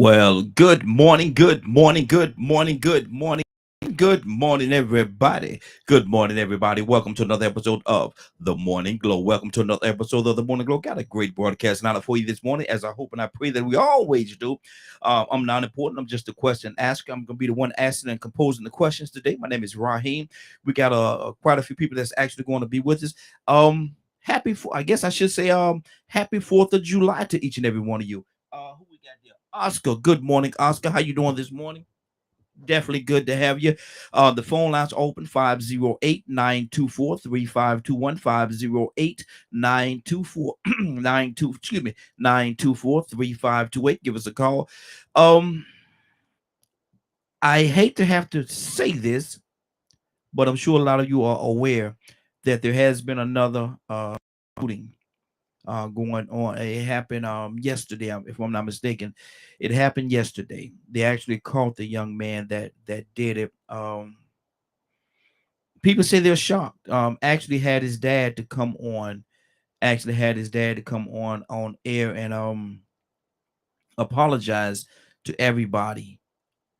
Well, good morning, everybody. Good morning, everybody. Welcome to another episode of The Morning Glow. Welcome to another episode of The Morning Glow. Got a great broadcast lineup for you this morning, as I hope and I pray that we always do. I'm not important. I'm just a question asker. I'm going to be the one asking and composing the questions today. My name is Raheem. We got quite a few people that's actually going to be with us. I guess I should say happy 4th of July to each and every one of you. Who we got here? Oscar. Good morning, Oscar. How you doing this morning? Definitely good to have you. The phone lines open 508-924-3521, 508-924 924-3528. Give us a call. I hate to have to say this, but I'm sure a lot of you are aware that there has been another shooting going on. It happened yesterday, if I'm not mistaken. It happened yesterday. They actually caught the young man that did it. People say they're shocked. Actually had his dad to come on. Actually had his dad to come on air and apologize to everybody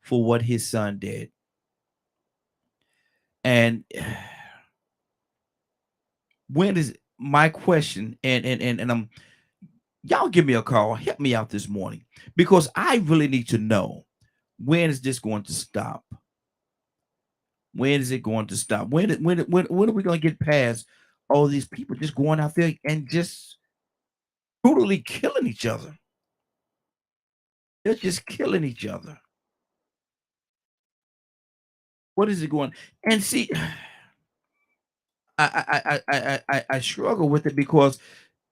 for what his son did. And when is my question? And I'm y'all give me a call. Help me out this morning because I really need to know, when is this going to stop? When is it going to stop? When are we going to get past all these people just going out there and just brutally killing each other? They're just killing each other. What is it going? And see, I struggle with it because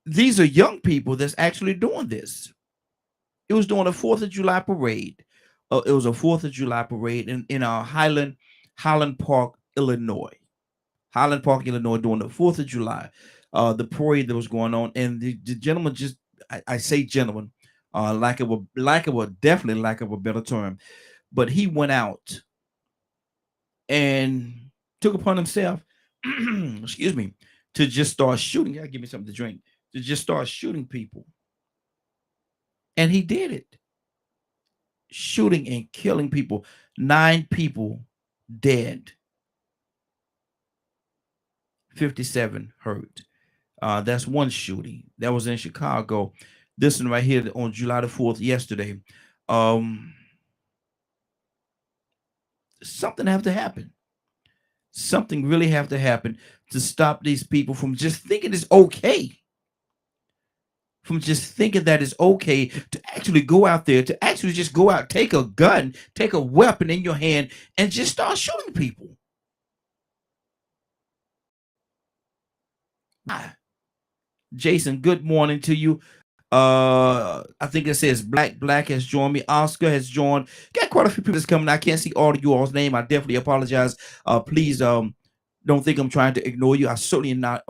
these are young people that's actually doing this. It was during a 4th of July parade. It was a 4th of July parade in Highland Park, Illinois. Highland Park, Illinois, during the 4th of July. The parade that was going on, and the gentleman just I say gentleman, definitely lack of a better term, but he went out and took upon himself, excuse me, to just start shooting. Yeah, give me something to drink. To just start shooting people, and he did it, shooting and killing people. 9 people dead, 57 hurt. That's one shooting that was in Chicago. This one right here on July the 4th, yesterday. Um, Something have to happen. Something really have to happen to stop these people from just thinking it's okay. From just thinking that it's okay to actually go out there, to actually just go out, take a gun, take a weapon in your hand, and just start shooting people. Jason, good morning to you. I think it says Black has joined me. Oscar has joined. Got quite a few people that's coming. I can't see all of you all's name. I definitely apologize. Please don't think I'm trying to ignore you. I'm certainly not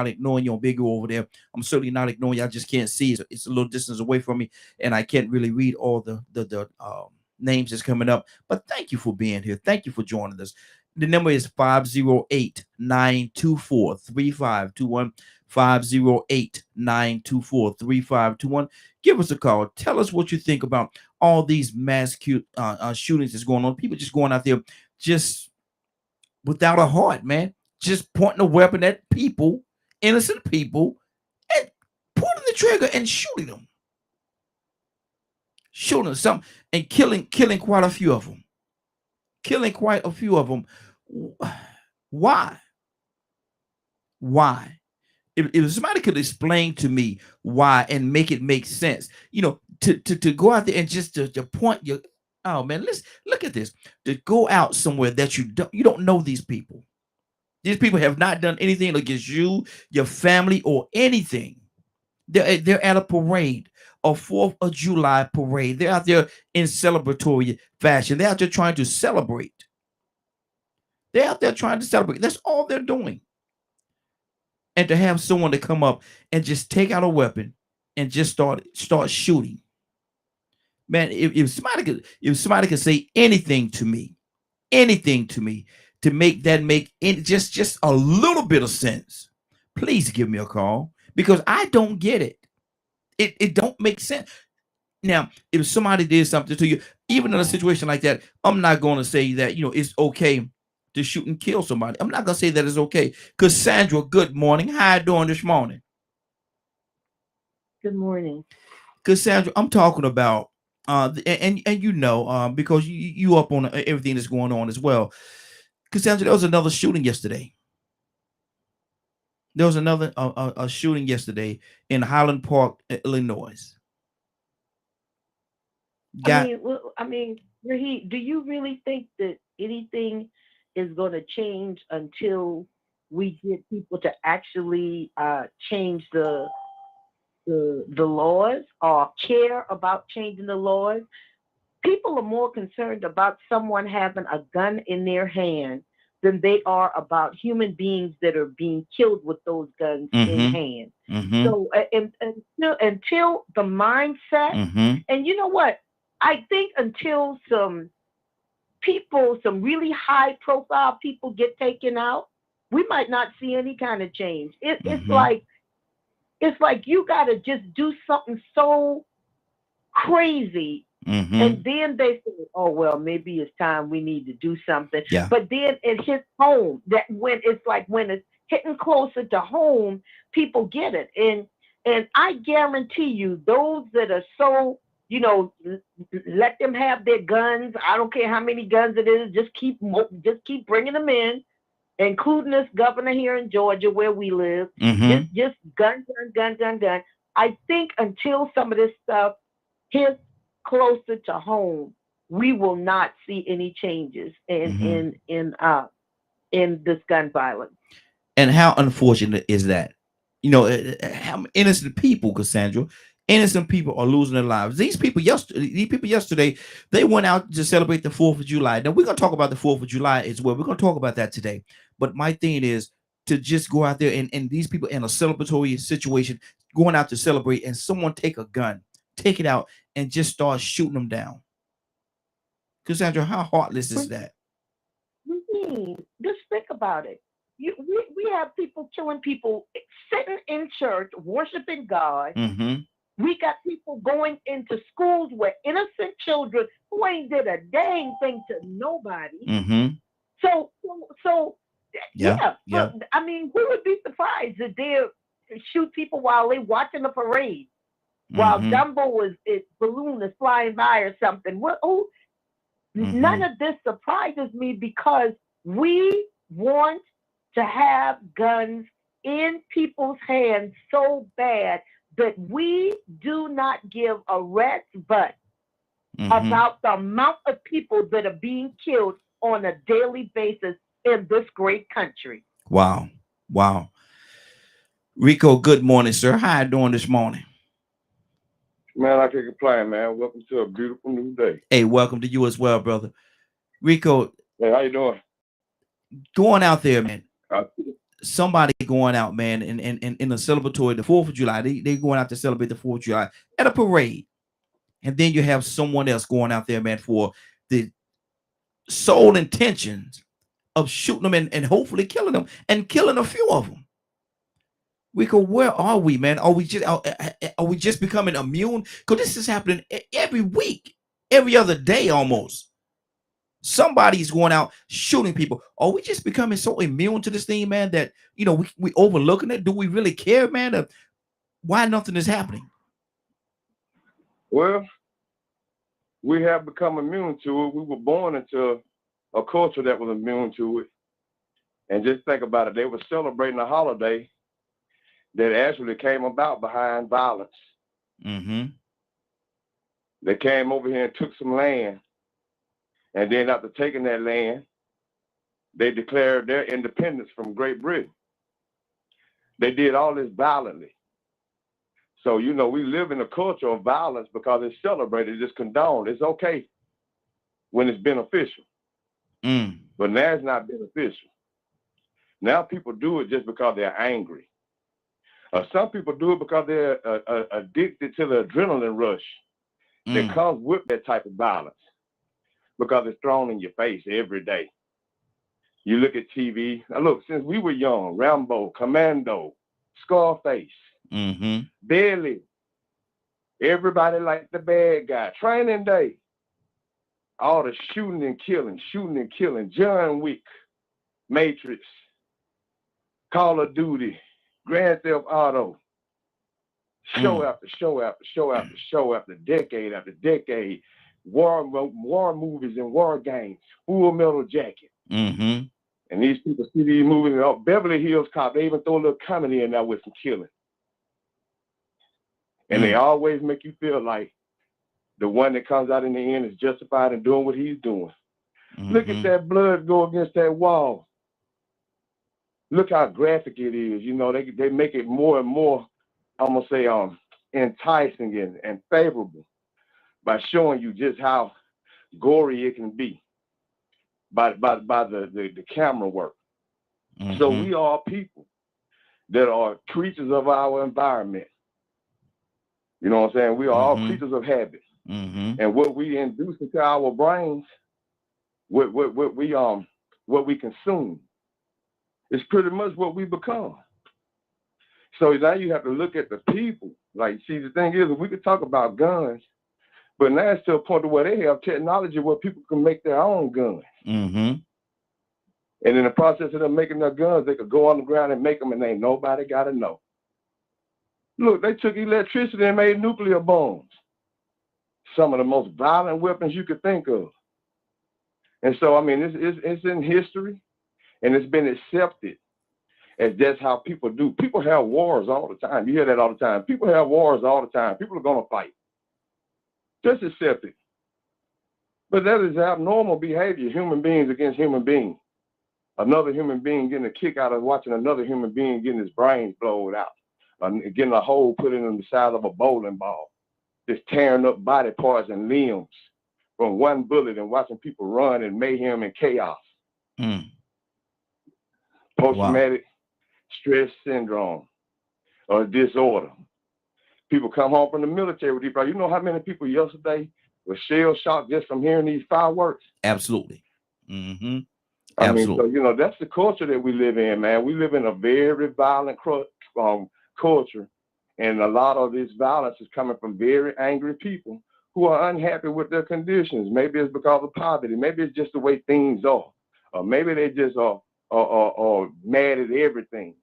ignoring you on Big O over there. I'm certainly not ignoring you. I just can't see. It's a little distance away from me, and I can't really read all the names that's coming up. But thank you for being here. Thank you for joining us. The number is 508-924-3521. 508-924-3521. Give us a call. Tell us what you think about all these mass shootings that's going on. People just going out there just without a heart, man. Just pointing a weapon at people, innocent people, and pulling the trigger and shooting them. Shooting some and killing quite a few of them. Killing quite a few of them. Why? Why? If somebody could explain to me why and make it make sense, to go out there and just to point your, oh man, let's look at this. To go out somewhere that you don't know these people. These people have not done anything against you, your family, or anything. They're at a parade, a 4th of July parade. They're out there in celebratory fashion. They're out there trying to celebrate. They're out there trying to celebrate. That's all they're doing. And to have someone to come up and just take out a weapon and just start shooting. Man, if somebody could say anything to me to make just a little bit of sense, please give me a call because I don't get it. It don't make sense. Now, if somebody did something to you, even in a situation like that, I'm not going to say that, it's okay to shoot and kill somebody. I'm not going to say that it's okay. Cassandra, good morning. How you doing this morning? Good morning. Cassandra, I'm talking about, and because you up on everything that's going on as well. Cassandra, there was another shooting yesterday. There was another a shooting yesterday in Highland Park, Illinois. Got Raheem, do you really think that anything is going to change until we get people to actually change the laws or care about changing the laws? People are more concerned about someone having a gun in their hand than they are about human beings that are being killed with those guns in mm-hmm, hand. mm-hmm, So until the mindset, mm-hmm, and you know what? I think until some really high profile people get taken out, we might not see any kind of change. mm-hmm, It's like you got to just do something so crazy, mm-hmm. and then they say, "Oh well, maybe it's time we need to do something." Yeah. But then it hits home. That when it's hitting closer to home, people get it, and I guarantee you, those that are so let them have their guns. I don't care how many guns it is. Just keep bringing them in, including this governor here in Georgia where we live. Mm-hmm. Just gun, gun, gun, gun, gun. I think until some of this stuff hits closer to home, we will not see any changes in Mm-hmm. in in uh in this gun violence. And how unfortunate is that? How innocent people, Cassandra, innocent people are losing their lives. These people yesterday, they went out to celebrate the 4th of July. Now we're gonna talk about the 4th of July as well. We're gonna talk about that today. But my thing is to just go out there and these people in a celebratory situation, going out to celebrate, and someone take a gun, take it out, and just start shooting them down. Cassandra, how heartless is that? Just think about it. We have people killing people sitting in church worshiping God. Mm-hmm. We got people going into schools where innocent children who ain't did a dang thing to nobody. Mm-hmm. So Yeah. yeah. Yeah. But I mean, who would be surprised that they shoot people while they watching the parade, while Mm-hmm. balloon is flying by or something? Mm-hmm. None of this surprises me because we want to have guns in people's hands so bad that we do not give a rat's butt Mm-hmm. about the amount of people that are being killed on a daily basis in this great country. Wow. Wow. Rico, good morning, sir. How you doing this morning? Man, I can't complain, man. Welcome to a beautiful new day. Hey, welcome to you as well, brother. Rico, Hey, how you doing? going out there, man. Uh, Somebody going out, man, and in a celebratory, the 4th of July. They going out to celebrate the 4th of July at a parade. And then you have someone else going out there, man, for the sole intentions of shooting them and hopefully killing them and killing a few of them. Rico, where are we, man? Are we just becoming immune? Because this is happening every week, every other day almost. Somebody's going out shooting people. Are we just becoming so immune to this thing, man, that we overlooking it? Do we really care, man? Why nothing is happening? well, we have become immune to it. We were born into a culture that was immune to it. And just think about it. They were celebrating a holiday that actually came about behind violence. Mm-hmm. They came over here and took some land. And then after taking that land, they declared their independence from Great Britain. They did all this violently. So, we live in a culture of violence because it's celebrated, it's condoned, it's okay when it's beneficial. Mm. But now it's not beneficial. Now people do it just because they're angry. Some people do it because they're addicted to the adrenaline rush that Mm. comes with that type of violence because it's thrown in your face every day. You look at TV. Now look, since we were young, Rambo, Commando, Scarface, Mm-hmm. Deadly, Everybody like the bad guy. Training Day. All the shooting and killing. John Wick, Matrix, Call of Duty, Grand Theft Auto. Show after show after show after show after decade after decade. War movies and war games. Full Metal Jacket. Mm-hmm. And these people see these movies. Beverly Hills Cop, they even throw a little comedy in there with some killing. And they always make you feel like the one that comes out in the end is justified in doing what he's doing. Mm-hmm. Look at that blood go against that wall. Look how graphic it is. You know, they make it more and more, I'm going to say, enticing and favorable by showing you just how gory it can be by the camera work. Mm-hmm. So we are people that are creatures of our environment. You know what I'm saying? We are all creatures of habit. Mm-hmm. And what we induce into our brains, what we consume, is pretty much what we become. So now you have to look at the people. Like, see, the thing is, we could talk about guns, but now it's to a point where they have technology where people can make their own guns. Mm-hmm. And in the process of them making their guns, they could go on the ground and make them, and ain't nobody got to know. Look, they took electricity and made nuclear bombs. Some of the most violent weapons you could think of. And so, I mean, it's in history, and it's been accepted as that's how people do. People have wars all the time. You hear that all the time. People have wars all the time. People are going to fight. Just accept it. But that is abnormal behavior, human beings against human beings. Another human being getting a kick out of watching another human being getting his brains blown out. Getting a hole put in the side of a bowling ball, just tearing up body parts and limbs from one bullet and watching people run in mayhem and chaos. Post-traumatic stress syndrome or disorder. People come home from the military with these problems. You know how many people yesterday were shell shocked just from hearing these fireworks? Absolutely. Mm-hmm. I mean, so, you know, that's the culture that we live in, man. We live in a very violent culture, and a lot of this violence is coming from very angry people who are unhappy with their conditions. Maybe it's because of poverty. Maybe it's just the way things are. Or maybe they just are mad at everything.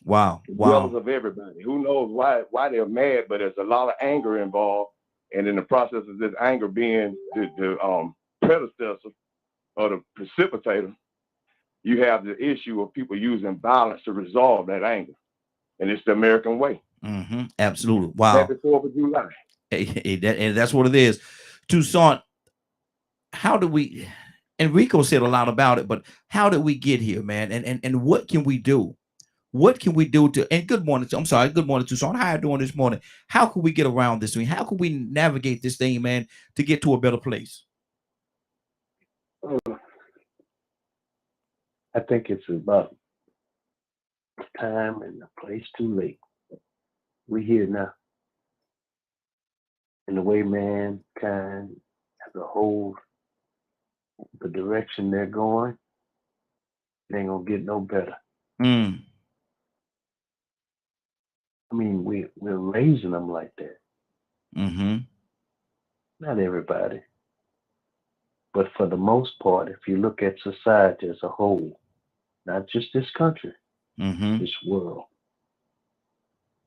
Wow. Brothers of everybody. Who knows why they're mad, but there's a lot of anger involved. And in the process of this anger being the predecessor or the precipitator, you have the issue of people using violence to resolve that anger. And it's the American way. Mm-hmm. Absolutely. Wow. Happy 4th of July. And that's what it is. Toussaint, how do we, and Rico said a lot about it, but how did we get here, man? And what can we do? What can we do to, and good morning, Toussaint. How are you doing this morning? How can we get around this thing? How can we navigate this thing, man, to get to a better place? I think it's about time and a place too late. We're here now. And the way mankind as a whole, the direction they're going, it ain't gonna get no better. I mean, we're raising them like that. Mm-hmm. Not everybody. But for the most part, if you look at society as a whole, not just this country, this world,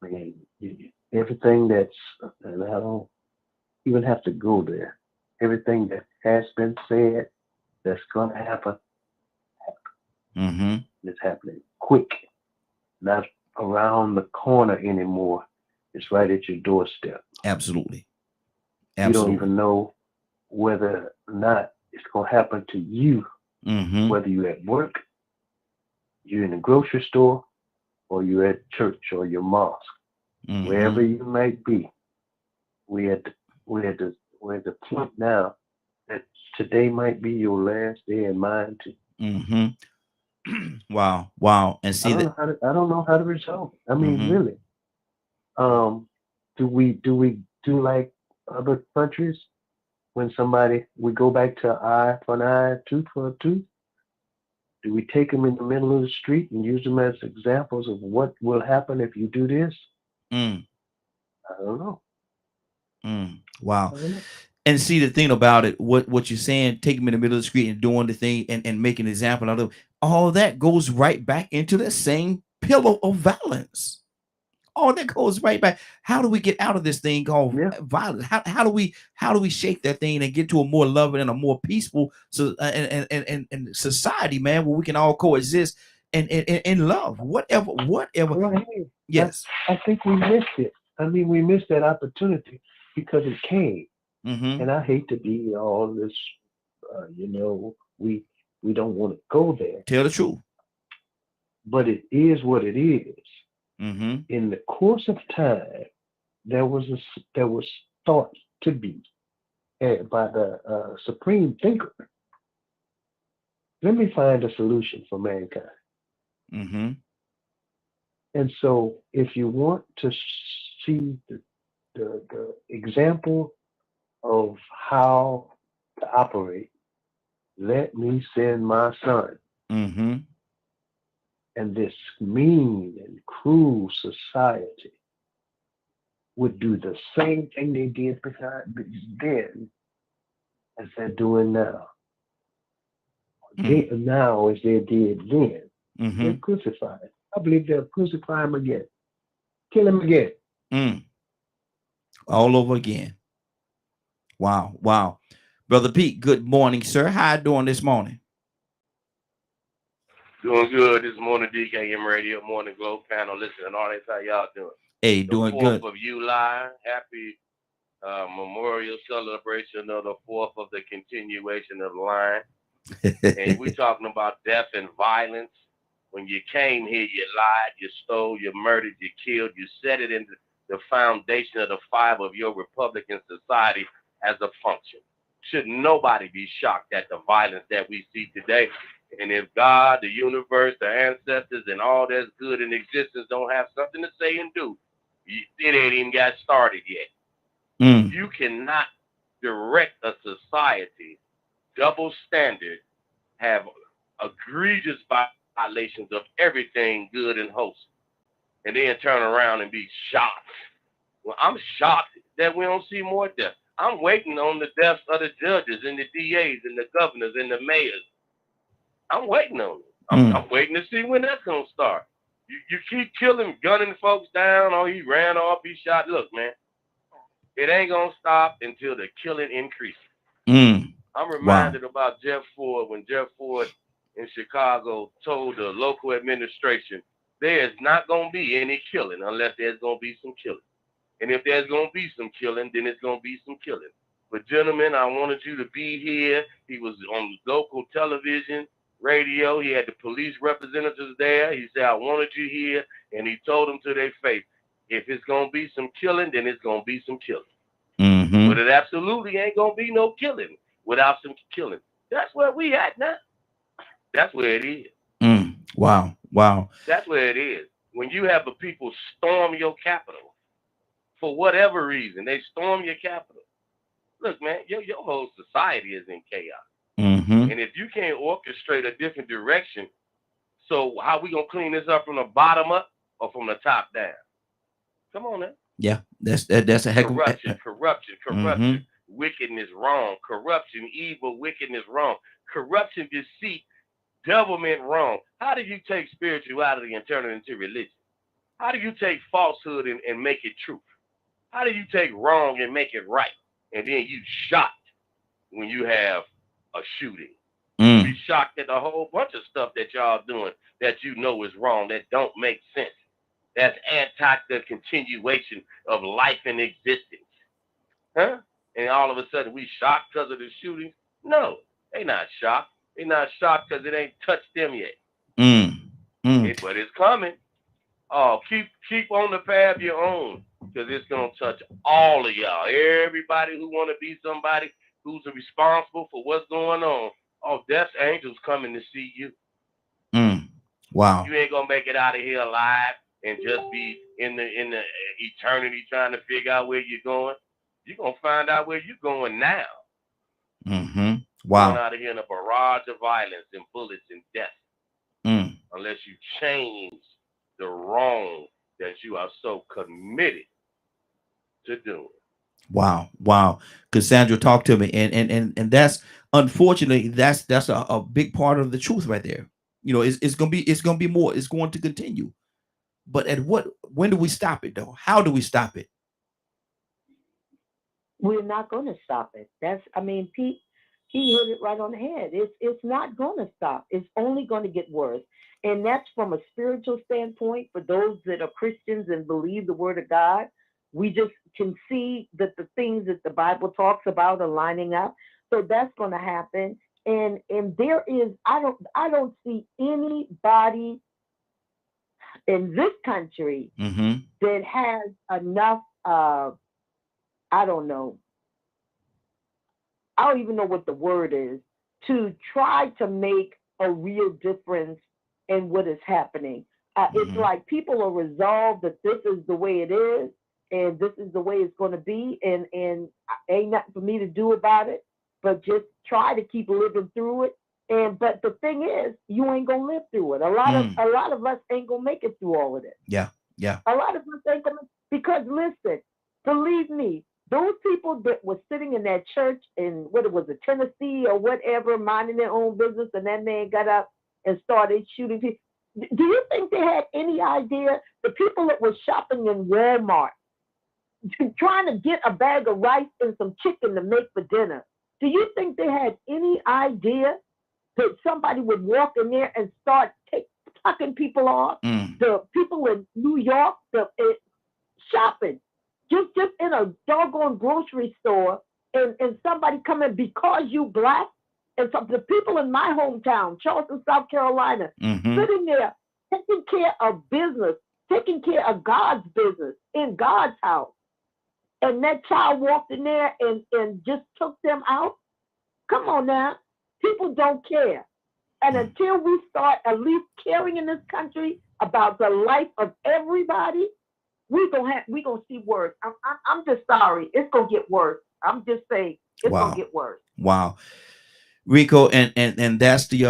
I mean, everything that's, and I don't even have to go there, everything that has been said that's going to happen, it's happening quick, not around the corner anymore. It's right at your doorstep. Absolutely. You don't even know whether or not it's going to happen to you, whether you're at work, you're in the grocery store, or you're at church or your mosque. Wherever you might be, we're at the point now that today might be your last day and mine too. Wow. And see I don't know how to resolve it. I mean, really. Do we do like other countries when we go back to eye for an eye, tooth for a tooth? Do we take them in the middle of the street and use them as examples of what will happen if you do this? I don't know. Wow. And see the thing about it, what you're saying, taking them in the middle of the street and doing the thing and making an example out of all that goes right back into that same pillar of violence. All that goes right back. How do we get out of this thing called violence? How do we shake that thing and get to a more loving and a more peaceful and society, man, where we can all coexist and in love, whatever. Right. Yes. I think we missed it. I mean, we missed that opportunity because it came. And I hate to be all this, we don't want to go there. Tell the truth. But it is what it is. In the course of time, there was thought to be by the supreme thinker. Let me find a solution for mankind. And so, if you want to see the example of how to operate, let me send my son. And this mean and cruel society would do the same thing they did then as they're doing now. Now as they did then. They're crucified. I believe they'll crucify him again. Kill him again. All over again. Wow. Brother Pete, good morning, sir. How you doing this morning? Doing good this morning, DKM Radio, Morning Glow panel. Listening, all that. How y'all doing? Hey, doing good. 4th of July. Happy memorial celebration of the 4th of the continuation of the line. And we're talking about death and violence. When you came here, you lied, you stole, you murdered, you killed, you set it into the foundation of the fiber of your Republican society as a function. Should nobody be shocked at the violence that we see today? And if God, the universe, the ancestors, and all that's good in existence don't have something to say and do, it ain't even got started yet. You cannot direct a society, double standard, have egregious violations of everything good and wholesome, and then turn around and be shocked. Well, I'm shocked that we don't see more death. I'm waiting on the deaths of the judges and the DAs and the governors and the mayors. I'm waiting on it. I'm waiting to see when that's going to start. You keep killing, gunning folks down. Oh, he ran off, he shot. Look, man, it ain't going to stop until the killing increases. I'm reminded about Jeff Ford when Jeff Ford in Chicago told the local administration, there's not going to be any killing unless there's going to be some killing. And if there's going to be some killing, then it's going to be some killing. But gentlemen, I wanted you to be here. He was on local television, radio. He had the police representatives there. He said, I wanted you here. And he told them to their face, if it's going to be some killing, then it's going to be some killing. But it absolutely ain't going to be no killing without some killing. That's where we at now. That's where it is. Wow. That's where it is. When you have the people storm your capital, for whatever reason, they storm your capital. Look, man, your whole society is in chaos. And if you can't orchestrate a different direction, so how we gonna clean this up from the bottom up or from the top down? Come on now. Yeah, that's a heck of corruption, wickedness, wrong. Corruption, evil, wickedness, wrong. Corruption, deceit, devilment, wrong. How do you take spirituality and turn it into religion? How do you take falsehood and make it truth? How do you take wrong and make it right? And then you shocked when you have a shooting. Be shocked at a whole bunch of stuff that y'all doing that you know is wrong, that don't make sense. That's anti the continuation of life and existence. Huh? And all of a sudden we shocked because of the shooting? No, they not shocked. They not shocked because it ain't touched them yet. But it's coming. Oh, keep on the path you're on, because it's going to touch all of y'all. Everybody who want to be somebody who's responsible for what's going on. Oh, death's angels coming to see you. Wow. You ain't going to make it out of here alive and just be in the eternity trying to figure out where you're going. You're going to find out where you're going now. Wow. Going out of here in a barrage of violence and bullets and death. Unless you change the wrong that you are so committed to do it. Wow. Cassandra, talk to me. And that's unfortunately that's a big part of the truth right there. You know, it's gonna be more, it's going to continue. But when do we stop it though? How do we stop it? We're not going to stop it. Pete, he hit it right on the head. It's not going to stop. It's only going to get worse. And that's from a spiritual standpoint for those that are Christians and believe the word of God. We just can see that the things that the Bible talks about are lining up. So that's going to happen. And there is, I don't see anybody in this country that has enough I don't know. I don't even know what the word is to try to make a real difference in what is happening. It's like people are resolved that this is the way it is and this is the way it's going to be, and ain't nothing for me to do about it, but just try to keep living through it. But the thing is, you ain't gonna live through it. A lot of us ain't gonna make it through all of this. Yeah. A lot of us ain't gonna, because listen, believe me, those people that were sitting in that church in what it was, Tennessee or whatever, minding their own business, and that man got up and started shooting people. Do you think they had any idea? The people that were shopping in Walmart, trying to get a bag of rice and some chicken to make for dinner, do you think they had any idea that somebody would walk in there and start tucking people off? The people in New York, shopping, just in a doggone grocery store, and somebody come in because you black, and some the people in my hometown, Charleston, South Carolina, sitting there taking care of business, taking care of God's business in God's house, and that child walked in there and just took them out. Come on now, people don't care, and until we start at least caring in this country about the life of everybody, we're gonna see worse. I'm just sorry. It's gonna get worse. I'm just saying it's gonna get worse. Wow. Rico, and that's the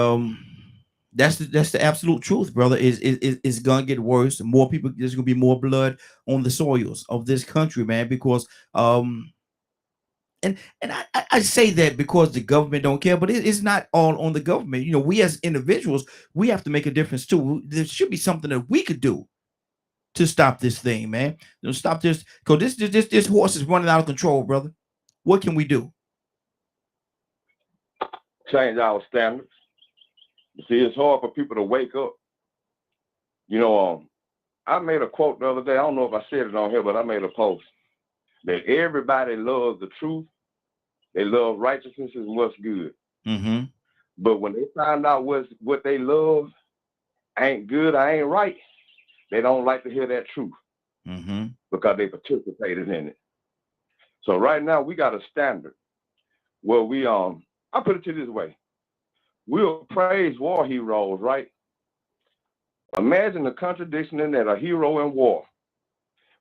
absolute truth, brother. Is gonna get worse. More people, there's gonna be more blood on the soils of this country, man, because and I say that because the government don't care, but it's not all on the government. You know, we as individuals, we have to make a difference too. There should be something that we could do to stop this thing, man. You know, stop this, because this horse is running out of control, brother. What can we do? Change our standards. You see, it's hard for people to wake up. You know, I made a quote the other day. I don't know if I said it on here, but I made a post that everybody loves the truth. They love righteousness and what's good. But when they find out what they love ain't good, I ain't right, they don't like to hear that truth because they participated in it. So right now we got a standard where we I put it to this way: we'll praise war heroes, right? Imagine the contradiction in that, a hero in war.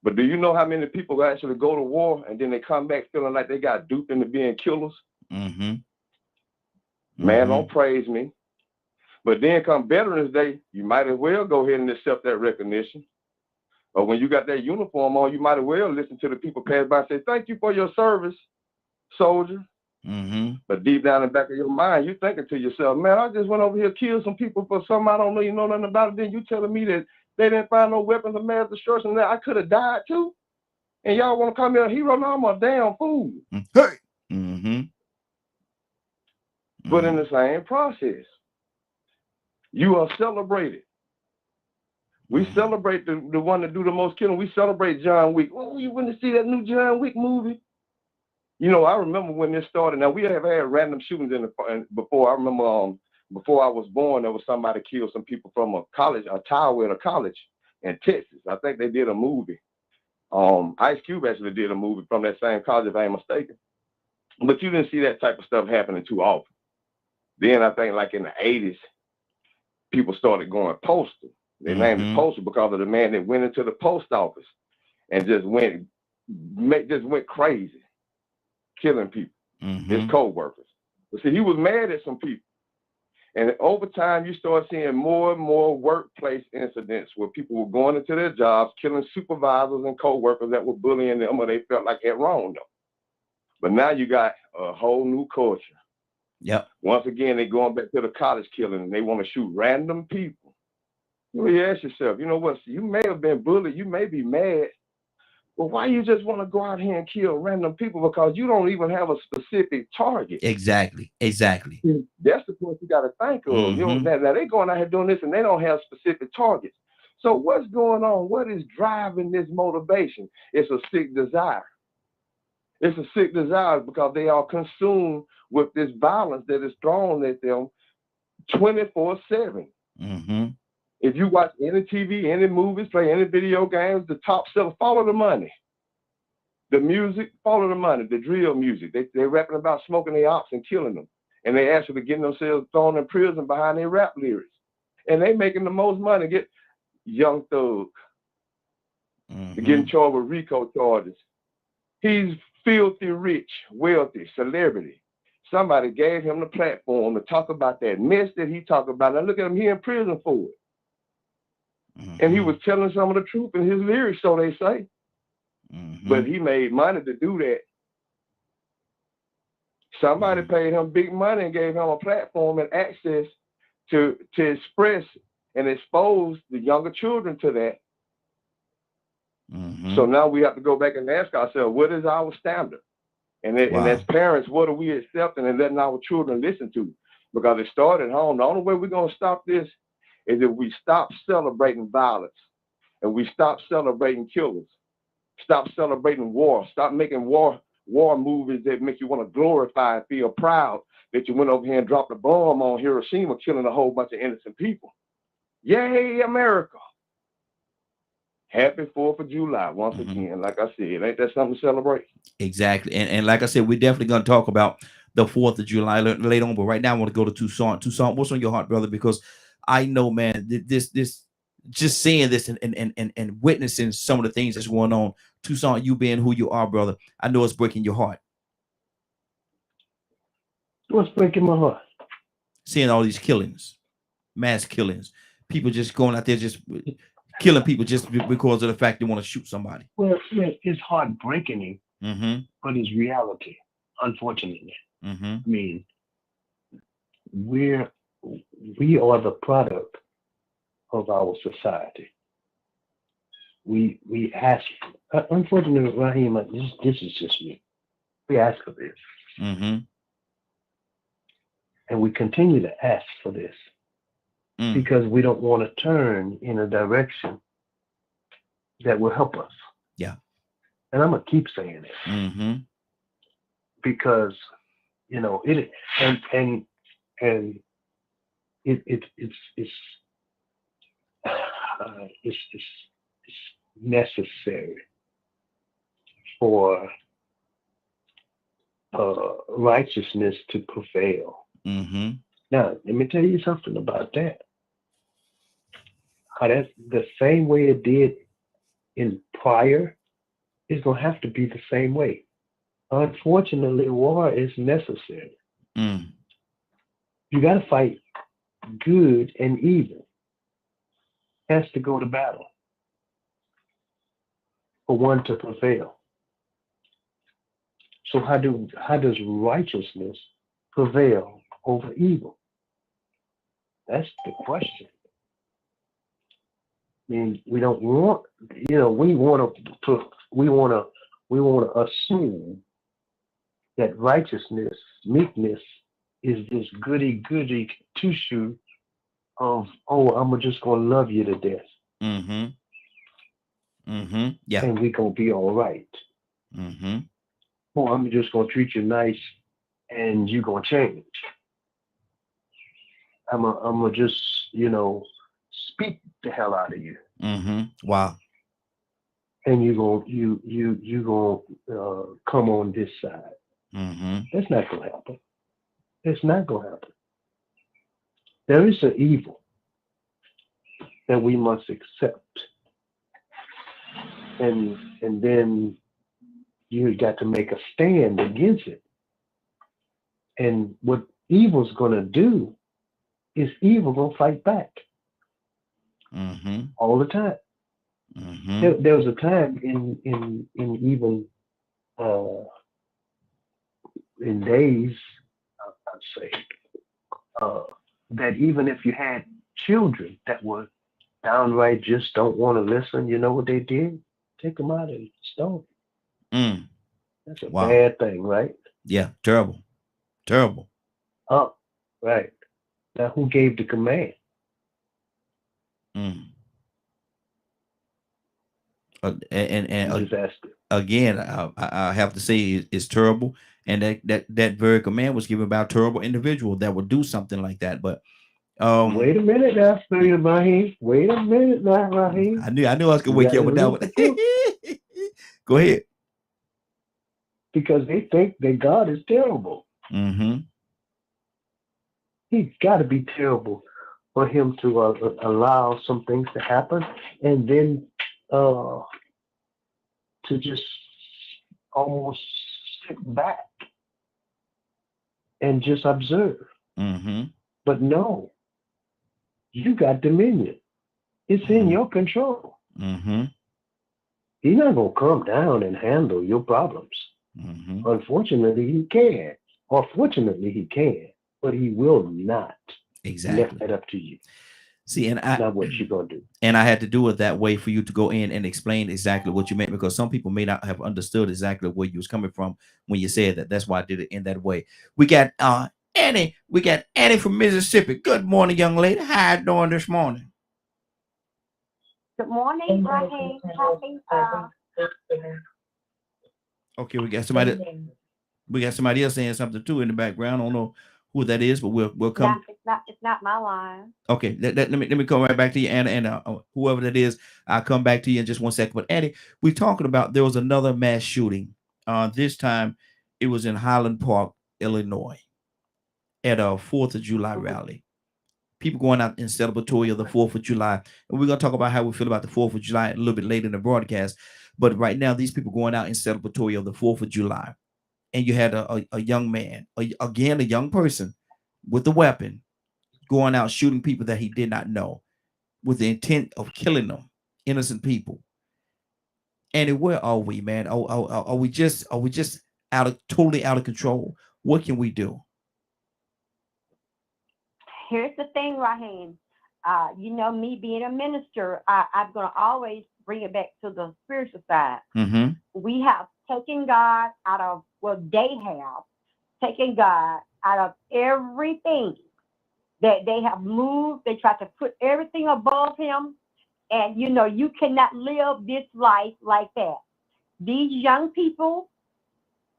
But do you know how many people actually go to war and then they come back feeling like they got duped into being killers? Man, don't praise me. But then come Veterans Day, you might as well go ahead and accept that recognition. Or when you got that uniform on, you might as well listen to the people pass by and say, thank you for your service, soldier. But deep down in the back of your mind, you're thinking to yourself, man, I just went over here, killed some people for something I don't know, you know nothing about it. Then you telling me that they didn't find no weapons of mass destruction, that I could have died too? And y'all want to call me a hero? No, I'm a damn fool. Hey. But in the same process, you are celebrated. We celebrate the one that do the most killing. We celebrate John Wick. Oh, you went to see that new John Wick movie? You know, I remember when this started. Now, we have had random shootings before. I remember before I was born, there was somebody killed some people from a tower at a college in Texas. I think they did a movie. Ice Cube actually did a movie from that same college, if I ain't mistaken. But you didn't see that type of stuff happening too often. Then I think like in the 80s, people started going postal. They named it postal because of the man that went into the post office and just went crazy, killing people, his co-workers. But see, he was mad at some people. And over time, you start seeing more and more workplace incidents where people were going into their jobs, killing supervisors and co-workers that were bullying them or they felt like they had wronged them. But now you got a whole new culture. Yep. Once again, they're going back to the college killing and they want to shoot random people. You ask yourself, you know what? You may have been bullied, you may be mad, but why you just want to go out here and kill random people because you don't even have a specific target? Exactly. That's the point you got to think of. Mm-hmm. You know, now they're going out here doing this and they don't have specific targets. So what's going on? What is driving this motivation? It's a sick desire. It's a sick desire because they are consumed with this violence that is thrown at them 24/7. Mm-hmm. If you watch any TV, any movies, play any video games, the top seller, follow the money. The music, follow the money. The drill music, they're rapping about smoking their ops and killing them. And they actually getting themselves thrown in prison behind their rap lyrics. And they making the most money. Get Young Thug. Mm-hmm. Getting charged with RICO charges. He's filthy rich, wealthy, celebrity. Somebody gave him the platform to talk about that mess that he talked about. Now look at him, he in prison for it. Mm-hmm. And he was telling some of the truth in his lyrics, so they say. Mm-hmm. But he made money to do that. Somebody paid him big money and gave him a platform and access to express and expose the younger children to that. Mm-hmm. So now we have to go back and ask ourselves, what is our standard? And as parents, what are we accepting and letting our children listen to? Because it started at home. The only way we're going to stop this is if we stop celebrating violence and we stop celebrating killers, stop celebrating war, stop making war movies that make you want to glorify and feel proud that you went over here and dropped a bomb on Hiroshima, killing a whole bunch of innocent people. Yay, America. Happy 4th of July once again. Like I said, ain't that something to celebrate? Exactly. And like I said, we're definitely going to talk about the 4th of July later on. But right now, I want to go to Toussaint. Toussaint, what's on your heart, brother? Because I know, man, this just seeing this and witnessing some of the things that's going on. Toussaint, you being who you are, brother, I know it's breaking your heart. What's breaking my heart? Seeing all these killings, mass killings, people just going out there just killing people just because of the fact they want to shoot somebody. Well, yeah, it's heartbreaking, Mm-hmm. but it's reality, unfortunately. Mm-hmm. I mean, we are the product of our society. We ask, unfortunately, Raheem, this is just me. We ask for this. Mm-hmm. And we continue to ask for this because we don't want to turn in a direction that will help us. Yeah. And I'm going to keep saying it. Mm-hmm. Because, you know, it's necessary for righteousness to prevail. Mm-hmm. Now, let me tell you something about that. How that's the same way it did in prior, it's going to have to be the same way. Unfortunately, war is necessary. You got to fight good and evil. Has to go to battle for one to prevail. So how does righteousness prevail over evil? That's the question. I mean, we don't want, you know, we want to assume that righteousness, meekness, is this goody two-shoe of, I'm just gonna love you to death. Mm-hmm. Mm-hmm. Yeah. And we gonna be all right. Mm-hmm. Or I'm just gonna treat you nice and you gonna change. I'm gonna just, you know, speak the hell out of you. Mm-hmm. Wow. And you gonna come on this side. Mm-hmm. That's not gonna happen. It's not gonna happen. There is an evil that we must accept. And then you got to make a stand against it. And what evil's gonna do is evil gonna fight back Mm-hmm. all the time. Mm-hmm. There was a time in even in days, I'd say, that even if you had children that were downright just don't want to listen, you know what they did? Take them out and stone them. Mm. That's a Wow. bad thing, right? Yeah. Terrible. Terrible. Oh, right. Now, who gave the command? Mm. And I'm just asking. again, I have to say it's terrible, and that very command was given by a terrible individual that would do something like that. But Wait a minute now, Brother Raheem. Wait a minute now, Raheem. I knew I was gonna You wake got you to up with that one. listen too, Go ahead. because they think that God is terrible. Mm-hmm. He's got to be terrible for him to allow some things to happen, and then to just almost sit back and just observe. Mm-hmm. But no, you got dominion. It's in your control. Mm-hmm. He's not going to come down and handle your problems. Mm-hmm. Unfortunately, he can. Or fortunately, he can. But he will not Exactly. left that up to you. See, Not what you're going to do. And I had to do it that way for you to go in and explain exactly what you meant, because some people may not have understood exactly where you was coming from when you said that. That's why I did it in that way. We got Annie. We got Annie from Mississippi. Good morning, young lady. How you doing this morning? Good morning, Raheem. Okay, we got somebody. We got somebody else saying something too in the background. I don't know who that is, but we'll come. It's not my line. Okay, let me come right back to you, Anna, and whoever that is, I'll come back to you in just 1 second. But Annie, we're talking about there was another mass shooting. This time it was in Highland Park, Illinois, at a 4th of July rally. People going out in celebratory of the 4th of July, and we're gonna talk about how we feel about the 4th of July a little bit later in the broadcast. But right now, these people going out in celebratory of the 4th of July, and you had a young man, a young person with a weapon, going out shooting people that he did not know with the intent of killing them, innocent people. And where are we, man? Are we just totally out of control? What can we do? Here's the thing, Raheem. You know, me being a minister, I'm going to always bring it back to the spiritual side. Mm-hmm. We have taken God out of, well, they have taken God out of everything that they have moved. They tried to put everything above him. And, you know, you cannot live this life like that. These young people,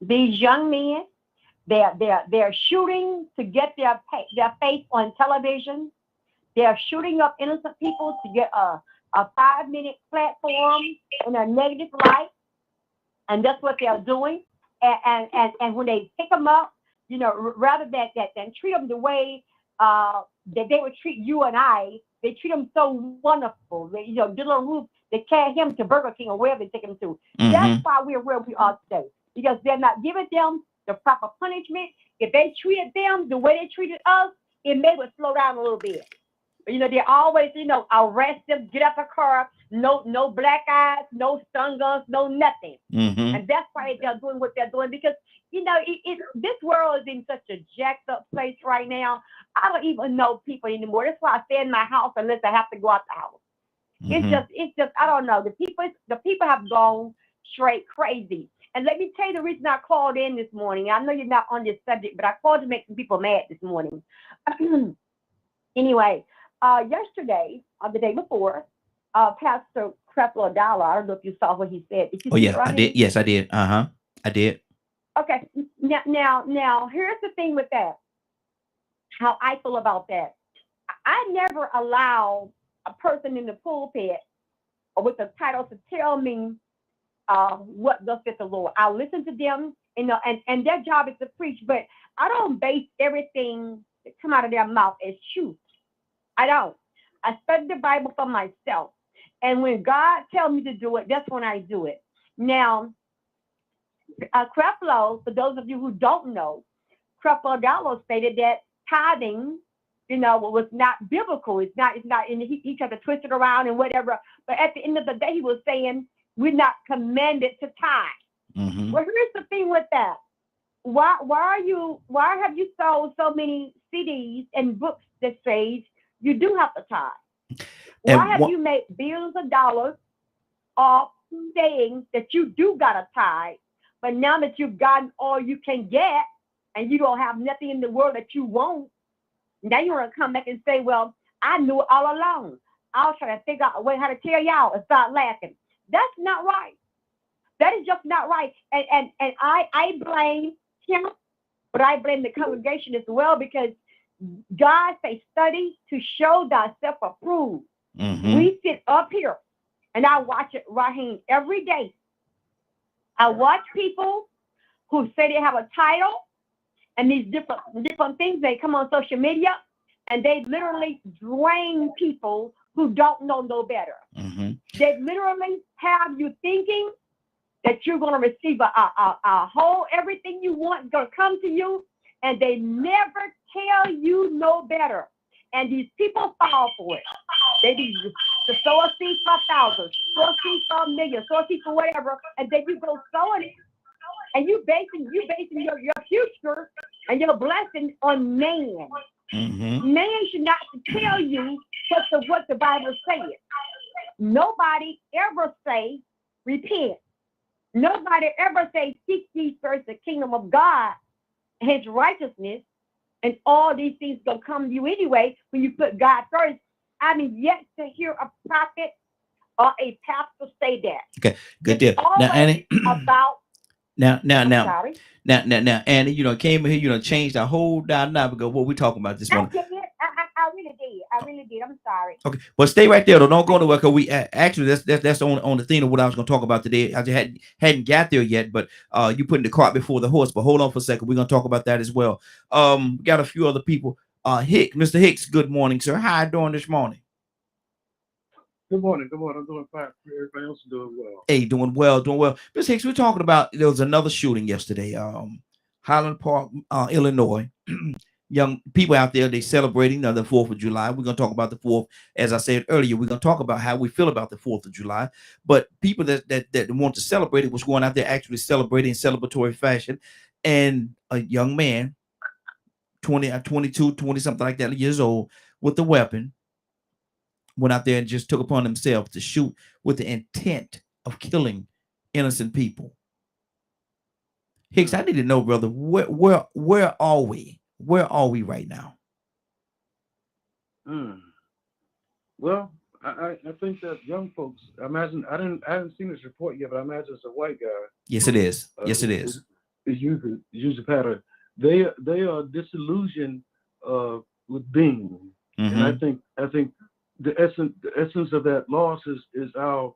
these young men, they're shooting to get their face on television. They're shooting up innocent people to get a 5-minute platform in a negative light. And that's what they're doing. And when they pick them up, you know, rather than treat them the way that they would treat you and I, they treat them so wonderful. They, you know, Dylan Roof, they carry him to Burger King or wherever they take him to. Mm-hmm. That's why we're where we are today, because they're not giving them the proper punishment. If they treated them the way they treated us, it may would slow down a little bit. You know, they always, you know, arrest them, get out the car, no black eyes, no stun guns, no nothing. Mm-hmm. And that's why they're doing what they're doing, because, you know, this world is in such a jacked up place right now. I don't even know people anymore. That's why I stay in my house unless I have to go out the house. Mm-hmm. It's just, I don't know. The people have gone straight crazy. And let me tell you the reason I called in this morning. I know you're not on this subject, but I called to make some people mad this morning. Anyway, yesterday, or the day before, Pastor Creflo Dollar, I don't know if you saw what he said. Did you see it, I did. Yes, I did. I did. Okay. Now, here's the thing with that. How I feel about that. I never allow a person in the pulpit or with the title to tell me what thus saith the Lord. I'll listen to them, you know, and their job is to preach, but I don't base everything that come out of their mouth as truth. I don't. I study the Bible for myself. And when God tells me to do it, that's when I do it. Now, Creflo, for those of you who don't know, Creflo Dollar stated that tithing was not biblical. It's not, and he tried to twist it around and whatever. But at the end of the day, he was saying we're not commanded to tithe. Mm-hmm. Well, here's the thing with that. Why have you sold so many CDs and books that says you do have to tithe? Why have you made billions of dollars off saying that you do got to tithe? But now that you've gotten all you can get and you don't have nothing in the world that you want, now you want to come back and say, well, I knew it all along. I was trying to figure out a way how to tell y'all and start laughing. That's not right. That is just not right. And I blame him, but I blame the congregation as well, because God says, study to show thyself approved. Mm-hmm. We sit up here and I watch it, Raheem, every day. I watch people who say they have a title and these different things. They come on social media and they literally drain people who don't know no better. Mm-hmm. They literally have you thinking that you're going to receive a whole, everything you want is going to come to you, and they never tell you no better. And these people fall for it. They need to sow a seed for 1,000, sow a seed for 1,000,000, sow a seed for whatever, and then you go sowing it, and you basing your future and your blessing on man. Mm-hmm. Man should not tell you what the Bible says. Nobody ever say repent. Nobody ever say seek ye first the kingdom of God, his righteousness, and all these things gonna come to you anyway when you put God first. I mean, yet to hear a prophet or a pastor say that. Okay, good deal. Now, Annie, about now, Annie, came in here, changed our whole dynamic ago. What we talking about this morning? I really did. I'm sorry. Okay, but stay right there though. Don't go nowhere, because we actually that's on the theme of what I was going to talk about today. I just hadn't got there yet, but you putting the cart before the horse. But hold on for a second. We're going to talk about that as well. We got a few other people. Mr. Hicks. Good morning, sir. How you doing this morning? Good morning. I'm doing fine. Everybody else is doing well. Hey, doing well. Mr. Hicks, we're talking about, there was another shooting yesterday. Highland Park, Illinois. Young people out there, they celebrating the 4th of July. We're going to talk about the 4th. As I said earlier, we're going to talk about how we feel about the 4th of July. But people that want to celebrate it was going out there actually celebrating in celebratory fashion. And a young man, 22, 20, something like that years old, with a weapon, went out there and just took upon himself to shoot with the intent of killing innocent people. Hicks, I need to know, brother, where are we? Where are we right now? Well, I think that young folks, I imagine, I haven't seen this report yet, but I imagine it's a white guy. Yes, it is. Yes, it is. Use a pattern. They are disillusioned with being, and I think the essence of that loss is our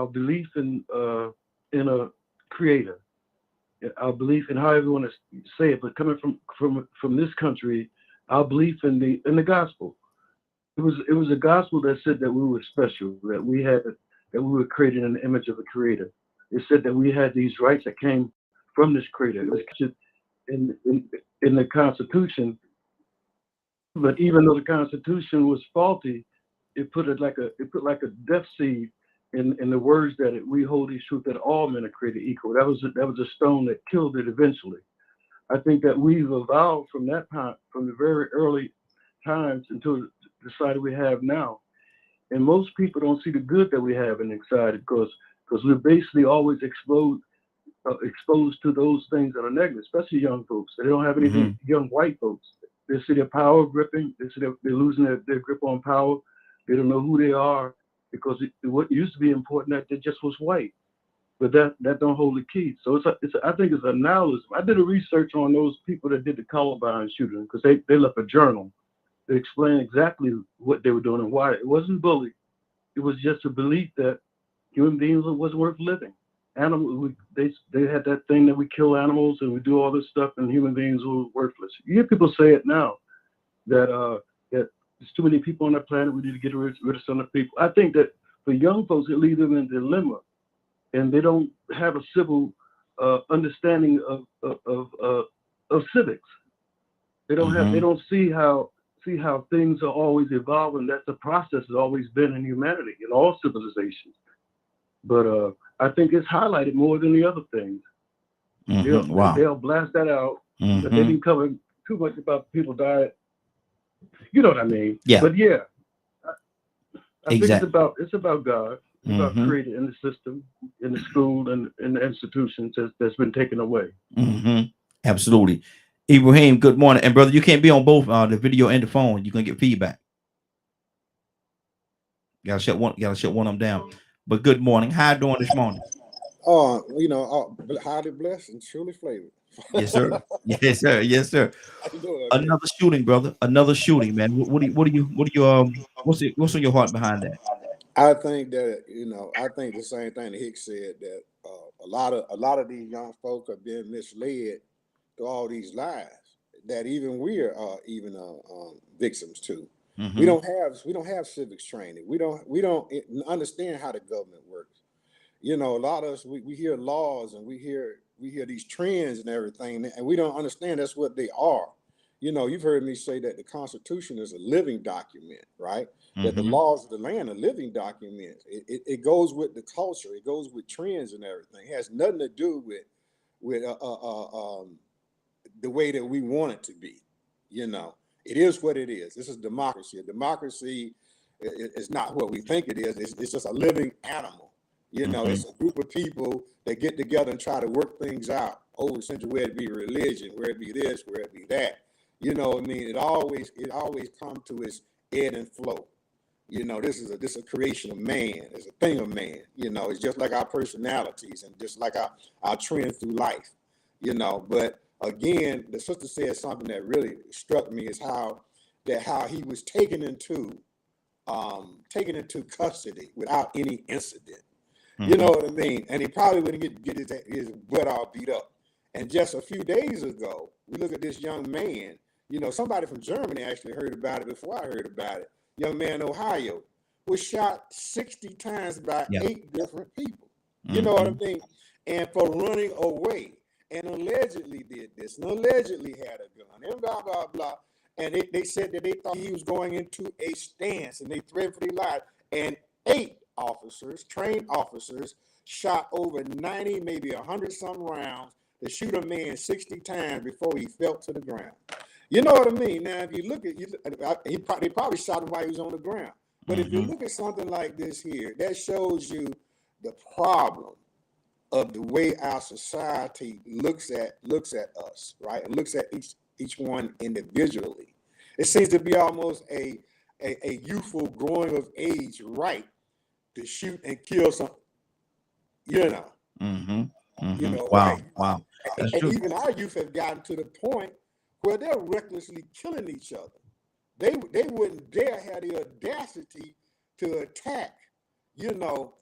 belief in a creator. Our belief in however you want to say it, but coming from this country, our belief in the gospel. It was a gospel that said that we were special, that we were created in the image of a creator. It said that we had these rights that came from this creator. It was in the Constitution, but even though the Constitution was faulty, it put like a death seed in the words that we hold these truths that all men are created equal. That was a stone that killed it eventually. I think that we've evolved from that time, from the very early times until the society we have now. And most people don't see the good that we have in society because we're basically always exposed to those things that are negative, especially young folks. They don't have anything. Young white folks, they see their power gripping. They see they're losing their grip on power. They don't know who they are, because what used to be important, that they just was white, but that don't hold the key. So I think it's a nihilism. I did a research on those people that did the Columbine shooting, because they left a journal that explained exactly what they were doing and why. It wasn't bullying. It was just a belief that human beings wasn't worth living. Animals, they had that thing that we kill animals and we do all this stuff, and human beings were worthless. You hear people say it now that there's too many people on the planet. We need to get rid of some of the people. I think that for young folks, it leaves them in a dilemma, and they don't have a civil understanding of civics. They don't have. They don't see how see how things are always evolving. That's a process that's always been in humanity, in all civilizations. But I think it's highlighted more than the other things. They'll blast that out, but they didn't cover too much about people diet. You know what I mean? Yeah. But yeah, I think Exactly. it's about God. It's about creating in the system, in the school, and in the institutions that's been taken away. Absolutely. Ibrahim, good morning. And brother, you can't be on both the video and the phone. You're gonna get feedback. Gotta shut one of them down. But good morning. How you doing this morning? Highly blessed and truly flavored. Yes, sir. Yes, sir. Yes, sir. How you doing? Another shooting, brother. Another shooting, man. What's on your heart behind that? I think that I think the same thing that Hicks said, that a lot of these young folk are being misled through all these lies that even we're victims to. We don't have civics training. We don't understand how the government works. A lot of us we hear laws and we hear these trends and everything, and we don't understand that's what they are. You've heard me say that the Constitution is a living document, right? That the laws of the land are living documents. It goes with the culture. It goes with trends and everything. It has nothing to do with the way that we want it to be. It is what it is. This is democracy. A democracy is not what we think it is. It's just a living animal. It's a group of people that get together and try to work things out over essentially, where it be religion, where it be this, where it be that. It always comes to its ebb and flow. This is a creation of man. It's a thing of man. It's just like our personalities and just like our trend through life. But again, the sister said something that really struck me, is how he was taken into custody without any incident. You know what I mean? And he probably wouldn't get his butt all beat up. And just a few days ago, we look at this young man. Somebody from Germany actually heard about it before I heard about it. Young man in Ohio was shot 60 times by 8 different people. You know what I mean? And for running away, and allegedly did this, and allegedly had a gun, and blah, blah, blah. And they said that they thought he was going into a stance, and they threatened for their life. And 8 officers, trained officers, shot over 90, maybe 100-some rounds to shoot a man 60 times before he fell to the ground. You know what I mean? Now, if you look at, they probably shot him while he was on the ground. But if you look at something like this here, that shows you the problem of the way our society looks at us, right? And looks at each one individually. It seems to be almost a youthful growing of age right to shoot and kill something. Wow. Right? Wow. That's and true. even our youth have gotten to the point where they're recklessly killing each other. They wouldn't dare have the audacity to attack,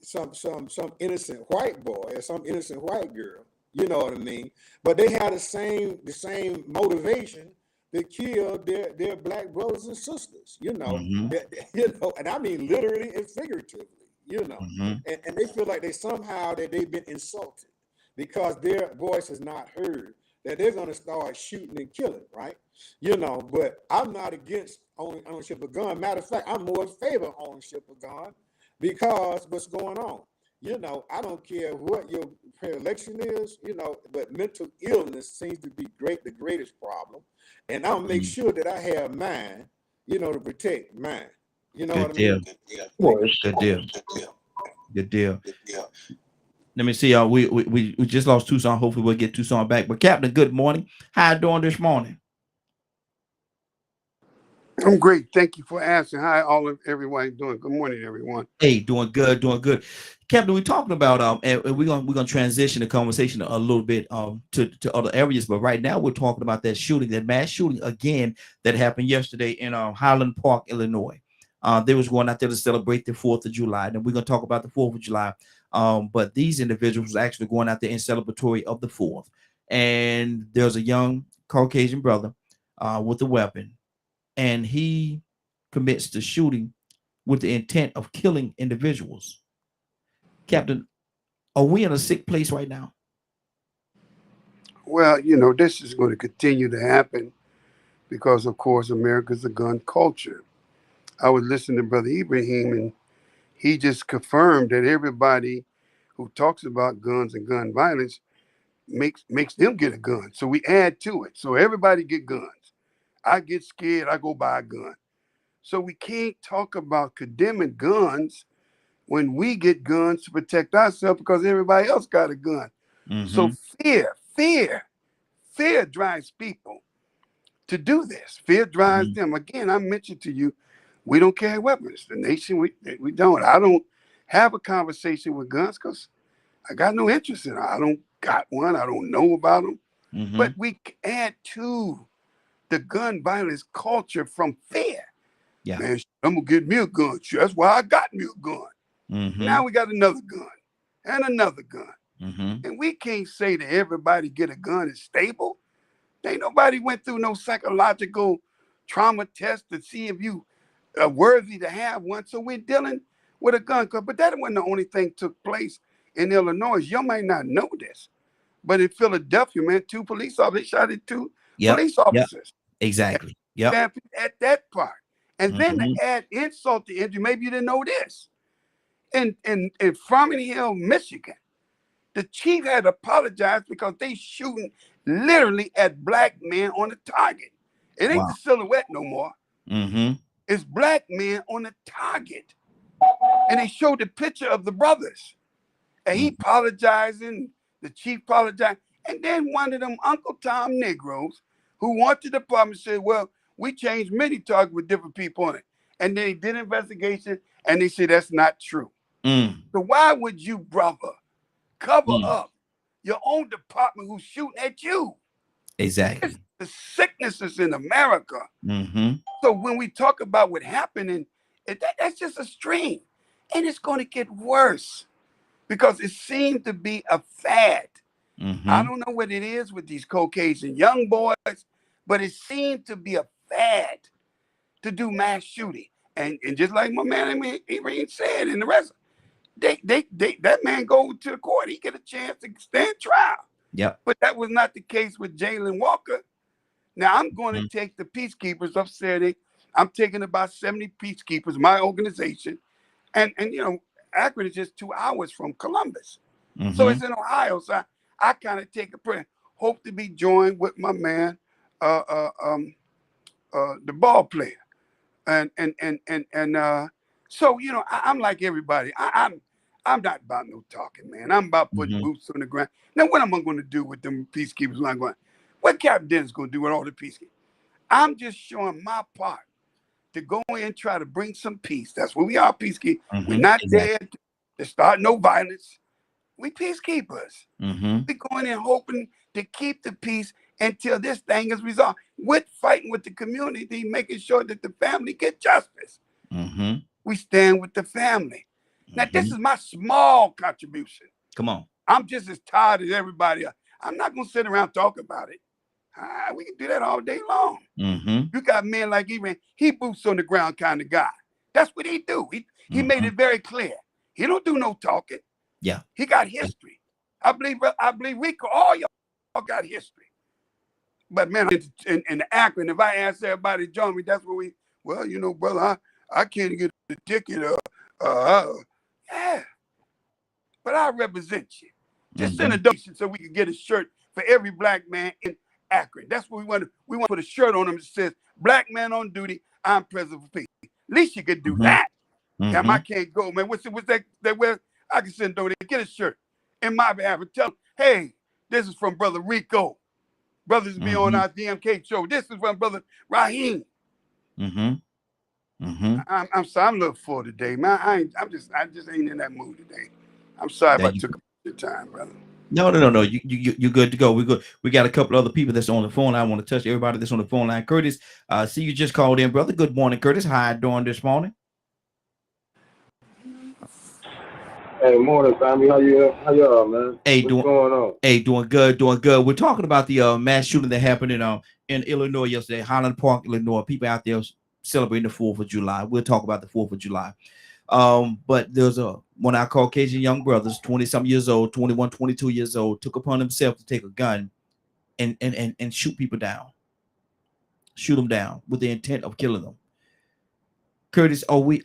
some innocent white boy or some innocent white girl. You know what I mean? But they had the same motivation to kill their black brothers and sisters. And I mean literally and figuratively. And they feel like they've been insulted because their voice is not heard, that they're going to start shooting and killing, right? But I'm not against ownership of gun. Matter of fact, I'm more in favor of ownership of gun, because what's going on? I don't care what your predilection is, but mental illness seems to be the greatest problem. And I'll make sure that I have mine, to protect mine. You know what I mean? Good deal. Let me see. We just lost Tucson. Hopefully we'll get Tucson back. But Captain, good morning. How you doing this morning? I'm great. Thank you for asking. Hi, everyone doing. Good morning, everyone. Hey, doing good. Captain, we're talking about and we're gonna transition the conversation a little bit to other areas, but right now we're talking about that mass shooting again that happened yesterday in Highland Park, Illinois. They was going out there to celebrate the 4th of July, and we're gonna talk about the 4th of July. But these individuals were actually going out there in celebratory of the 4th, and there's a young Caucasian brother with a weapon, and he commits the shooting with the intent of killing individuals. Captain, are we in a sick place right now? Well, this is going to continue to happen because, of course, America's a gun culture. I was listening to Brother Ibrahim, and he just confirmed that everybody who talks about guns and gun violence makes them get a gun. So we add to it. So everybody get guns. I get scared, I go buy a gun. So we can't talk about condemning guns when we get guns to protect ourselves because everybody else got a gun. So fear drives people to do this. Fear drives them. Again, I mentioned to you, we don't carry weapons. The nation, we don't. I don't have a conversation with guns because I got no interest in it. I don't got one. I don't know about them. But we add to the gun violence culture from fear. Yeah. Man, I'm going to get me a gun. That's why I got me a gun. Now we got another gun and another gun. And we can't say that everybody get a gun is stable. Ain't nobody went through no psychological trauma test to see if you are worthy to have one. So we're dealing with a gun. But that wasn't the only thing took place in Illinois. You might not know this, but in Philadelphia, man, 2 police officers shot at 2 police officers. Exactly. At that part. And then to add insult to injury, maybe you didn't know this. In Farming Hill, Michigan, the chief had apologized because they shooting literally at black men on the target. It ain't the silhouette no more. It's black men on the target. And they showed the picture of the brothers. And he apologizing, the chief apologized. And then one of them Uncle Tom Negroes who wanted the department said, well, we changed many targets with different people on it. And then they did an investigation and they said that's not true. So why would you, brother, cover up your own department who's shooting at you? Exactly. The sickness is in America. So when we talk about what happened, that's just a stream. And it's going to get worse because it seemed to be a fad. I don't know what it is with these Caucasian young boys, but it seemed to be a fad to do mass shooting. And just like my man Ibrahim said, and the rest, that man go to the court, he get a chance to stand trial. But that was not the case with Jalen Walker. Now I'm going to take the peacekeepers up Saturday. I'm taking about 70 peacekeepers, my organization, and you know, Akron is just 2 hours from Columbus, so it's in Ohio. So I kind of take a prayer, hope to be joined with my man, the ball player, and so you know, I'm like everybody. I'm not about no talking, man. I'm about putting boots on the ground. Now, what am I going to do with them peacekeepers when I'm going? What Captain Dennis going to do with all the peacekeepers? I'm just showing my part to go in and try to bring some peace. That's what we are, peacekeepers. We're not there to start no violence. We peacekeepers. We going in hoping to keep the peace until this thing is resolved. With fighting with the community, making sure that the family get justice. We stand with the family. Now, this is my small contribution. Come on. I'm just as tired as everybody else. I'm not going to sit around and talk about it. We can do that all day long. You got men like Ibrahim, he boots on the ground kind of guy. That's what he do. He made it very clear. He don't do no talking. He got history. I believe Rico, all y'all got history. But man, in Akron, if I ask everybody to join me, that's what well, you know, brother, I can't get the ticket. Yeah, but I represent you. Just send a donation so we can get a shirt for every black man in Akron. That's what we want. We want to put a shirt on them that says "Black man on duty. I'm president for peace." At least you could do that. Damn, I can't go, man. What's that? Where I can send donate, get a shirt in my behalf and tell them, hey, this is from Brother Rico. Brothers be on our DMK show. This is from Brother Raheem. I'm sorry, I'm a little full today, man. I just ain't in that mood today. I'm sorry if I took your time, brother. No. You're good to go. We're good. We got a couple other people that's on the phone. I want to touch everybody that's on the phone line. Curtis, see you just called in, brother. Good morning, Curtis. How you doing this morning? Hey, morning, family. How y'all, man? Hey, what's going on? Hey, doing good. We're talking about the mass shooting that happened in Illinois yesterday, Highland Park, Illinois. People out there celebrating the 4th of July. We'll talk about the 4th of July. But there's one of our Caucasian young brothers, 20-some years old, 21, 22 years old, took upon himself to take a gun and shoot people down. shoot them down with the intent of killing them. Curtis, are we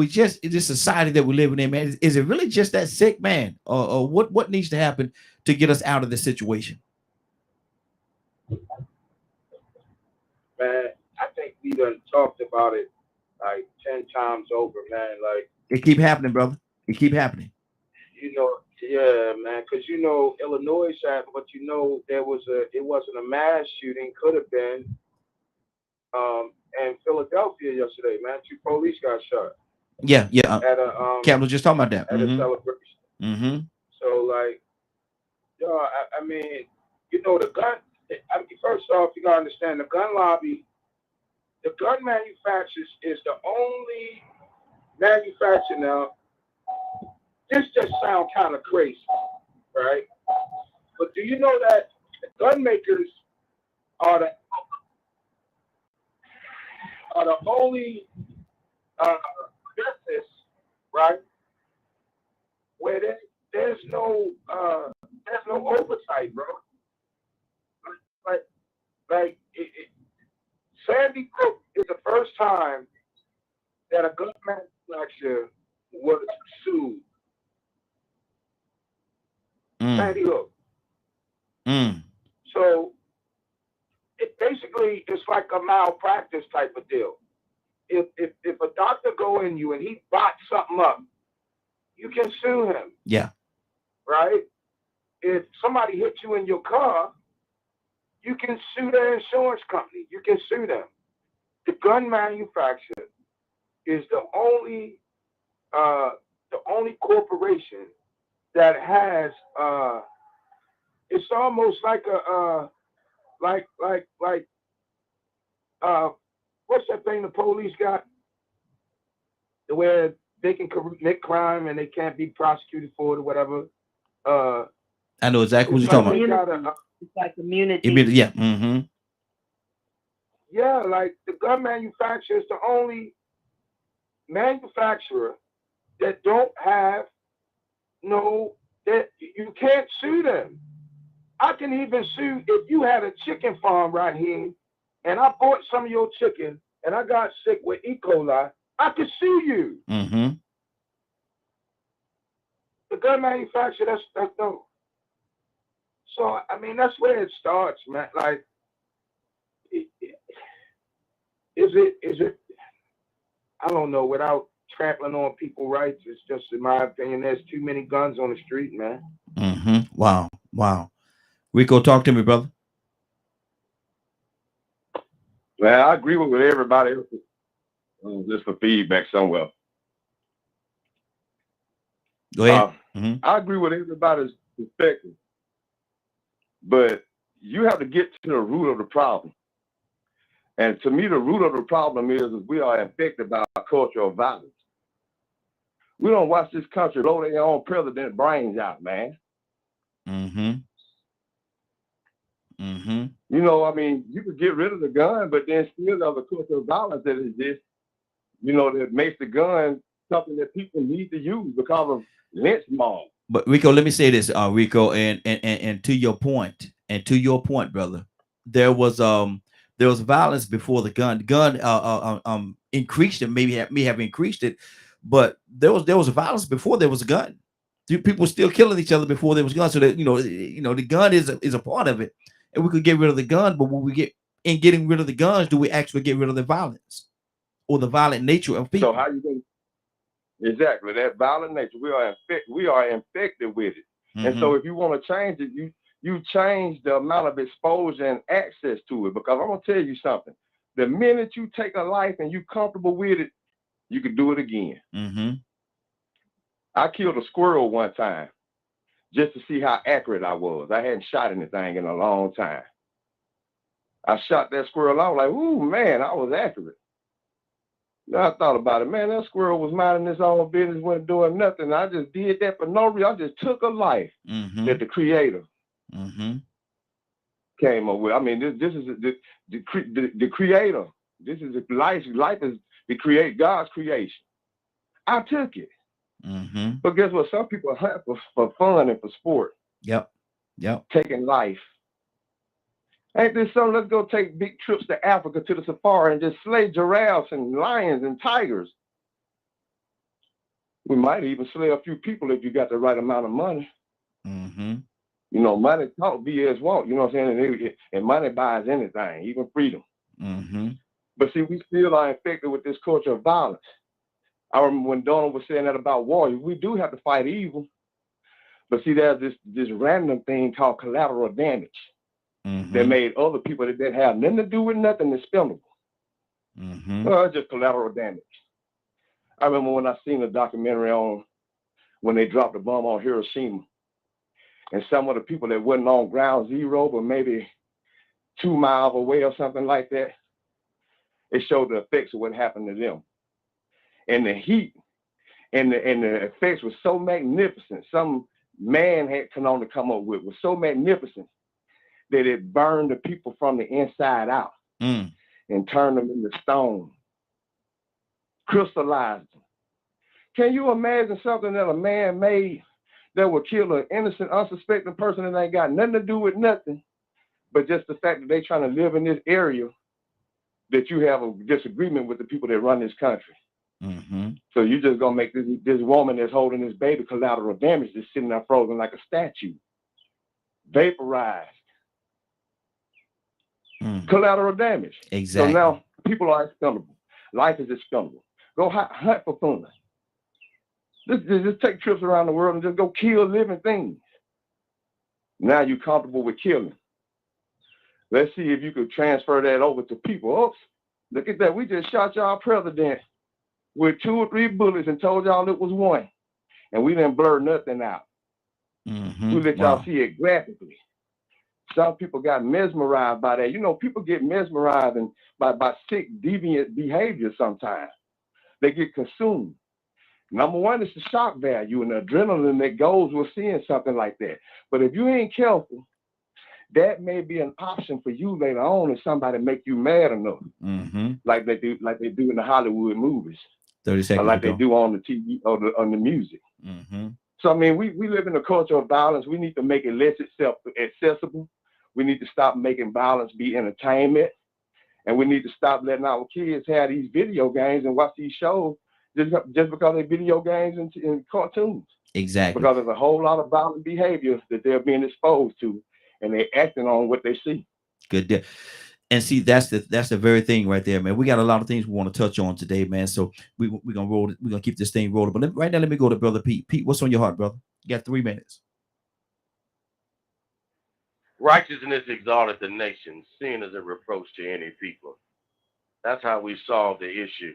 just in this society that we're living in, man? Is it really just that sick, man? Or what needs to happen to get us out of this situation? Man, I think we done talked about it like 10 times over, man. Like, it keep happening, brother. It keep happening. You know, yeah, man. Because you know, Illinois had, but you know, it wasn't a mass shooting. Could have been. In Philadelphia yesterday, man, 2 police got shot. Yeah. At a Captain was just talking about that. At a celebration. Mm-hmm. So like, yo, I mean, you know, the gun. I mean, first off, you gotta understand the gun lobby. The gun manufacturers is the only manufacturer now. This just sounds kind of crazy, right? But do you know that the gun makers are the only business, right, where there's no oversight, bro. Like Sandy Hook is the first time that a gun manufacturer was sued. Sandy Hook. So it basically it's like a malpractice type of deal. If a doctor go in you and he botched something up, you can sue him. Yeah. Right? If somebody hit you in your car, you can sue their insurance company. You can sue them. The gun manufacturer is the only corporation that has it's almost like a what's that thing the police got where they can commit crime and they can't be prosecuted for it or whatever. I know exactly what you're talking about. It's like immunity. Yeah. Mm-hmm. Yeah, like the gun manufacturer is the only manufacturer that don't have that you can't sue them. I can even sue if you had a chicken farm right here and I bought some of your chicken and I got sick with E. coli, I could sue you. Mm-hmm. The gun manufacturer, that's no. So I mean, that's where it starts, man. Like, is it? I don't know. Without trampling on people's rights, it's just in my opinion. There's too many guns on the street, man. Mm-hmm. Wow. Rico, talk to me, brother. Man, I agree with everybody. Just for feedback somewhere. Go ahead. I agree with everybody's perspective, but you have to get to the root of the problem. And to me, the root of the problem is we are infected by a culture of violence. We don't watch this country blow their own president brains out, man. Mm-hmm. You know, I mean, you could get rid of the gun, but then still there's a culture of violence that exists, you know, that makes the gun something that people need to use because of lynch mob. But Rico, let me say this, Rico, and to your point, brother, there was violence before the gun. The gun increased it, may have increased it, but there was violence before there was a gun. People were still killing each other before there was a gun. So that you know the gun is a part of it, and we could get rid of the gun. But when we get in getting rid of the guns, do we actually get rid of the violence or the violent nature of people? So how you think? Exactly, that violent nature. We are infected with it, and so if you want to change it, you change the amount of exposure and access to it. Because I'm gonna tell you something: the minute you take a life and you're comfortable with it, you can do it again. I killed a squirrel one time just to see how accurate I was. I hadn't shot anything in a long time. I shot that squirrel. I was like, ooh, man, I was accurate. Then I thought about it, man, that squirrel was minding his own business, wasn't doing nothing. I just did that for no reason. I just took a life that the creator came up with. I mean, this is the creator. This is life. Life is God's creation. I took it. But guess what? Some people have for fun and for sport. Yep. Taking life. Ain't this something? Let's go take big trips to Africa to the safari and just slay giraffes and lions and tigers. We might even slay a few people if you got the right amount of money. Mm-hmm. You know, money talk, BS walk. You know what I'm saying? And money buys anything, even freedom. Mm-hmm. But see, we still are infected with this culture of violence. I remember when Donald was saying that about war. We do have to fight evil. But see, there's this random thing called collateral damage that made other people that didn't have nothing to do with nothing expendable. Just collateral damage. I remember when I seen a documentary on when they dropped the bomb on Hiroshima, and some of the people that wasn't on ground zero, but maybe 2 miles away or something like that, it showed the effects of what happened to them. And the heat and the effects were so magnificent. Some man had come on to come up with was so magnificent that it burned the people from the inside out and turned them into stone, crystallized them. Can you imagine something that a man made that would kill an innocent, unsuspecting person that ain't got nothing to do with nothing, but just the fact that they trying to live in this area that you have a disagreement with the people that run this country? So you just gonna make this woman that's holding this baby collateral damage, just sitting there frozen like a statue, vaporized. Collateral damage. Exactly. So now people are expendable. Life is expendable. Go hunt for fun. Just take trips around the world and just go kill living things. Now you're comfortable with killing. Let's see if you could transfer that over to people. Oops, look at that. We just shot y'all president with 2 or 3 bullets and told y'all it was 1. And we didn't blur nothing out. We let y'all see it graphically. Some people got mesmerized by that. You know, people get mesmerized by sick, deviant behavior sometimes. They get consumed. Number one is the shock value and the adrenaline that goes with seeing something like that. But if you ain't careful, that may be an option for you later on if somebody make you mad enough, like they do in the Hollywood movies, 30 seconds, or like they do on the TV or on the music. So I mean, we live in a culture of violence. We need to make it less accessible. We need to stop making violence be entertainment, and we need to stop letting our kids have these video games and watch these shows just because they're video games and cartoons. Exactly. Because there's a whole lot of violent behavior that they're being exposed to, and they're acting on what they see. Good deal. And see, that's the very thing right there, man. We got a lot of things we want to touch on today, man. So we're gonna roll it. We're gonna keep this thing rolling. But right now, let me go to Brother Pete. Pete, what's on your heart, brother? You got 3 minutes. Righteousness exalteth the nation, sin is a reproach to any people. That's how we solve the issue.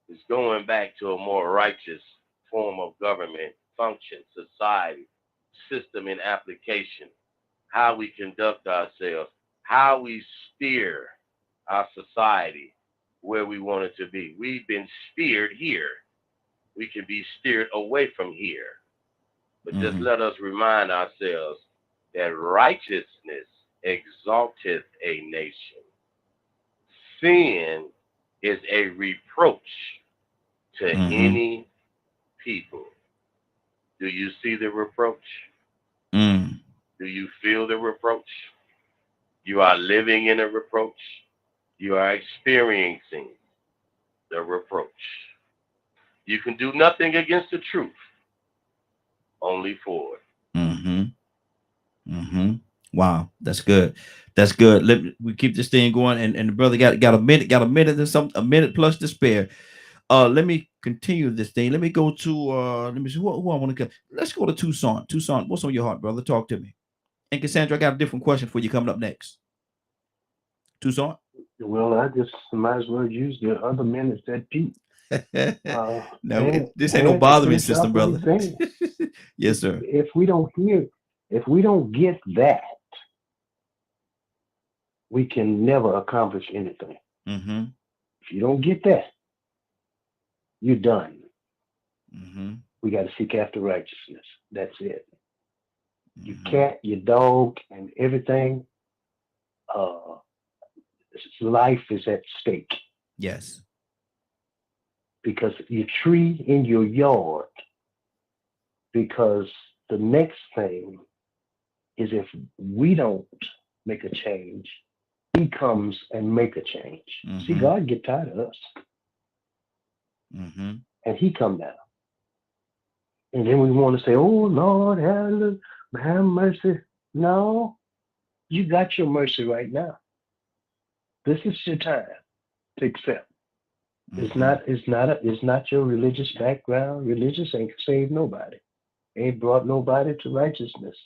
It's going back to a more righteous form of government, function, society, system and application, how we conduct ourselves, how we steer our society where we want it to be. We've been steered here. We can be steered away from here. But just let us remind ourselves that righteousness exalteth a nation. Sin is a reproach to any people. Do you see the reproach? Do you feel the reproach? You are living in a reproach. You are experiencing the reproach. You can do nothing against the truth, only for it. Wow, that's good. That's good. We keep this thing going, and the brother got a minute and a minute plus to spare. Let me continue this thing. Let me go to let me see who I want to go. Let's go to Tucson. Tucson, what's on your heart, brother? Talk to me. And Cassandra, I got a different question for you coming up next. Tucson. Well, I just might as well use the other minutes that Pete. No, this ain't no bothering system, brother. Yes, sir. If we don't get that, we can never accomplish anything. If you don't get that, you're done. We got to seek after righteousness. That's it. Your cat, your dog, and everything. Life is at stake. Yes. Because your tree in your yard. Because the next thing is if we don't make a change. He comes and make a change. See, God get tired of us. And he come down. And then we want to say, oh, Lord, have mercy. No, you got your mercy right now. This is your time to accept. It's not your religious background. Religious ain't saved nobody. Ain't brought nobody to righteousness.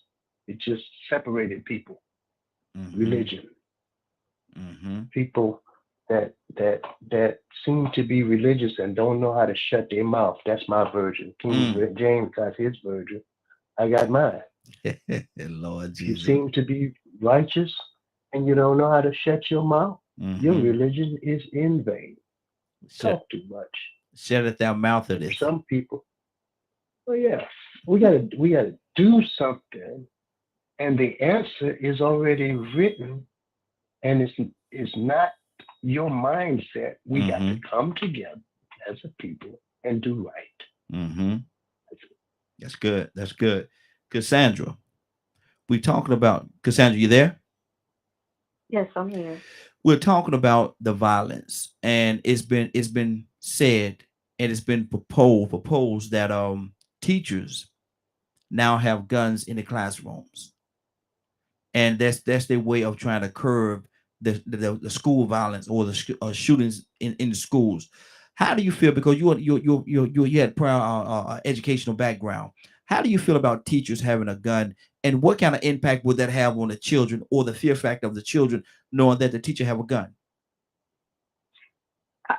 It just separated people. Religion. People that seem to be religious and don't know how to shut their mouth. That's my version. King James got his version. I got mine. Lord You Jesus. seem to be righteous and you don't know how to shut your mouth. Your religion is in vain. Talk too much. Shut that mouth of this. Some people. Oh yeah, we gotta do something, and the answer is already written, and it's not your mindset. We got to come together as a people and do right. That's good. That's good. Cassandra, we talking about Cassandra. You there? Yes, I'm here. We're talking about the violence, and it's been said and it's been proposed that teachers now have guns in the classrooms, and that's their way of trying to curb the school violence or the shootings in the schools. How do you feel? Because you had prior educational background. How do you feel about teachers having a gun, and what kind of impact would that have on the children, or the fear factor of the children knowing that the teacher have a gun?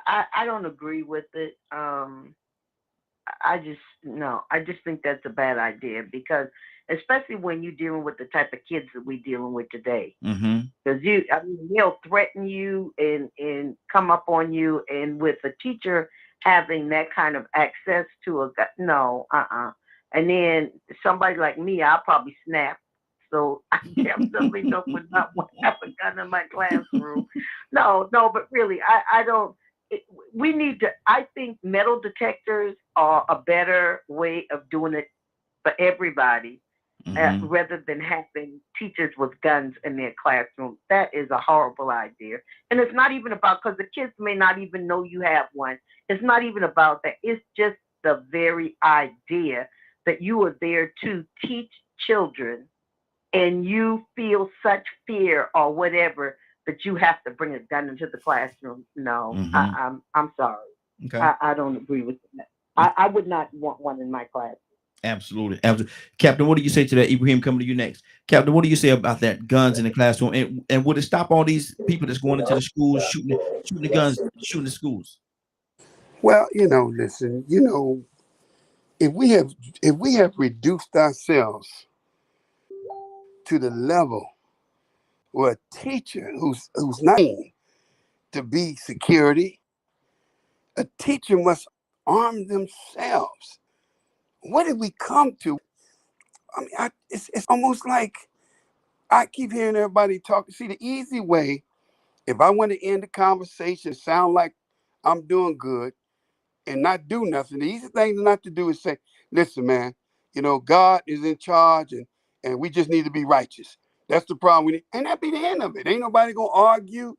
I don't agree with it. I just think that's a bad idea, because especially when you're dealing with the type of kids that we're dealing with today. Because they'll threaten you and come up on you, and with a teacher having that kind of access to a gun, and then somebody like me, I'll probably snap. So I definitely would not want to have a gun in my classroom. No, but really, I don't. We need to. I think metal detectors are a better way of doing it for everybody, rather than having teachers with guns in their classroom. That is a horrible idea. And it's not even about, because the kids may not even know you have one. It's not even about that. It's just the very idea that you are there to teach children, and you feel such fear or whatever that you have to bring a gun into the classroom. No, I'm sorry. Okay. I don't agree with that. I would not want one in my class. Absolutely. Captain, what do you say to that? Ibrahim, coming to you next. Captain, what do you say about that, guns in the classroom? And would it stop all these people that's going into the schools, shooting the guns, shooting the schools? Well, listen, if we have reduced ourselves to the level where a teacher who's not trained to be security, a teacher must arm themselves. What did we come to? I mean, it's almost like I keep hearing everybody talk. See, the easy way, if I want to end the conversation, sound like I'm doing good and not do nothing, the easy thing not to do is say, listen, man, God is in charge, and we just need to be righteous. That's the problem. And that be the end of it. Ain't nobody going to argue,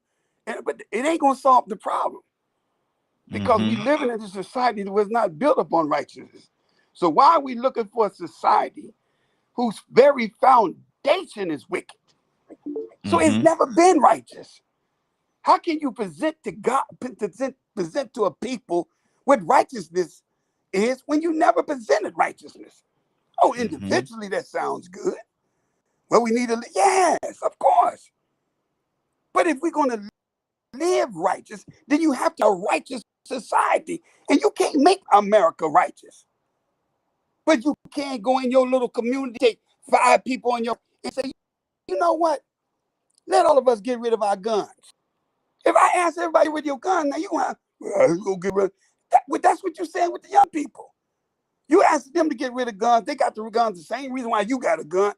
but it ain't going to solve the problem. Because we live in a society that was not built upon righteousness. So why are we looking for a society whose very foundation is wicked? So it's never been righteous. How can you present to God, present to a people what righteousness is when you never presented righteousness? Oh, individually that sounds good. Well, we need to, yes, of course. But if we're going to live righteous, then you have to have a righteous society. And you can't make America righteous. But you can't go in your little community, take 5 people on your, and say, you know what? Let all of us get rid of our guns. If I ask everybody with your gun, now you want to go get rid of that's what you're saying with the young people. You ask them to get rid of guns, they got the guns the same reason why you got a gun,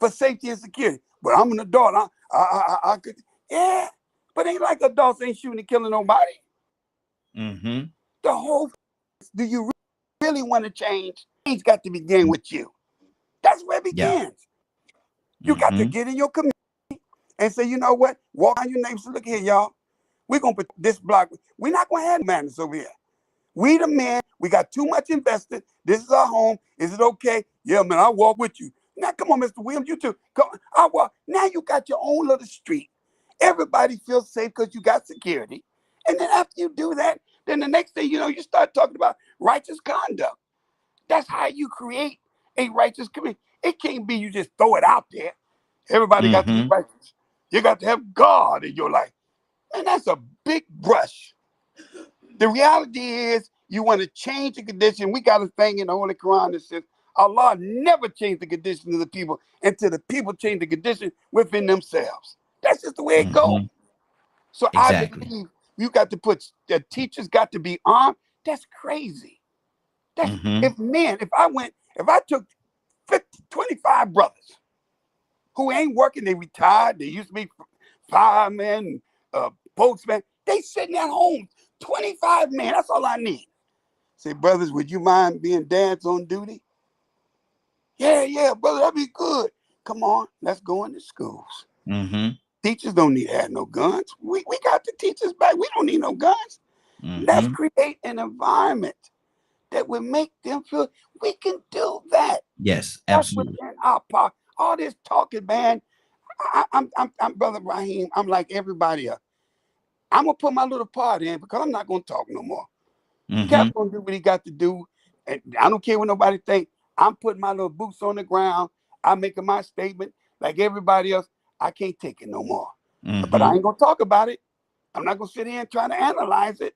for safety and security. But I'm an adult. I could, yeah. But ain't like adults ain't shooting and killing nobody. The whole, do you really want to change? It's got to begin with you. That's where it begins. You got to get in your community and say, you know what? Walk on your neighbors. Look here, y'all. We're going to put this block. We're not going to have madness over here. We the men. We got too much invested. This is our home. Is it okay? Yeah, man, I'll walk with you. Now, come on, Mr. Williams, you too. Come on, I'll walk. Now you got your own little street. Everybody feels safe because you got security. And then after you do that, then the next thing you know, you start talking about righteous conduct. That's how you create a righteous community. It can't be you just throw it out there. Everybody got to be righteous. You got to have God in your life. And that's a big brush. The reality is you want to change the condition. We got a thing in the Holy Quran that says Allah never changed the condition of the people until the people change the condition within themselves. That's just the way it goes. So I believe you got to put, the teachers got to be armed. That's crazy. That's, if I took 25 brothers who ain't working, they retired, they used to be firemen, postmen, they sitting at home, 25 men, that's all I need. Say, brothers, would you mind being dads on duty? Yeah, brother, that'd be good. Come on, let's go into schools. Teachers don't need to have no guns. We got the teachers back. We don't need no guns. Let's create an environment that would make them feel we can do that. Yes, absolutely. That's within our power. All this talking, man. I'm Brother Raheem. I'm like everybody else. I'm gonna put my little part in because I'm not gonna talk no more. Cap's gonna do what he got to do, and I don't care what nobody think. I'm putting my little boots on the ground. I'm making my statement like everybody else. I can't take it no more. But I ain't gonna talk about it. I'm not gonna sit here and try to analyze it.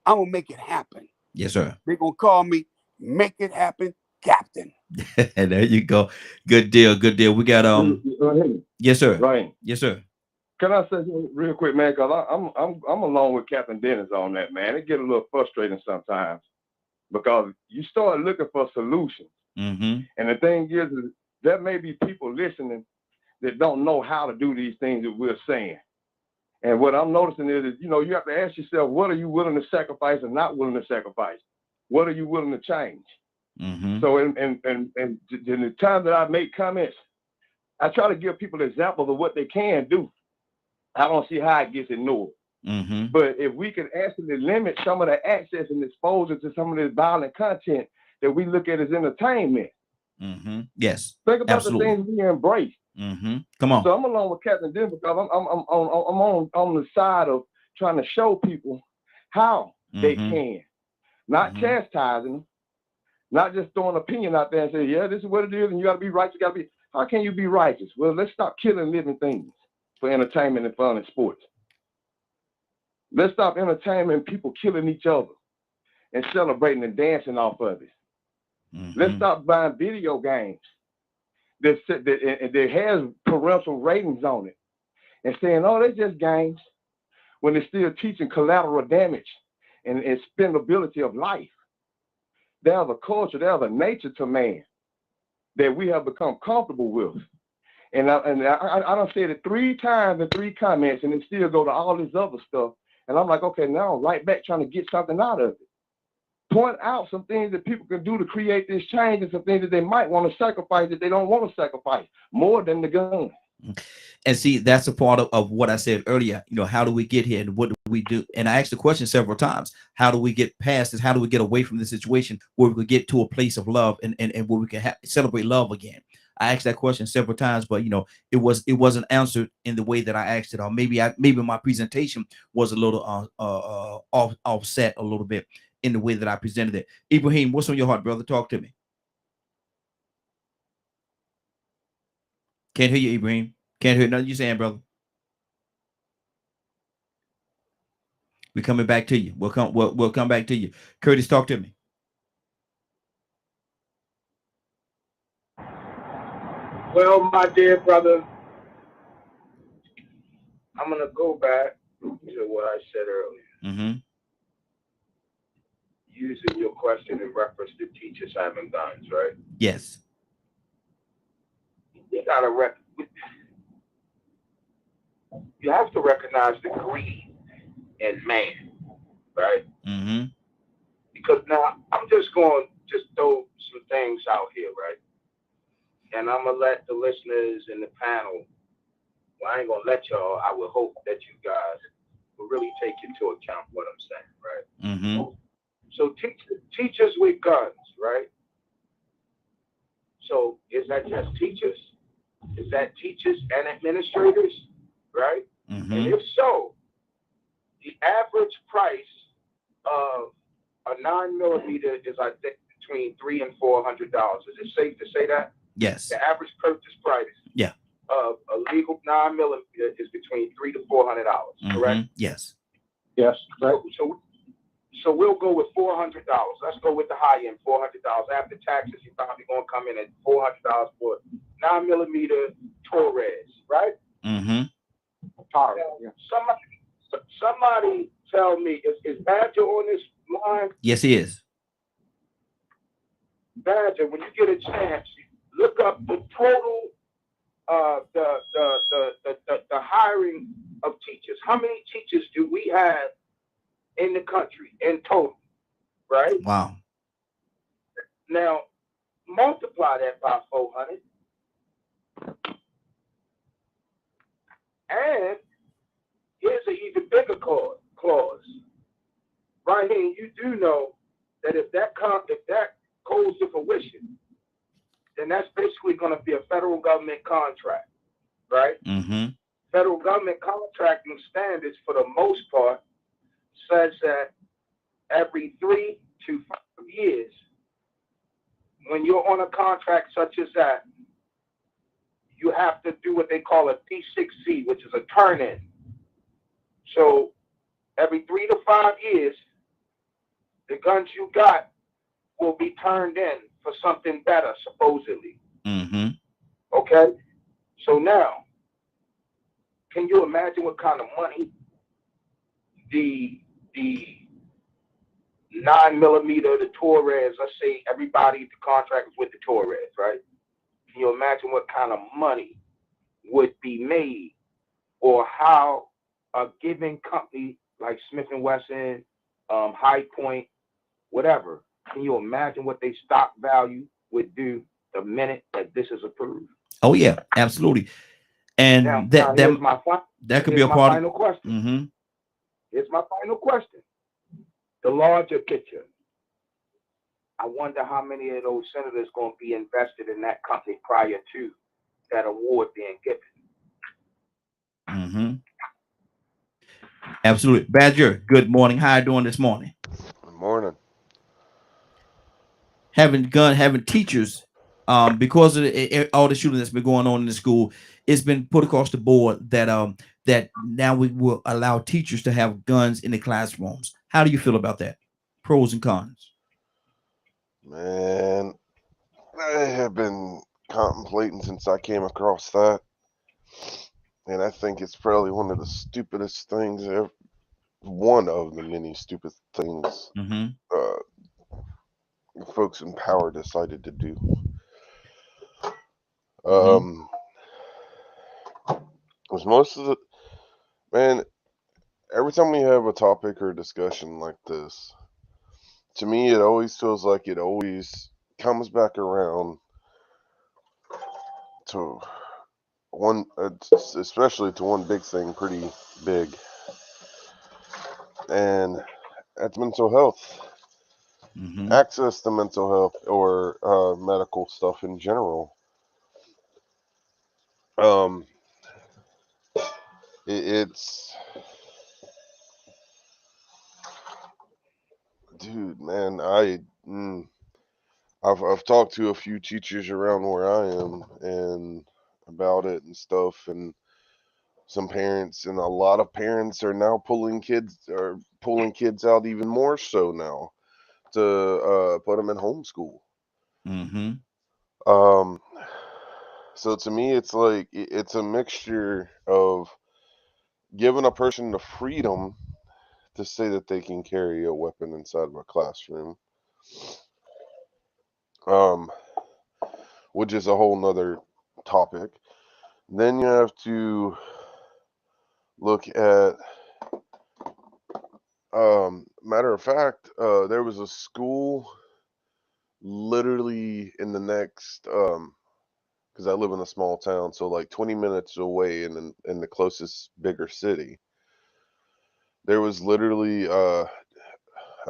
I'm gonna make it happen. Yes, sir. They're gonna call me Make It Happen Captain. There you go. Good deal. Good deal. We got yes, sir. Right. Yes, sir. Can I say something real quick, man? Because I'm along with Captain Dennis on that, man. It get a little frustrating sometimes because you start looking for solutions. And the thing is there may be people listening that don't know how to do these things that we're saying. And what I'm noticing is, you have to ask yourself, what are you willing to sacrifice and not willing to sacrifice? What are you willing to change? So in the time that I make comments, I try to give people examples of what they can do. I don't see how it gets ignored. But if we can actually limit some of the access and exposure to some of this violent content that we look at as entertainment. Yes. Think about absolutely. the things we embrace. Come on. So I'm along with Captain Dennis because I'm on the side of trying to show people how they can, not chastising them, not just throwing an opinion out there and say, yeah, this is what it is, and you got to be righteous. You got to be. How can you be righteous? Well, let's stop killing living things for entertainment and fun and sports. Let's stop entertaining people killing each other and celebrating and dancing off of it. Let's stop buying video games that has parental ratings on it and saying, oh, they're just games, when they're still teaching collateral damage and expendability of life. There's a culture, there's a nature to man that we have become comfortable with. And I done said it 3 times in 3 comments, and it still go to all this other stuff. And I'm like, okay, now I'm right back trying to get something out of it. Point out some things that people can do to create this change and some things that they might want to sacrifice that they don't want to sacrifice more than the gun. And see, that's a part of what I said earlier. How do we get here and what do we do? And I asked the question several times. How do we get past this? How do we get away from the situation where we could get to a place of love and where we can celebrate love again? I asked that question several times, but it wasn't answered in the way that I asked it, or maybe my presentation was a little offset a little bit in the way that I presented it. Ibrahim, what's on your heart, brother? Talk to me. Can't hear you, Ibrahim. Can't hear nothing you're saying, brother. We're coming back to you. We'll come back to you. Curtis, talk to me. Well, my dear brother, I'm going to go back to what I said earlier. Using your question in reference to teachers having guns, right? Yes. You have to recognize the greed in man, right? Because now I'm just going to throw some things out here, right? And I'm going to let the listeners in the panel Well, I ain't gonna let y'all. I would hope that you guys will really take into account what I'm saying, right? Mm-hmm. So teachers with guns, right? So is that just teachers? Is that teachers and administrators, right? Mm-hmm. And if so, the average price of a 9mm is, I think, between $300 and $400. Is it safe to say that? Yes. The average purchase price, yeah, of a legal 9mm is between $300 to $400. mm-hmm. Correct? Yes. Yes. Right. So we'll go with $400. Let's go with the high end, $400. After taxes, you're probably gonna come in at $400 for 9mm Torres, right? Mm-hmm. Now, somebody tell me, is Badger on this line? Yes, he is. Badger, when you get a chance, look up the total, the hiring of teachers. How many teachers do we have in the country in total? Right? Wow. Now, multiply that by 400. And here's an even bigger clause. Right here, you do know that if that goes to fruition, then that's basically going to be a federal government contract, right? Mm-hmm. Federal government contracting standards, for the most part, says that every 3 to 5 years, when you're on a contract such as that, you have to do what they call a P6C, which is a turn-in. So every 3 to 5 years, the guns you got will be turned in for something better, supposedly. Mm-hmm. Okay? So now, can you imagine what kind of money the 9mm, the Torres, let's say everybody, the contract is with the Torres, right? Can you imagine what kind of money would be made, or how a given company like Smith & Wesson, High Point, whatever, can you imagine what their stock value would do the minute that this is approved? Oh yeah, absolutely. And Now, that could be a part final question. Mm-hmm. Here's my final question. The larger picture. I wonder how many of those senators going to be invested in that company prior to that award being given. Mm-hmm. Absolutely. Badger, good morning. How are you doing this morning? Good morning. Having teachers, because of all the shooting that's been going on in the school, it's been put across the board that that now we will allow teachers to have guns in the classrooms. How do you feel about that? Pros and cons. Man, I have been contemplating since I came across that, and I think it's probably one of the stupidest things ever. One of the many stupid things folks in power decided to do. Was most of the man. Every time we have a topic or discussion like this, to me, it always feels like it always comes back around to one, especially to one big thing, pretty big, and that's mental health. Access to mental health or medical stuff in general. It's dude, man. I've talked to a few teachers around where I am and about it and stuff, and some parents, and a lot of parents are now pulling kids out even more so now to put them in homeschool. So to me, it's like it's a mixture of giving a person the freedom to say that they can carry a weapon inside of a classroom, which is a whole nother topic. Then you have to look at, matter of fact, there was a school literally in the next because I live in a small town, so like 20 minutes away in the closest bigger city, there was literally a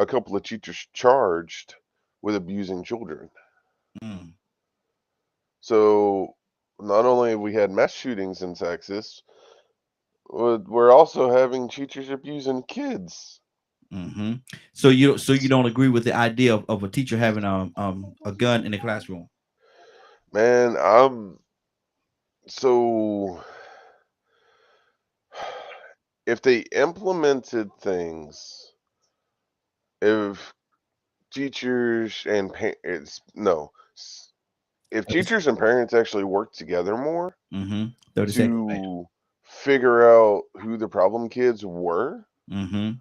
couple of teachers charged with abusing children. Mm. So not only have we had mass shootings in Texas, we're also having teachers abusing kids. Mm-hmm. So you don't agree with the idea of a teacher having a gun in the classroom? Man, so if they implemented things, if teachers and parents, no, if teachers and parents actually work together more Mm-hmm. 30 seconds. to figure out who the problem kids were, Mm-hmm.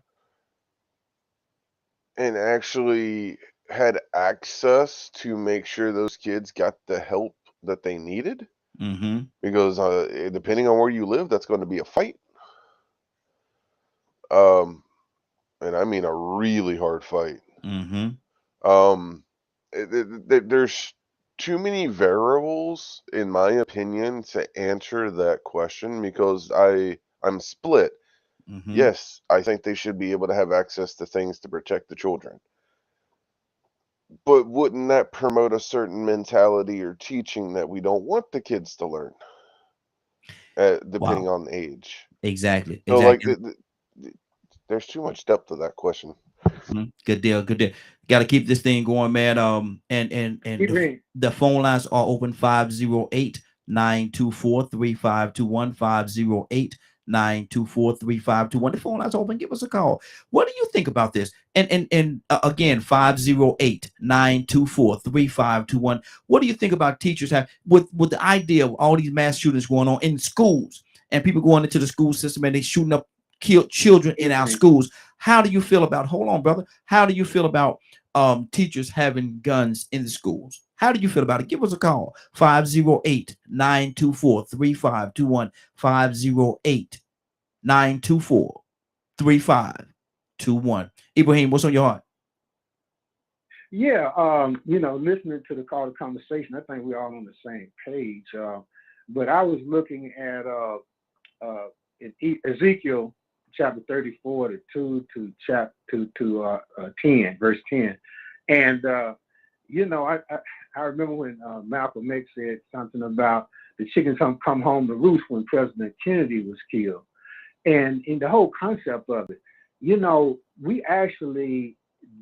and actually had access to make sure those kids got the help that they needed, Mm-hmm. because depending on where you live, that's going to be a fight. And I mean a really hard fight. Mm-hmm. There's too many variables, in my opinion, to answer that question, because I'm split. Mm-hmm. Yes, I think they should be able to have access to things to protect the children. But wouldn't that promote a certain mentality or teaching that we don't want the kids to learn, depending on age? Exactly. So, like, there's too much depth to that question. Mm-hmm. Good deal. Good deal. Got to keep this thing going, man. And the phone lines are open 508-924-3521, 508-924-3521. The phone lines open. Give us a call. What do you think about this? And again, 508-924-3521. What do you think about teachers have with the idea of all these mass shootings going on in schools and people going into the school system and they shooting up killed children in our schools? How do you feel about, hold on, brother, how do you feel about teachers having guns in the schools? How do you feel about it? Give us a call, 508-924-3521, 508-924-3521. Ibrahim, what's on your heart? Yeah, listening to the call of conversation, I think we're all on the same page. But I was looking at in Ezekiel chapter 34 to 10, verse 10. And I remember when Malcolm X said something about the chickens come home to roost when President Kennedy was killed. And in the whole concept of it, we actually,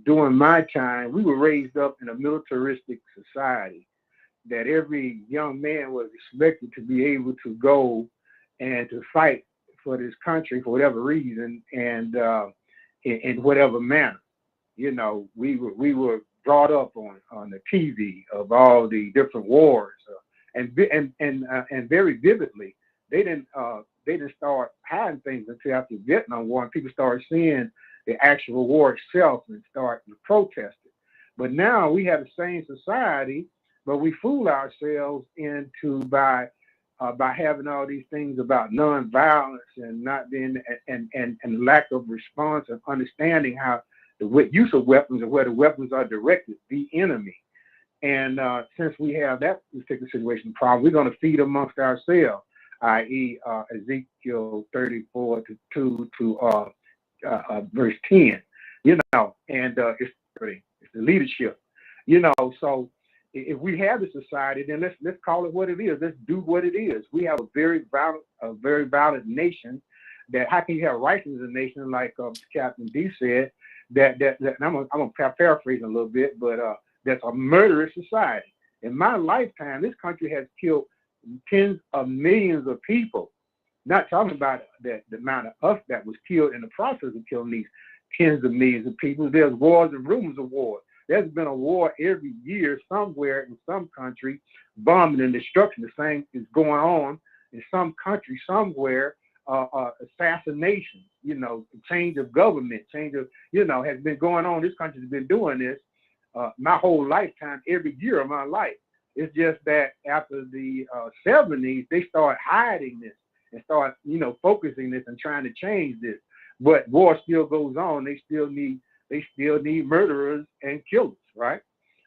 during my time, we were raised up in a militaristic society that every young man was expected to be able to go and to fight for this country for whatever reason and in whatever manner. We were brought up on the TV of all the different wars, and very vividly. They didn't start hiding things until after the Vietnam War, and people started seeing the actual war itself and start to protest it. But now we have the same society, but we fool ourselves into by having all these things about nonviolence and not being and lack of response and understanding how the use of weapons and where the weapons are directed, the enemy. And since we have that particular situation problem, we're going to feed amongst ourselves, i.e. Ezekiel 34 to verse 10. And it's the leadership. So if we have a society, then let's call it what it is. Let's do what it is. We have a very violent nation. That how can you have rights in a nation like Captain D said? That and I'm gonna paraphrase a little bit, but that's a murderous society. In my lifetime, this country has killed tens of millions of people. Not talking about the amount of us that was killed in the process of killing these tens of millions of people. There's wars and rumors of wars. There's been a war every year somewhere in some country, bombing and destruction. The same is going on in some country somewhere. Assassination, change of government, has been going on. This country's been doing this my whole lifetime, every year of my life. It's just that after the 70s, they start hiding this and start, focusing this and trying to change this. But war still goes on. They still need murderers and killers, right?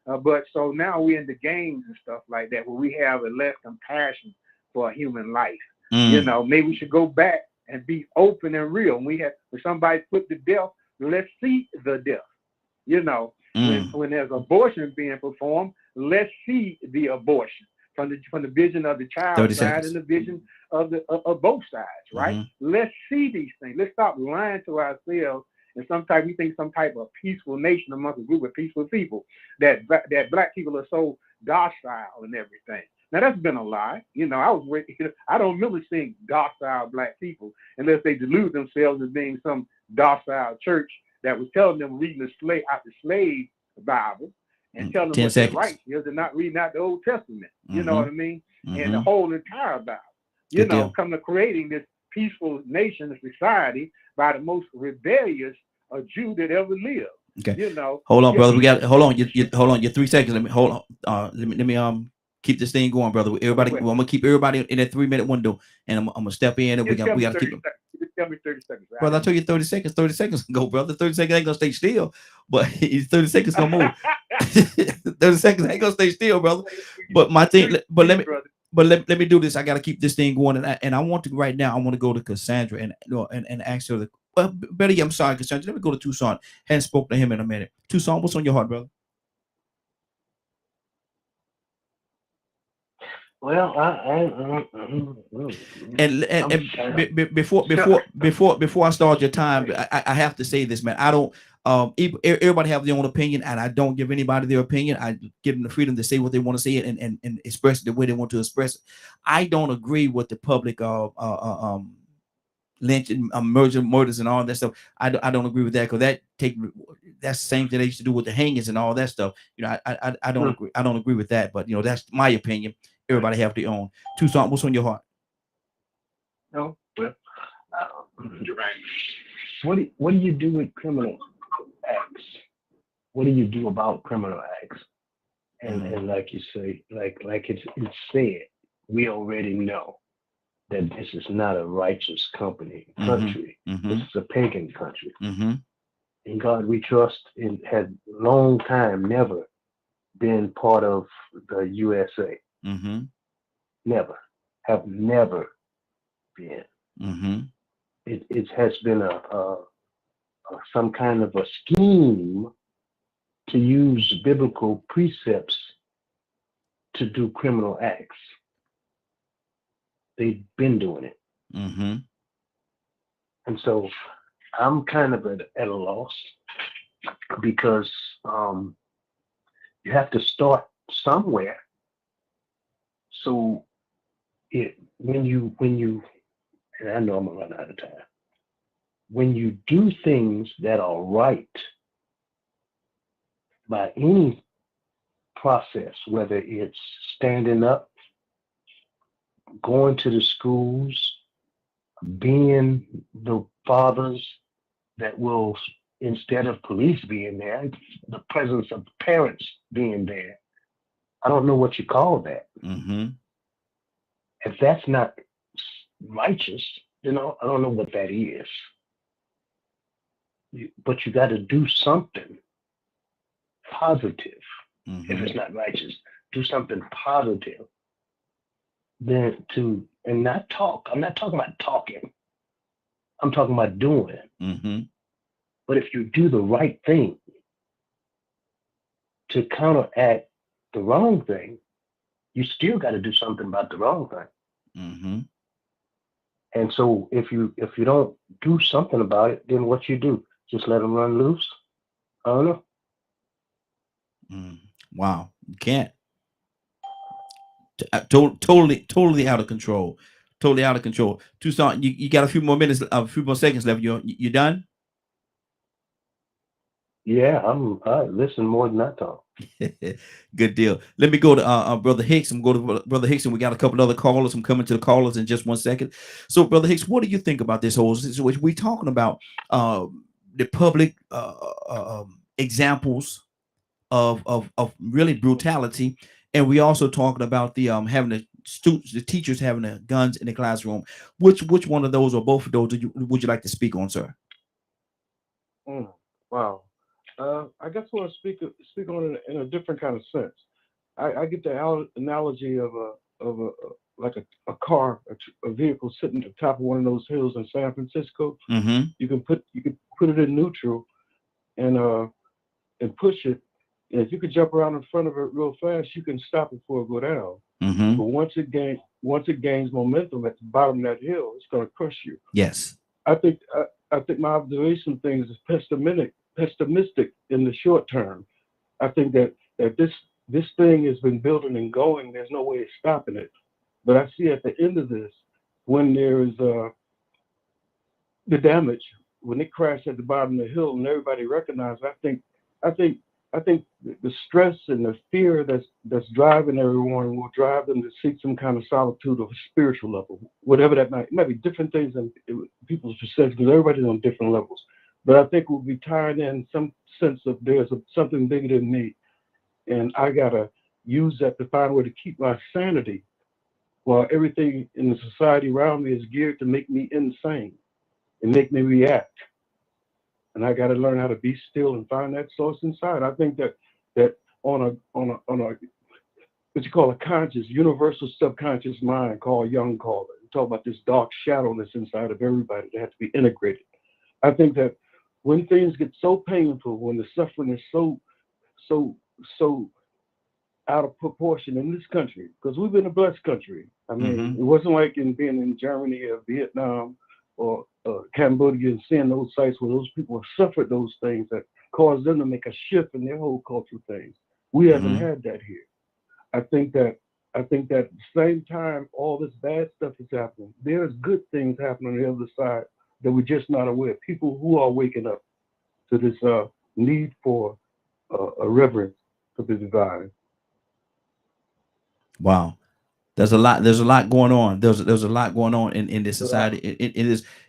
But so now we're into games and stuff like that where we have a less compassion for a human life. You know, maybe we should go back and be open and real. When somebody put to death, let's see the death. You know, when there's abortion being performed, let's see the abortion from the vision of the child side and the vision of both sides, right? Let's see these things. Let's stop lying to ourselves. And sometimes we think some type of peaceful nation amongst a group of peaceful people, that black people are so docile and everything. Now that's been a lie. You know, I don't remember seeing docile black people unless they delude themselves as being some docile church that was telling them reading out the slave Bible and telling them what they're right. They're not reading out the Old Testament. You know what I mean? And the whole entire Bible. You know, come to creating this peaceful nation and society by the most rebellious Jew that ever lived. Okay. You know. Hold on, brother. Hold on. Hold on. Your 3 seconds. Let me keep this thing going, brother. Everybody, I'm gonna keep everybody in that 3-minute window, and I'm gonna step in, and we got to keep them. Just tell me 30 seconds. Right? Brother, I told you 30 seconds. 30 seconds go, brother. 30 seconds ain't gonna stay still, but 30 seconds gonna move. 30 seconds ain't gonna stay still, brother. But my thing, let me do this. I gotta keep this thing going, and I want to right now. I want to go to Cassandra and ask her the. Well, better yet, I'm sorry, Cassandra. Let me go to Tucson. Hadn't spoke to him in a minute. Tucson, what's on your heart, brother? Well, before I start your time, I have to say this, man. I don't. Everybody have their own opinion, and I don't give anybody their opinion. I give them the freedom to say what they want to say and express it the way they want to express it. I don't agree with the public lynching, murders, and all that stuff. I don't agree with that, because that's the same thing they used to do with the hangings and all that stuff. You know, I don't agree. I don't agree with that. But you know, that's my opinion. Everybody have their own. Tucson, what's on your heart? No, well, what do you do with criminal acts? What do you do about criminal acts? And like you say, like it's said, we already know that this is not a righteous country. This is a pagan country. In God we trust, and had long time never been part of the USA. Never been. It has been a some kind of a scheme to use biblical precepts to do criminal acts. They've been doing it. And so I'm kind of at a loss, because you have to start somewhere. So when you, and I know I'm gonna run out of time, when you do things that are right by any process, whether it's standing up, going to the schools, being the fathers that will, instead of police being there, the presence of parents being there. I don't know what you call that. If that's not righteous, I don't know what that is. But you got to do something positive. If it's not righteous, do something positive. And not talk. I'm not talking about talking. I'm talking about doing. But if you do the right thing to counteract the wrong thing, you still got to do something about the wrong thing. And so if you don't do something about it, then what you do? Just let them run loose? I don't know. Wow, you can't. Totally out of control. Totally out of control. Tucson, you got a few more minutes, a few more seconds left. You done? Yeah, I listen more than I talk. Good deal. Let me go to Brother Hicks. I'm going to Brother Hicks, and we got a couple other callers. I'm coming to the callers in just 1 second. So, Brother Hicks, what do you think about this whole situation? We're talking about the public examples of really brutality, and we also talking about the having the teachers having the guns in the classroom. Which one of those or both of those would you like to speak on, sir? Wow. I guess I want to speak on it in a different kind of sense. I get the analogy of a like a car, a vehicle sitting at the top of one of those hills in San Francisco. Mm-hmm. You can put it in neutral and push it. And if you could jump around in front of it real fast, you can stop it before it go down. Mm-hmm. But once it gains momentum at the bottom of that hill, it's going to crush you. Yes. I think my observation of things is pessimistic in the short term. I think that this thing has been building and going. There's no way of stopping it. But I see at the end of this, when there is the damage, when it crashed at the bottom of the hill and everybody recognized, I think the stress and the fear that's driving everyone will drive them to seek some kind of solitude of a spiritual level, whatever that might. It might be different things in people's perception because everybody's on different levels. But I think we'll be tied in some sense of there's something bigger than me, and I gotta use that to find a way to keep my sanity, while everything in the society around me is geared to make me insane and make me react. And I got to learn how to be still and find that source inside. I think that on a what you call a conscious, universal subconscious mind called Jung called it. We talk about this dark shadow that's inside of everybody that has to be integrated. I think that when things get so painful, when the suffering is so out of proportion in this country, because we've been a blessed country. I mean, It wasn't like being in Germany or Vietnam or Cambodia and seeing those sites where those people have suffered those things that caused them to make a shift in their whole cultural things. We haven't had that here. I think that at the same time all this bad stuff is happening, there's good things happening on the other side that we're just not aware of. People who are waking up to this need for a reverence for the divine. Wow. There's a lot going on. There's a lot going on in this society.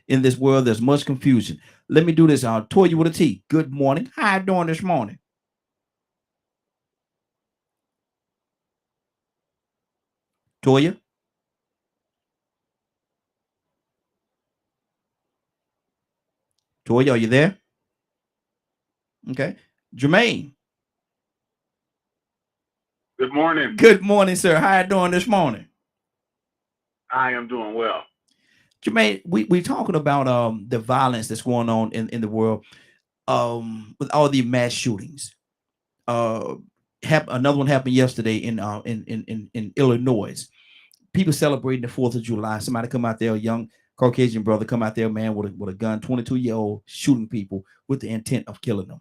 In this world, there's much confusion. Let me do this. I'll Toya with a T. Good morning. How you doing this morning? Toya? Toya, are you there? Okay. Jermaine. Good morning. Good morning, sir. How you doing this morning? I am doing well. Jermaine, we talking about the violence that's going on in the world with all the mass shootings. Another one happened yesterday in Illinois. People celebrating the 4th of July. Somebody come out there, a young Caucasian brother come out there, man, with a gun, 22-year-old, shooting people with the intent of killing them.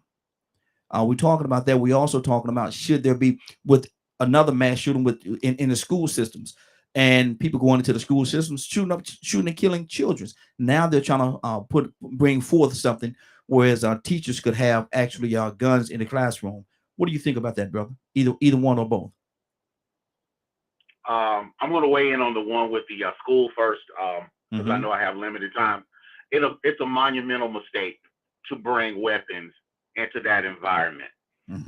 We're talking about that. We also talking about should there be with another mass shooting in the school systems, and people going into the school systems shooting and killing children. Now they're trying to bring forth something, whereas teachers could have actually guns in the classroom. What do you think about that, brother? Either one or both? I'm going to weigh in on the one with the school first, because I know I have limited time. It's a monumental mistake to bring weapons into that environment.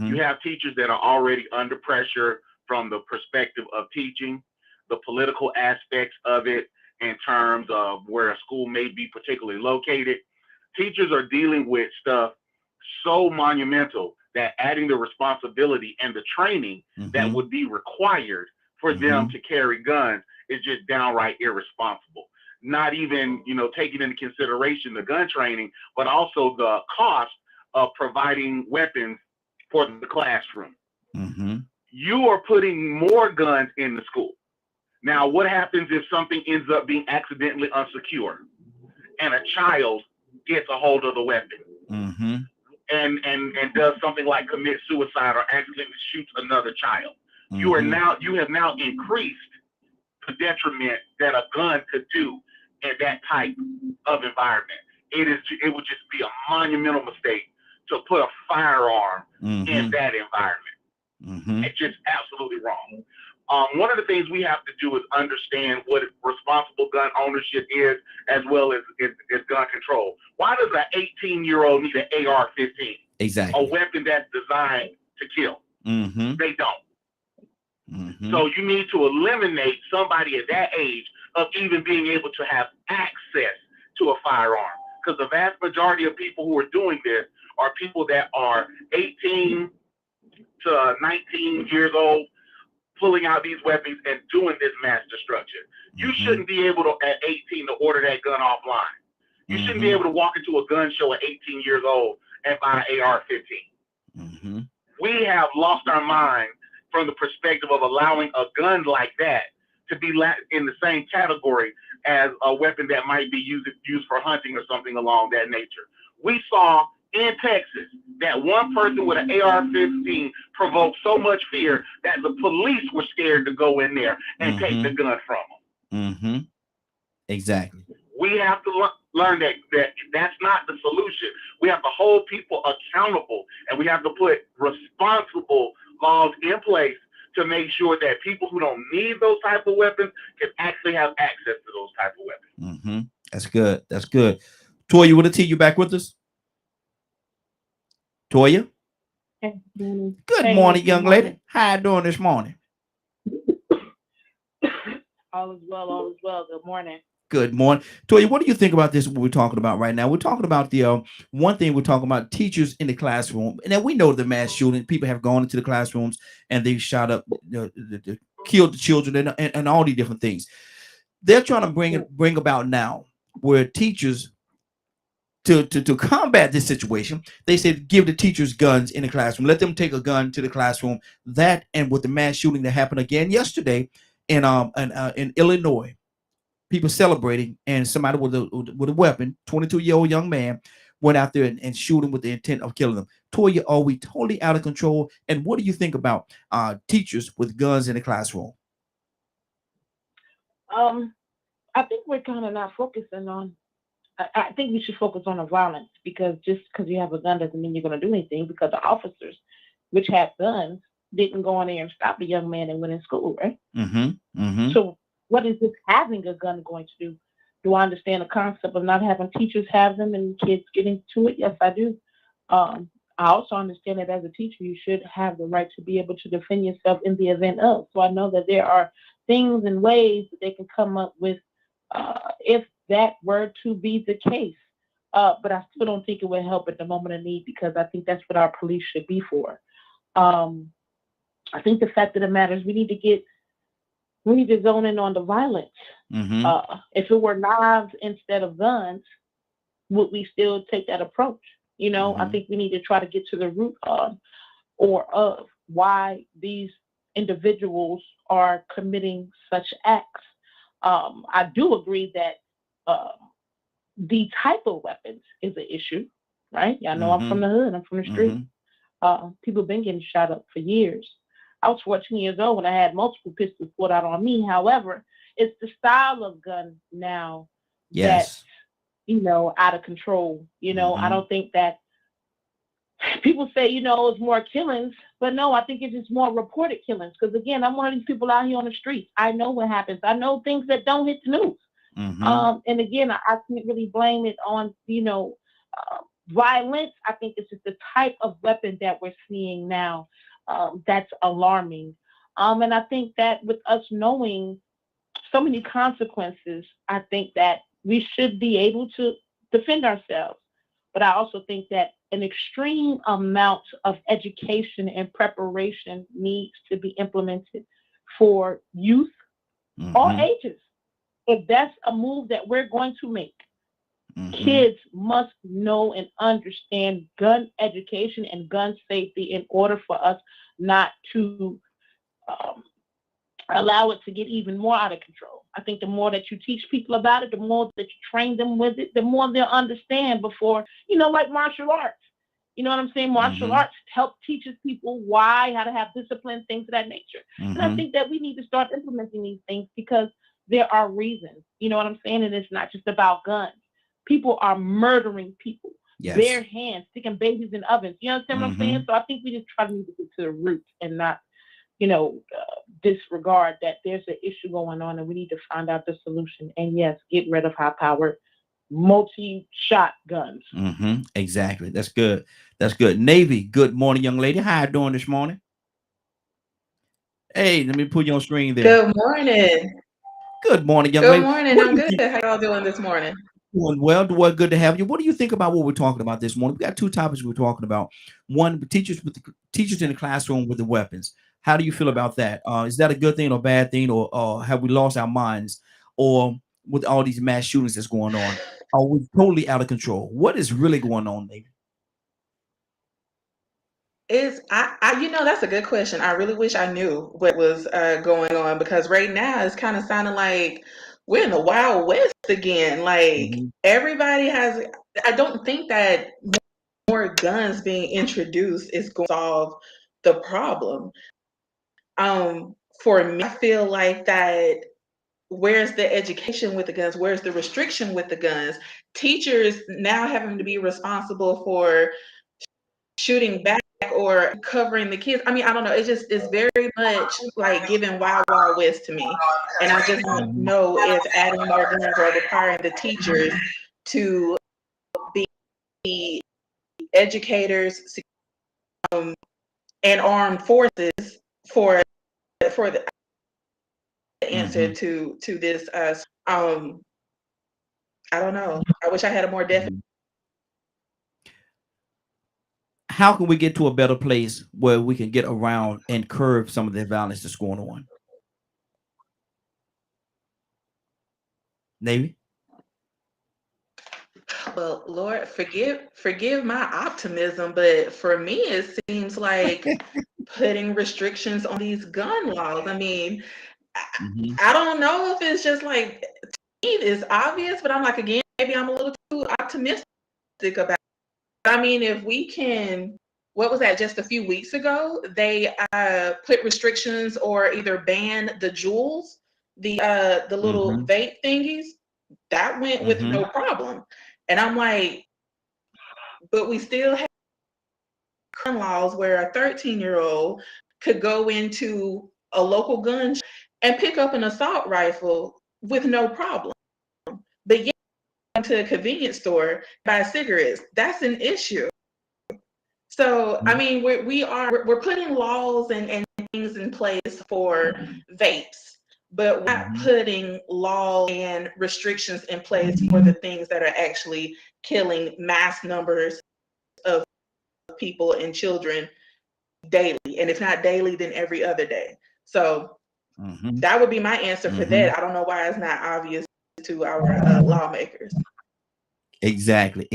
You have teachers that are already under pressure from the perspective of teaching, the political aspects of it in terms of where a school may be particularly located. Teachers are dealing with stuff so monumental that adding the responsibility and the training that would be required for them to carry guns is just downright irresponsible. Not even, taking into consideration the gun training, but also the cost of providing weapons for the classroom. You are putting more guns in the school. Now, what happens if something ends up being accidentally unsecured and a child gets a hold of the weapon and does something like commit suicide or accidentally shoots another child? You have now increased the detriment that a gun could do in that type of environment. It would just be a monumental mistake to put a firearm in that environment. It's just absolutely wrong. One of the things we have to do is understand what responsible gun ownership is, as well as gun control. Why does an 18-year-old need an AR-15? Exactly. A weapon that's designed to kill. They don't. So you need to eliminate somebody at that age of even being able to have access to a firearm, because the vast majority of people who are doing this are people that are 18 to 19 years old, pulling out these weapons and doing this mass destruction. You shouldn't be able to, at 18, to order that gun offline. You shouldn't be able to walk into a gun show at 18 years old and buy an AR-15. We have lost our mind from the perspective of allowing a gun like that to be in the same category as a weapon that might be used for hunting or something along that nature. We saw in Texas that one person with an AR-15 provoked so much fear that the police were scared to go in there and take the gun from them. Exactly. We have to learn that that's not the solution. We have to hold people accountable, and we have to put responsible laws in place to make sure that people who don't need those type of weapons can actually have access to those type of weapons. That's good. That's good. Toya, with a T, you back with us? Toya? Good morning, young lady. How you doing this morning? All is well, all is well. Good morning. Good morning. Toya, what do you think about this, what we're talking about right now? We're talking about the one thing we're talking about, teachers in the classroom. And then we know the mass shooting. People have gone into the classrooms and they shot up, killed the children and all these different things. They're trying to bring about now where teachers, to combat this situation, they said give the teachers guns in the classroom. Let them take a gun to the classroom. That, and with the mass shooting that happened again yesterday in Illinois, people celebrating, and somebody with a weapon, 22-year-old young man, went out there and shoot him with the intent of killing them. Toya, are we totally out of control? And what do you think about teachers with guns in the classroom? I think we're kind of not focusing on. I think we should focus on the violence, because just because you have a gun doesn't mean you're going to do anything, because the officers, which had guns, didn't go in there and stop the young man and went in school, right? So what is this having a gun going to do? Do I understand the concept of not having teachers have them and kids getting to it? Yes, I do. I also understand that as a teacher, you should have the right to be able to defend yourself in the event of. So I know that there are things and ways that they can come up with if that were to be the case. But I still don't think it would help at the moment of need, because I think that's what our police should be for. I think the fact of the matter is we need to zone in on the violence. If it were knives instead of guns, would we still take that approach? I think we need to try to get to the root of why these individuals are committing such acts. I do agree that the type of weapons is an issue, right? Y'all know I'm from the hood, I'm from the street. People have been getting shot up for years. I was 14 years old when I had multiple pistols pulled out on me. However, it's the style of gun now that's, out of control. I don't think that people say, it's more killings, but no, I think it's just more reported killings. Because again, I'm one of these people out here on the streets. I know what happens. I know things that don't hit the news. And again, I can't really blame it on, violence. I think it's just the type of weapon that we're seeing now that's alarming. And I think that with us knowing so many consequences, I think that we should be able to defend ourselves. But I also think that an extreme amount of education and preparation needs to be implemented for youth, all ages. If that's a move that we're going to make, kids must know and understand gun education and gun safety in order for us not to allow it to get even more out of control. I think the more that you teach people about it, the more that you train them with it, the more they'll understand before, like martial arts. You know what I'm saying? Martial arts help teaches people why, how to have discipline, things of that nature. And I think that we need to start implementing these things because there are reasons. You know what I'm saying? And it's not just about guns. People are murdering people, bare hands, sticking babies in ovens. You understand what I'm saying? So I think we just try to get to the roots and not, disregard that there's an issue going on and we need to find out the solution. And yes, get rid of high-powered, multi-shot guns. Exactly. That's good. That's good. Navy, good morning, young lady. How you doing this morning? Hey, let me put you on screen there. Good morning. Good morning, young lady. Good morning. I'm good. How y'all doing this morning? Doing well, good to have you. What do you think about what we're talking about this morning? We got two topics we're talking about. One, teachers in the classroom with the weapons. How do you feel about that? Is that a good thing or bad thing, or have we lost our minds, or with all these mass shootings that's going on, are we totally out of control? What is really going on, maybe? That's a good question. I really wish I knew what was going on, because right now it's kind of sounding like we're in the Wild West again. Like everybody has. I don't think that more guns being introduced is going to solve the problem. For me, I feel like that. Where's the education with the guns? Where's the restriction with the guns? Teachers now having to be responsible for shooting back or covering the kids. I mean, I don't know. It's very much like giving Wild Wild West to me. And I just don't know if adding more guns or requiring the teachers to be educators, and armed forces for the answer to this. I don't know. I wish I had a more definite. How can we get to a better place where we can get around and curb some of the violence that's going on? Navy? Well, Lord, forgive my optimism, but for me, it seems like putting restrictions on these gun laws. I mean, I don't know if it's just like, it's obvious, but I'm like, again, maybe I'm a little too optimistic about it. I mean, if we can, what was that, just a few weeks ago, they put restrictions or either ban the Juuls, the little vape thingies, that went with no problem. And I'm like, but we still have gun laws where a 13-year-old could go into a local gun shop and pick up an assault rifle with no problem. But yet, to a convenience store, buy cigarettes, that's an issue. So, I mean, we're putting laws and things in place for vapes, but we're not putting laws and restrictions in place for the things that are actually killing mass numbers of people and children daily. And if not daily, then every other day. So that would be my answer for that. I don't know why it's not obvious to our lawmakers. Exactly.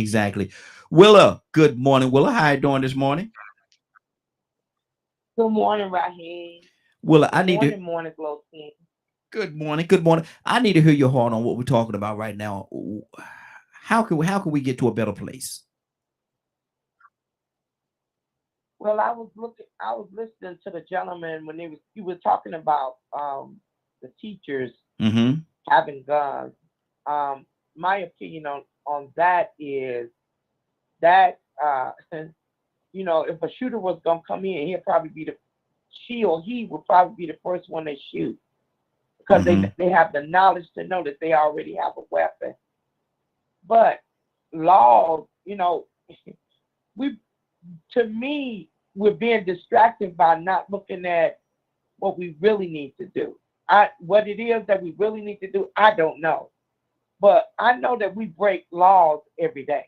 Willa, good morning. Willa, how you doing this morning? Good morning, Raheem. Willa, Morning, Glow King. Good morning. I need to hear your heart on what we're talking about right now. How can we get to a better place? Well, I was listening to the gentleman when he was talking about the teachers having guns. My opinion on that is that if a shooter was gonna come in, he would probably be the first one they shoot, because they have the knowledge to know that they already have a weapon. But laws, we're being distracted by not looking at what we really need to do. What it is that we really need to do, I don't know. But I know that we break laws every day.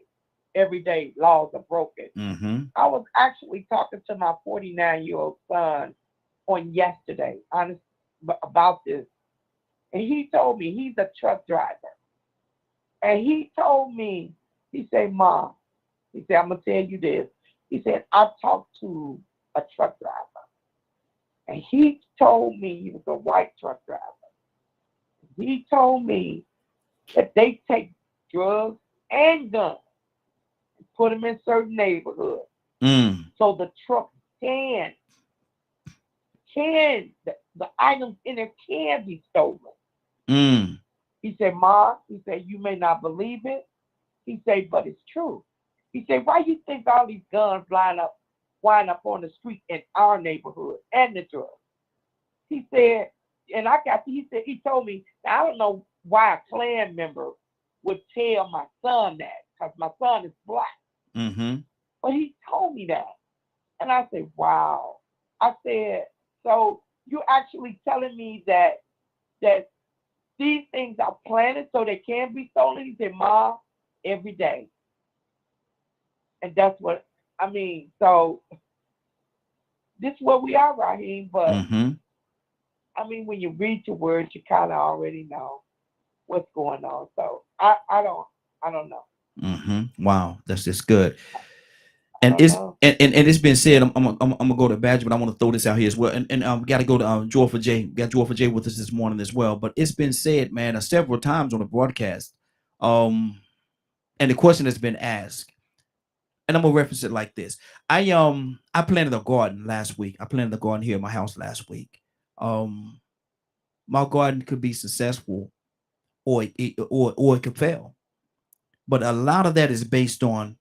Every day laws are broken. I was actually talking to my 49-year-old son on yesterday about this. And he told me, he's a truck driver. And he told me, he said, Mom, he said, I'm going to tell you this. He said, I talked to a truck driver. And he told me, he was a white truck driver. He told me that they take drugs and guns and put them in certain neighborhoods. So the truck the items in it can be stolen. He said, Mom, he said, you may not believe it. He said, but it's true. He said, why you think all these guns wind up on the street in our neighborhood and the drugs? He said, and he told me, I don't know why a Klan member would tell my son that, because my son is black. But he told me that. And I said, wow. I said, so you're actually telling me that these things are planted so they can be stolen. He said, Ma, every day. And that's what I mean. So this is where we are, Raheem. But I mean, when you read your words, you kind of already know what's going on. So I don't know. Wow, that's just good. And it's been said. I'm gonna go to Badger, but I want to throw this out here as well. And got to go to Joy for Jay. Got Joy for Jay with us this morning as well. But it's been said, man, several times on the broadcast. And the question has been asked, and I'm gonna reference it like this. I planted a garden last week. I planted a garden here at my house last week. My garden could be successful, or it could fail. But a lot of that is based on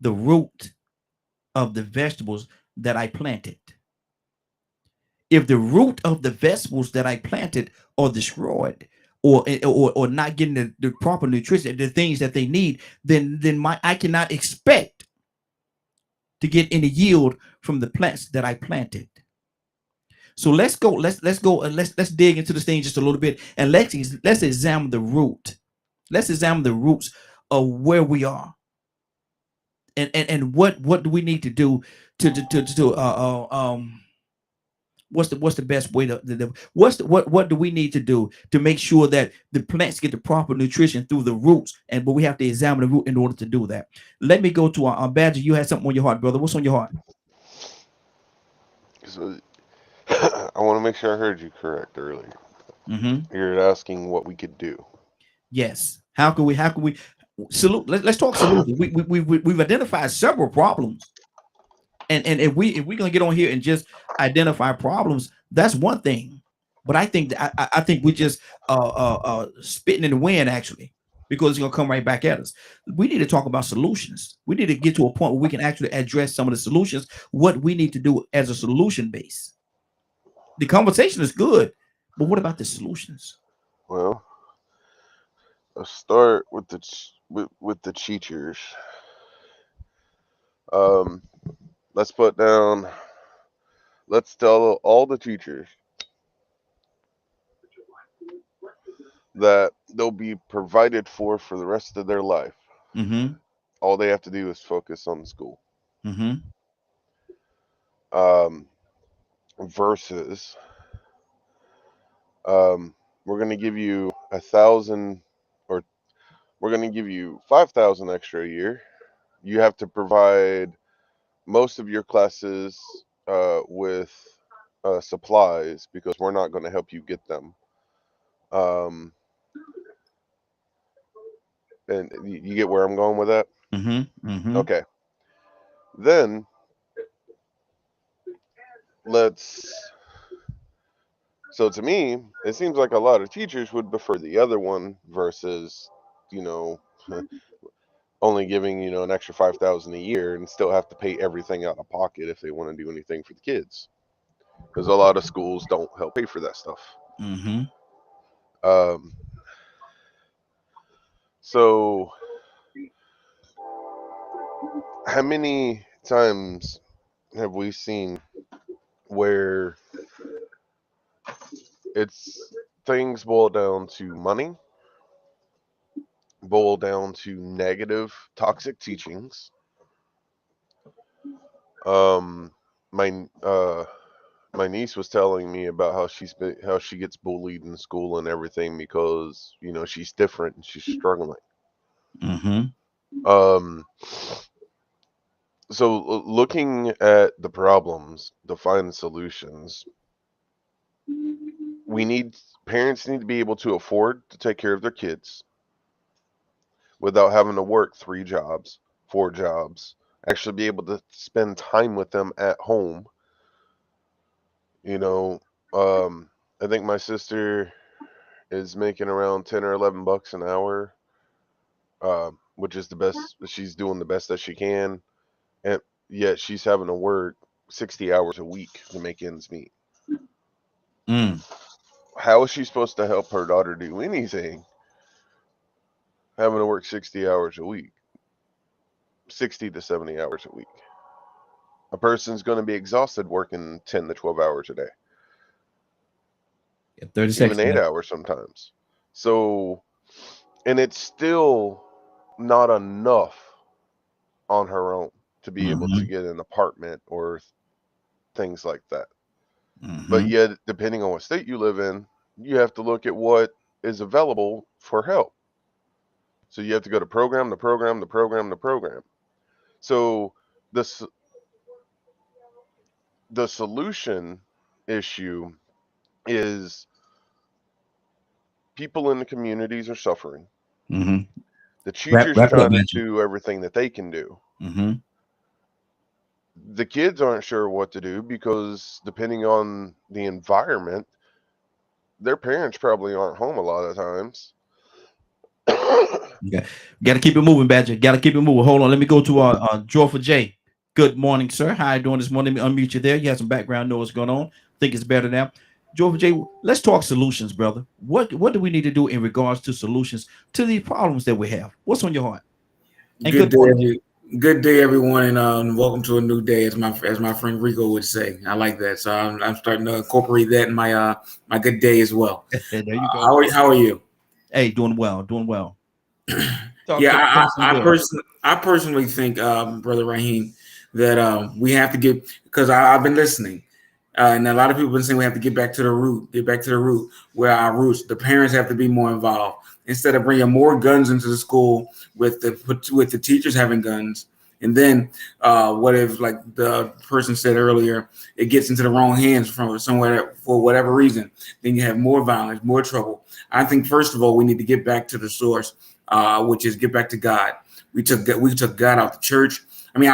the root of the vegetables that I planted. If the root of the vegetables that I planted are destroyed, or not getting the proper nutrition, the things that they need, then I cannot expect to get any yield from the plants that I planted. So let's go and let's dig into this thing just a little bit, and let's examine the root. Let's examine the roots of where we are. And what do we need to do what's the best way to what do we need to do to make sure that the plants get the proper nutrition through the roots? But we have to examine the root in order to do that. Let me go to our Badger. You had something on your heart, brother. What's on your heart? So I want to make sure I heard you correct earlier. You're asking what we could do. Yes. How can we salute? Let's talk solutions. We've identified several problems, and if we're gonna get on here and just identify problems, that's one thing. But I think that I think we just spitting in the wind, actually, because it's gonna come right back at us. We need to talk about solutions. We need to get to a point where we can actually address some of the solutions, what we need to do as a solution base. The conversation is good, but what about the solutions? Well, let's start with the teachers. Let's tell all the teachers that they'll be provided for the rest of their life. All they have to do is focus on school. Versus we're going to give you 1,000, or we're going to give you 5,000 extra a year. You have to provide most of your classes with supplies, because we're not going to help you get them. And you get where I'm going with that? Okay. Then so to me, it seems like a lot of teachers would prefer the other one versus, only giving, an extra 5,000 a year and still have to pay everything out of pocket if they want to do anything for the kids. Because a lot of schools don't help pay for that stuff. So how many times have we seen where things boil down to money, boil down to negative, toxic teachings? My niece was telling me about how she gets bullied in school and everything because she's different and she's struggling. So looking at the problems to find solutions, parents need to be able to afford to take care of their kids without having to work 3 jobs, 4 jobs, actually be able to spend time with them at home. I think my sister is making around 10 or 11 bucks an hour, which is the best. She's doing the best that she can, and yet she's having to work 60 hours a week to make ends meet. How is she supposed to help her daughter do anything having to work 60 hours a week, 60 to 70 hours a week? A person's going to be exhausted working 10 to 12 hours a day. 30 seconds. Even 8 hours sometimes. So, and it's still not enough on her own to be able to get an apartment or things like that. But yet, depending on what state you live in, you have to look at what is available for help. So you have to go to program to program to program to program. So the solution issue is people in the communities are suffering. The teachers trying to do everything that they can do. The kids aren't sure what to do because depending on the environment, their parents probably aren't home a lot of times. Yeah, got to keep it moving, Badger. Got to keep it moving. Hold on, let me go to Joyful J. Good morning, sir. How you doing this morning? Let me unmute you there. You have some background noise going on. Think it's better now. Joyful J, let's talk solutions, brother. What do we need to do in regards to solutions to these problems that we have? What's on your heart? And good day, everyone, and welcome to a new day, as my friend Rico would say. I like that, so I'm starting to incorporate that in my my good day as well. There you go. How are you? Hey, doing well. I personally think, Brother Raheem, that we have to get, because I've been listening, and a lot of people have been saying we have to get back to the root, where our roots. The parents have to be more involved instead of bringing more guns into the school with the teachers having guns. And then what if, like the person said earlier, it gets into the wrong hands from somewhere for whatever reason? Then you have more violence, more trouble. I think first of all we need to get back to the source, which is get back to God. We took God out the church. I mean,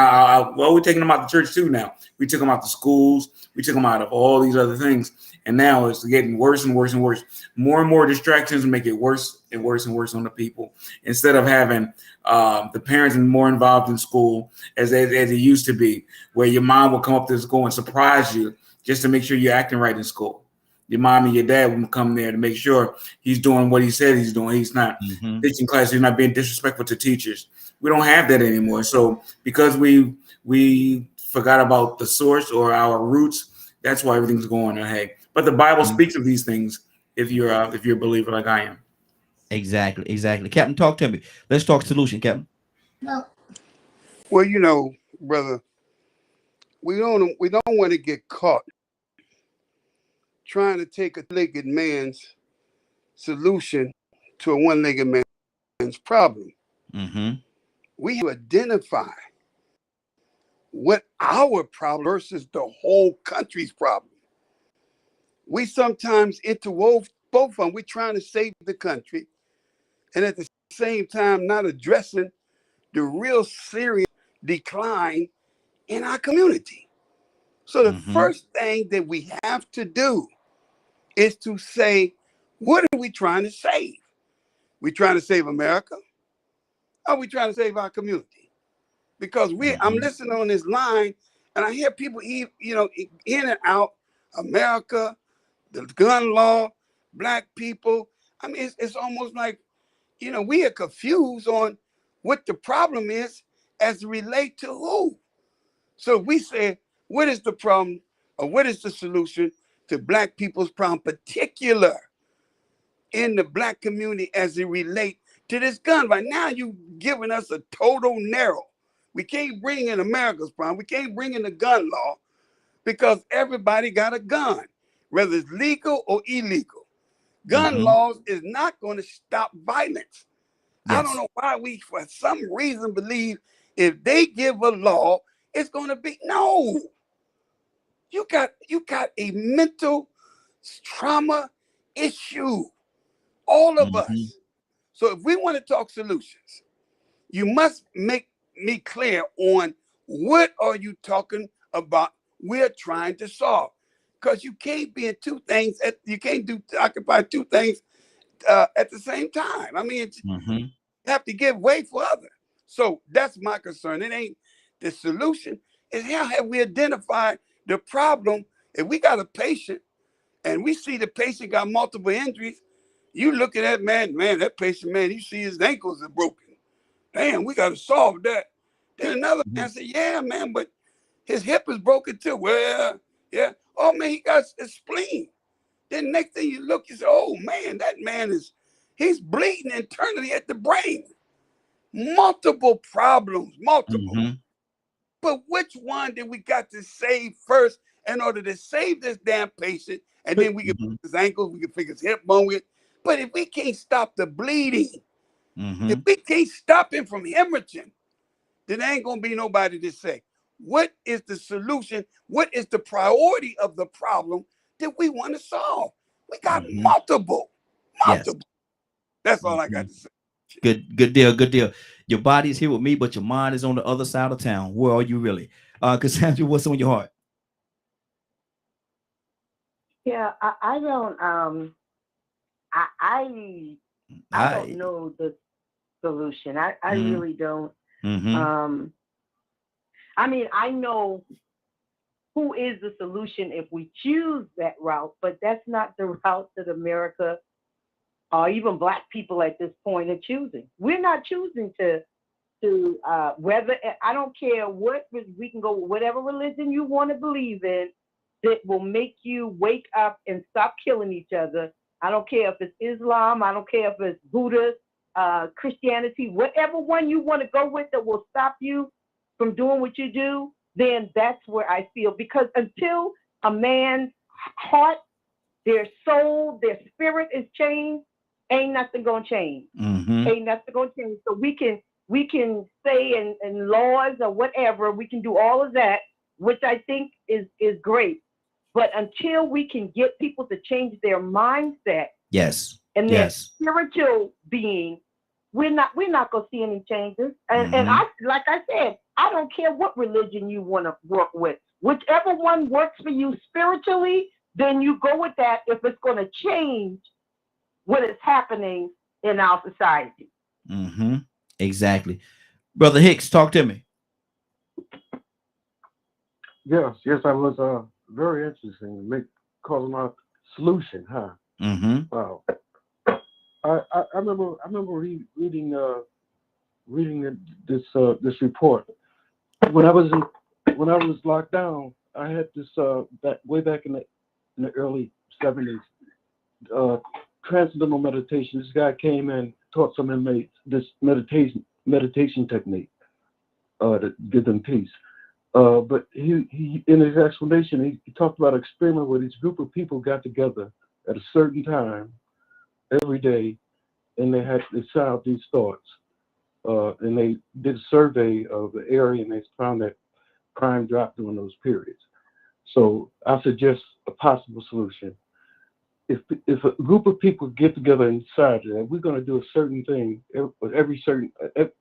we're taking them out the church too now. We took them out the schools. We took them out of all these other things. And now it's getting worse and worse and worse. More and more distractions make it worse and worse and worse on the people. Instead of having the parents more involved in school as it used to be, where your mom will come up to the school and surprise you just to make sure you're acting right in school. Your mom and your dad will come there to make sure he's doing what he said he's doing. He's not teaching class. He's not being disrespectful to teachers. We don't have that anymore. So because we forgot about the source or our roots, that's why everything's going ahead. But the Bible speaks of these things if you're a believer like I am. Exactly. Captain, talk to me. Let's talk solution, Captain. Well, brother, we don't want to get caught trying to take a legged man's solution to a one-legged man's problem. We have to identify what our problem versus the whole country's problem. We sometimes interwove both of them. We're trying to save the country, and at the same time not addressing the real serious decline in our community. So the first thing that we have to do is to say, what are we trying to save? We trying to save America? Or are we trying to save our community? Because I'm listening on this line and I hear people, in and out, America, the gun law, black people. I mean, it's almost like, we are confused on what the problem is as it relates to who. So we say, what is the problem or what is the solution to black people's problem, particular in the black community as it relates to this gun? Right now, you giving us a total narrow. We can't bring in America's problem. We can't bring in the gun law because everybody got a gun, whether it's legal or illegal. Gun laws is not going to stop violence. Yes. I don't know why we, for some reason, believe if they give a law, it's going to be, no. You got a mental trauma issue, all of us. So if we want to talk solutions, you must make me clear on what are you talking about we're trying to solve. Because you can't be in two things, you can't occupy two things at the same time. I mean, you have to give way for others. So that's my concern. It ain't the solution. It's how have we identified the problem? If we got a patient and we see the patient got multiple injuries, you look at that man, that patient, you see his ankles are broken. Damn, we got to solve that. Then another man said, yeah, man, but his hip is broken too. Well, yeah. Oh, man, he got a spleen. Then next thing you look, you say, oh, man, that man is He's bleeding internally at the brain. Multiple problems, multiple. But which one did we got to save first in order to save this damn patient? And then we can fix his ankles, we can fix his hip bone. But if we can't stop the bleeding, if we can't stop him from hemorrhaging, then there ain't going to be nobody to say, what is the solution? What is the priority of the problem that we want to solve? We got multiple. Yes. That's all I got to say. Good deal. Your body's here with me, but your mind is on the other side of town. Where are you really? Cassandra, what's on your heart? Yeah, I don't I don't know the solution. I really don't. I mean, I know who is the solution if we choose that route, but that's not the route that America or even Black people at this point are choosing. We're not choosing to whether, I don't care what, we can go with whatever religion you want to believe in that will make you wake up and stop killing each other. I don't care if it's Islam, I don't care if it's Buddha, Christianity, whatever one you want to go with that will stop you from doing what you do, then that's where I feel. Because until a man's heart, their soul, their spirit is changed, ain't nothing gonna change. Ain't nothing gonna change. So we can say in laws or whatever, we can do all of that, which I think is great. But until we can get people to change their mindset, and their spiritual being, we're not gonna see any changes. And I, like I said, I don't care what religion you want to work with. Whichever one works for you spiritually, then you go with that if it's gonna change what is happening in our society. Exactly. Brother Hicks, talk to me. Yes, I was very interesting. Calling out solution, huh? Wow. I remember reading this report when I was locked down. I had this way back in the early 70s. Transcendental meditation. This guy came and taught some inmates this meditation technique to give them peace. But he in his explanation, he talked about an experiment where this group of people got together at a certain time every day, and they sent out these thoughts, and they did a survey of the area, and they found that crime dropped during those periods. So I suggest a possible solution. If a group of people get together and decide that we're going to do a certain thing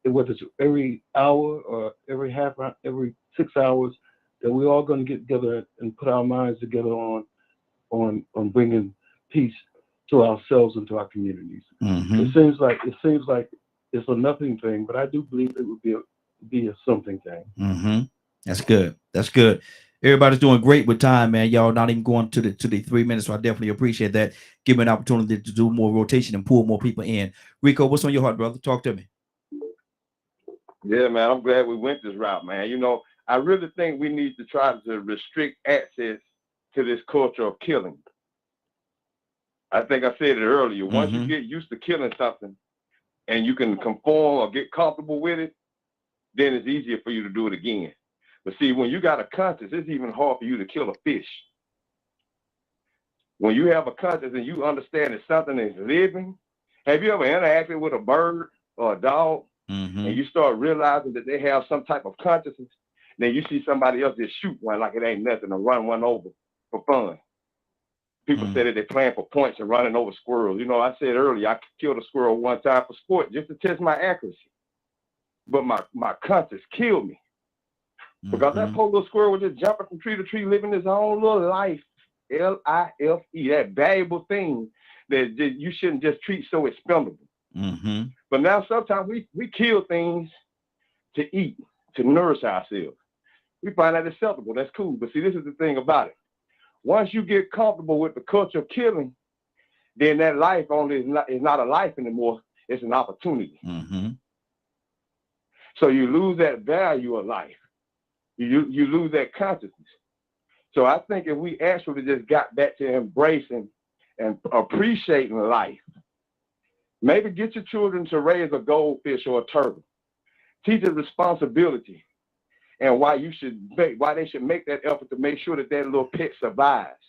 whether it's every hour or every half hour, every 6 hours, that we're all going to get together and put our minds together on bringing peace to ourselves and to our communities. It seems like it's a nothing thing, but I do believe it would be a something thing. That's good. Everybody's doing great with time, man. Y'all not even going to the 3 minutes, so I definitely appreciate that. Give me an opportunity to do more rotation and pull more people in. Rico, what's on your heart, brother? Talk to me. Yeah, man, I'm glad we went this route, man. You know, I really think we need to try to restrict access to this culture of killing. I think I said it earlier. Once you get used to killing something and you can conform or get comfortable with it, then it's easier for you to do it again. But see, when you got a conscience, it's even hard for you to kill a fish. When you have a conscience and you understand that something is living, have you ever interacted with a bird or a dog and you start realizing that they have some type of consciousness? Then you see somebody else just shoot one like it ain't nothing or run one over for fun. People say that they're playing for points and running over squirrels. You know, I said earlier, I killed a squirrel one time for sport just to test my accuracy. But my conscience killed me. Because that poor little squirrel was just jumping from tree to tree, living his own little life. L-I-F-E, that valuable thing that you shouldn't just treat so expendable. But now sometimes we kill things to eat, to nourish ourselves. We find that acceptable. That's cool. But see, this is the thing about it. Once you get comfortable with the culture of killing, then that life only is not a life anymore. It's an opportunity. So you lose that value of life. You lose that consciousness. So I think if we actually just got back to embracing and appreciating life, Maybe get your children to raise a goldfish or a turtle. Teach them responsibility and why they should make that effort to make sure that little pet survives.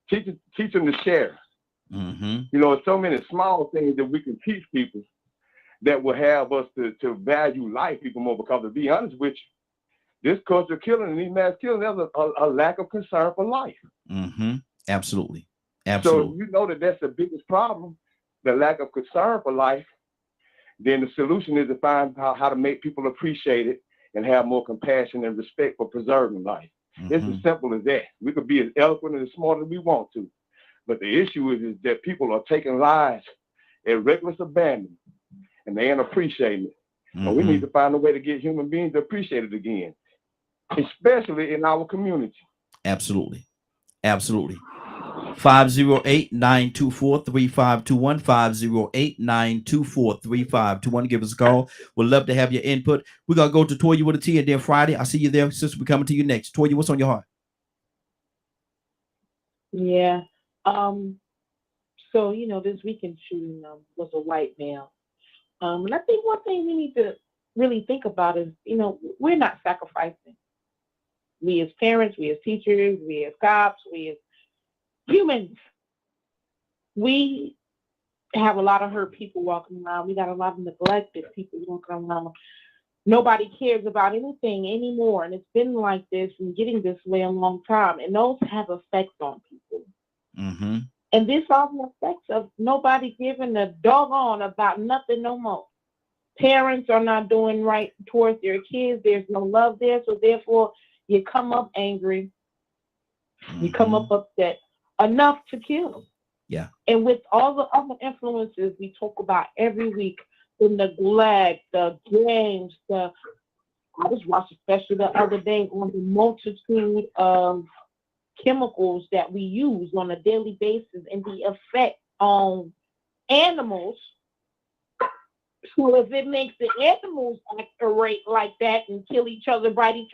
Teach them to share. Mm-hmm. You know, so many small things that we can teach people that will have us to value life even more. Because to be honest with you, this culture killing and these mass killing, there's a lack of concern for life. Mm-hmm. Absolutely. So you know that's the biggest problem, the lack of concern for life. Then the solution is to find how to make people appreciate it and have more compassion and respect for preserving life. Mm-hmm. It's as simple as that. We could be as eloquent and as smart as we want to, but the issue is that people are taking lives at reckless abandon, and they ain't appreciating it. Mm-hmm. So we need to find a way to get human beings to appreciate it again, especially in our community. Absolutely. Absolutely. 508-924-3521. 508-924-3521. Give us a call. We'd love to have your input. We're going to go to Toya with a T, and then Friday, I'll see you there. Sister, we're coming to you next. Toya, what's on your heart? Yeah. So, you know, this weekend shooting was a white male. And I think one thing we need to really think about is, you know, we're not sacrificing. We as parents, we as teachers, we as cops, we as humans, we have a lot of hurt people walking around. We got a lot of neglected people walking around. Nobody cares about anything anymore. And it's been like this and getting this way a long time. And those have effects on people. Mm-hmm. And this all effects of nobody giving a doggone about nothing no more. Parents are not doing right towards their kids. There's no love there. So therefore, you come up angry. Mm-hmm. You come up upset. Enough to kill. Yeah. And with all the other influences we talk about every week, the neglect, the games, I was watching especially the other day on the multitude of chemicals that we use on a daily basis and the effect on animals. So if it makes the animals operate like that and kill each other, bite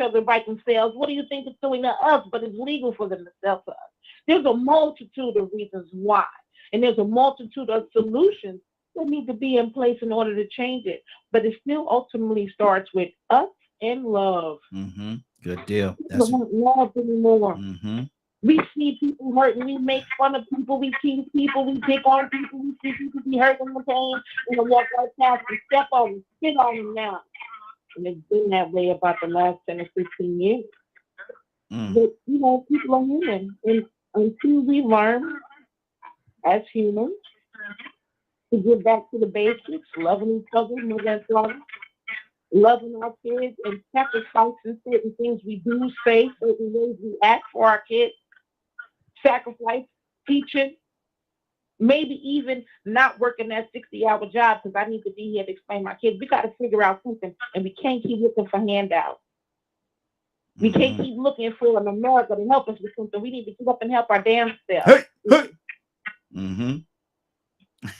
themselves, what do you think it's doing to us? But it's legal for them to sell to us. There's a multitude of reasons why, and there's a multitude of solutions that need to be in place in order to change it. But it still ultimately starts with us and love. Mm-hmm. Good deal. We don't love anymore. Mm-hmm. We see people hurting. We make fun of people. We tease people. We pick on people. We see people be hurting in the pain and walk right past and step on them, spit on them now. And it's been that way about the last 10 or 15 years. But, you know, people are human. And until we learn as humans to get back to the basics, loving each other more than father, loving our kids, and sacrificing certain things we do say, certain ways we act for our kids, sacrifice, teaching, maybe even not working that 60-hour job because I need to be here to explain my kids. We got to figure out something, and we can't keep looking for handouts. We can't keep looking for an America to help us with something. We need to get up and help our damn selves. Hey. Mm-hmm.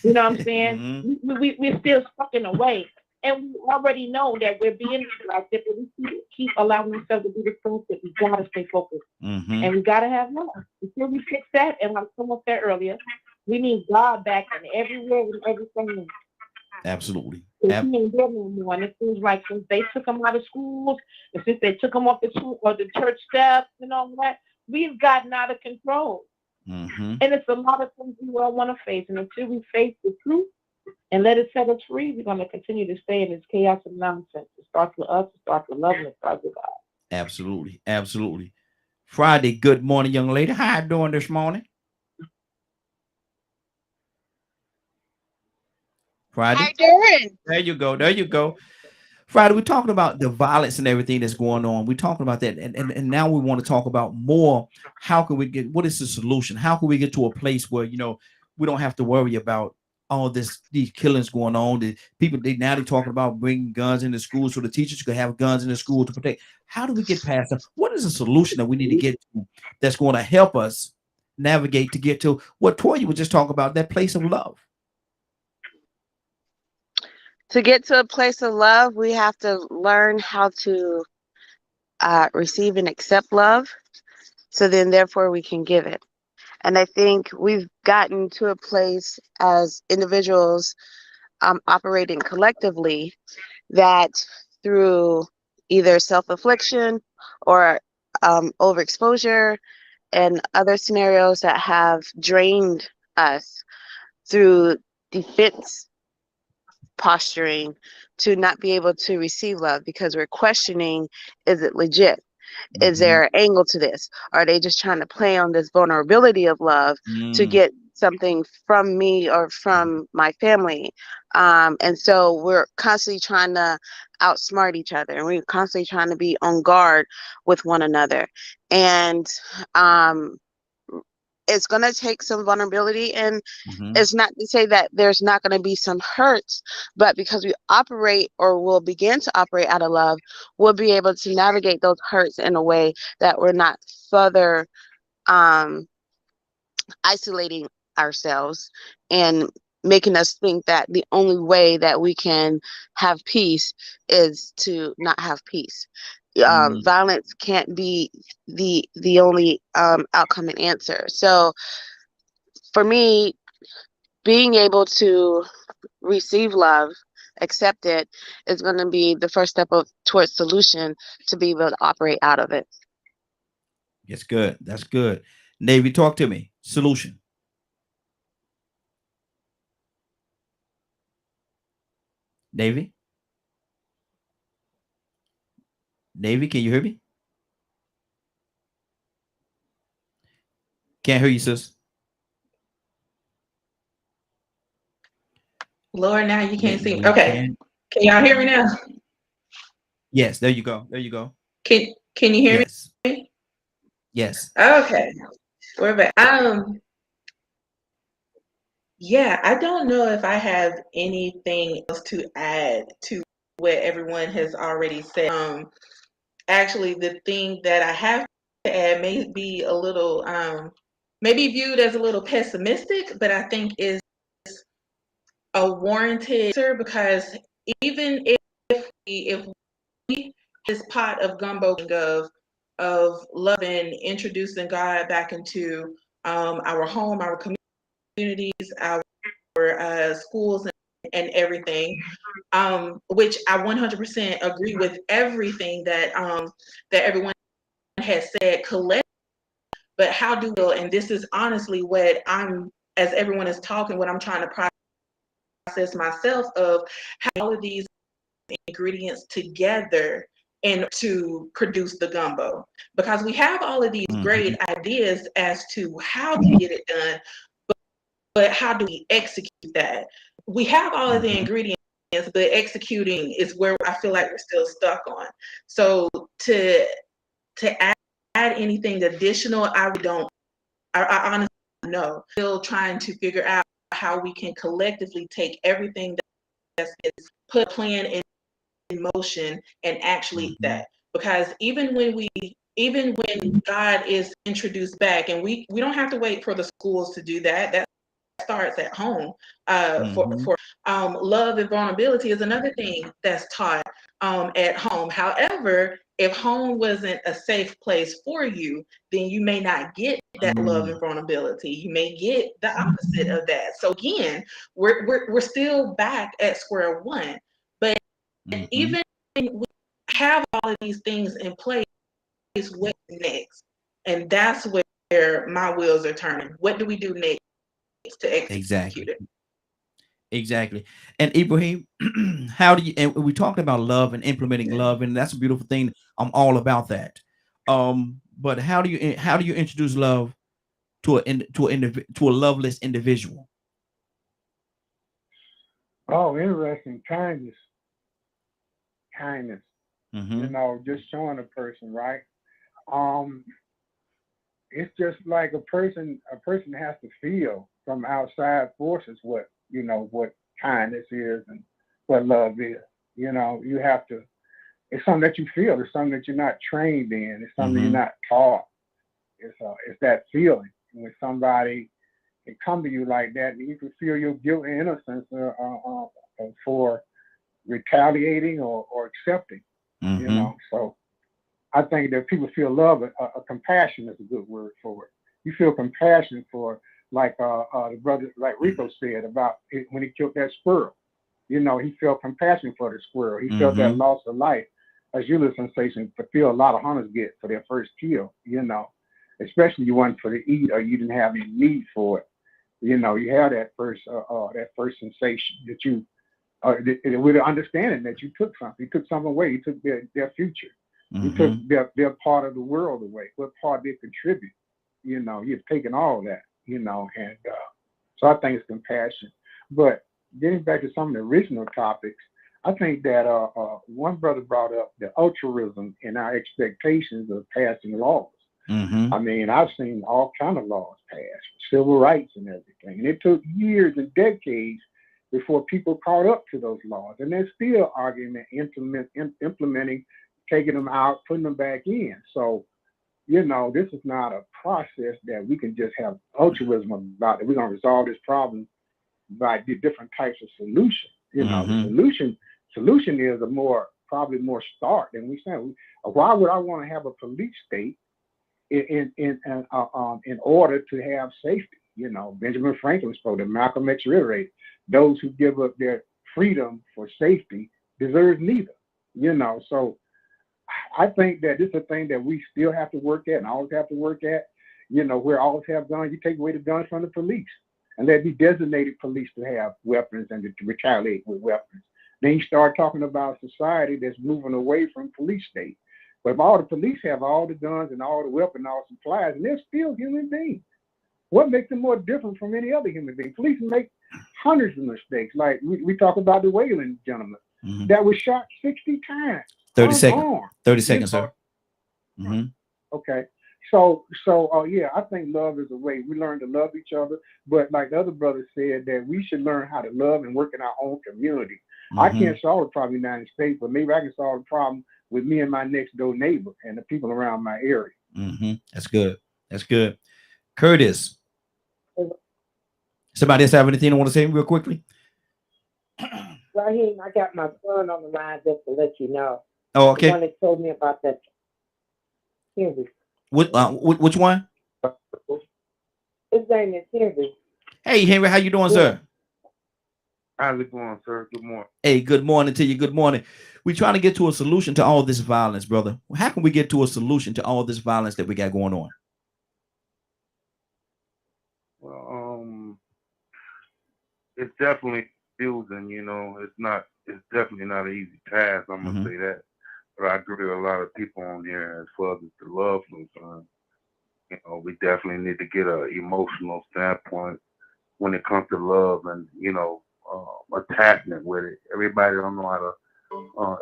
You know what I'm saying? We're still stuck in a way. And we already know that we're being neglected, but we keep allowing ourselves to be distracted. We got to stay focused. Mm-hmm. And we got to have love. Until we fix that, and like someone said earlier, we need God back in everywhere and everything. Absolutely. He ain't there no more. And it seems like since they took him out of schools, and since they took him off the school or the church steps and all that, we've gotten out of control. Mm-hmm. And it's a lot of things we all want to face. And until we face the truth and let it set us free, we're going to continue to stay in this chaos and nonsense. It starts with us, it starts with love, and it starts with God. Absolutely. Absolutely. Friday, good morning, young lady. How you doing this morning? Friday. How you doing? There you go. There you go. Friday, we're talking about the violence and everything that's going on. We're talking about that. And now we want to talk about more. How can we get, what is the solution? How can we get to a place where, you know, we don't have to worry about all these killings going on? The people, they're talking about bringing guns into schools so the teachers could have guns in the school to protect. How do we get past that? What is the solution that we need to get to that's going to help us navigate to get to what Toya was just talking about, that place of love? To get to a place of love, we have to learn how to receive and accept love. So then, therefore, we can give it. And I think we've gotten to a place as individuals operating collectively that through either self-affliction or overexposure and other scenarios that have drained us through defense posturing to not be able to receive love because we're questioning, is it legit? Is there an angle to this? Are they just trying to play on this vulnerability of love to get something from me or from my family? And so we're constantly trying to outsmart each other, and we're constantly trying to be on guard with one another. And it's going to take some vulnerability, and it's not to say that there's not going to be some hurts, but because we operate or will begin to operate out of love, we'll be able to navigate those hurts in a way that we're not further isolating ourselves and making us think that the only way that we can have peace is to not have peace. Violence can't be the only outcome and answer. So for me, being able to receive love, accept it, is going to be the first step towards solution to be able to operate out of it. That's good. That's good. Navy, talk to me. Solution. Navy? Navy, can you hear me? Can't hear you, sis. Lord, now you can't see me. Okay. Can y'all hear me now? Yes, there you go. There you go. Can you hear me? Yes. Okay. We're back. Yeah, I don't know if I have anything else to add to what everyone has already said. Actually, the thing that I have to add may be a little, maybe viewed as a little pessimistic, but I think is a warranted answer, because even if we this pot of gumbo of loving, introducing God back into our home, our communities, our schools, and everything, which I 100% agree with everything that that everyone has said collectively. But how do we, and this is honestly what I'm, as everyone is talking, what I'm trying to process myself of how all of these ingredients together and to produce the gumbo, because we have all of these great ideas as to how to get it done, but how do we execute that? We have all of the ingredients, but executing is where I feel like we're still stuck on. So to add anything additional, I honestly don't know. Still trying to figure out how we can collectively take everything that's been put, plan in motion, and actually that. Because even when God is introduced back, and we don't have to wait for the schools to do that. That starts at home. For love and vulnerability is another thing that's taught at home. However, if home wasn't a safe place for you, then you may not get that love and vulnerability. You may get the opposite of that. So again, we're still back at square one. But even when we have all of these things in place, what's next? And that's where my wheels are turning. What do we do next to execute it? Exactly. And Ibrahim, how do you, and we talked about love and implementing love, and that's a beautiful thing. I'm all about that. But how do you introduce love to a loveless individual? Oh, interesting. Kindness. You know, just showing a person, right? It's just like a person has to feel from outside forces what kindness is and what love is. You know, you have to, it's something that you feel. It's something that you're not trained in. It's something you're not taught. It's that feeling. When somebody can come to you like that, and you can feel your guilt and innocence for retaliating or accepting. You know, so I think that people feel love. A compassion is a good word for it. You feel compassion for, like the brother, like Rico said about it, when he killed that squirrel. You know, he felt compassion for the squirrel. He felt that loss of life. As you listen sensation, fulfill a lot of hunters get for their first kill. You know, especially you want for the eat or you didn't have any need for it. You know, you have that first sensation that you with the understanding that you took something. You took something away. You took their future. You took their part of the world away. What part they contribute? You know, you've taken all of that. You know, and so I think it's compassion. But getting back to some of the original topics, I think that one brother brought up the altruism and our expectations of passing laws. I mean, I've seen all kind of laws passed, civil rights and everything, and it took years and decades before people caught up to those laws, and there's still argument implementing, taking them out, putting them back in. So, you know, this is not a process that we can just have altruism about it. We're gonna resolve this problem by different types of solutions. You know, the solution is probably more start than we say. Why would I want to have a police state in order to have safety? You know, Benjamin Franklin spoke, that Malcolm X reiterated, those who give up their freedom for safety deserve neither. You know, so I think that this is a thing that we still have to work at and always have to work at. You know, where always have guns, you take away the guns from the police and let be designated police to have weapons and to retaliate with weapons. Then you start talking about society that's moving away from police state. But if all the police have all the guns and all the weapons, all the supplies, and they're still human beings, what makes them more different from any other human being? Police make hundreds of mistakes. Like we talk about the Wayland gentleman that was shot 60 times. 30 seconds. 30 You seconds, know? sir. Okay. So yeah, I think love is a way we learn to love each other. But like the other brother said, that we should learn how to love and work in our own community. I can't solve the problem in the United States, but maybe I can solve the problem with me and my next door neighbor and the people around my area. That's good. That's good. Curtis, somebody else have anything I want to say real quickly? Raheem, I got my son on the line just to let you know. Oh, okay. The one that told me about that. Henry. Which one? His name is Henry. Hey, Henry, how you doing, sir? How's it going, sir? Good morning. Hey, good morning to you. Good morning. We're trying to get to a solution to all this violence, brother. How can we get to a solution to all this violence that we got going on? Well, it's definitely confusing, you know. It's definitely not an easy task, I'm gonna say that. But I agree with a lot of people on here as far as the love concerned. You know, we definitely need to get an emotional standpoint when it comes to love and, you know, attachment with it. Everybody don't know how to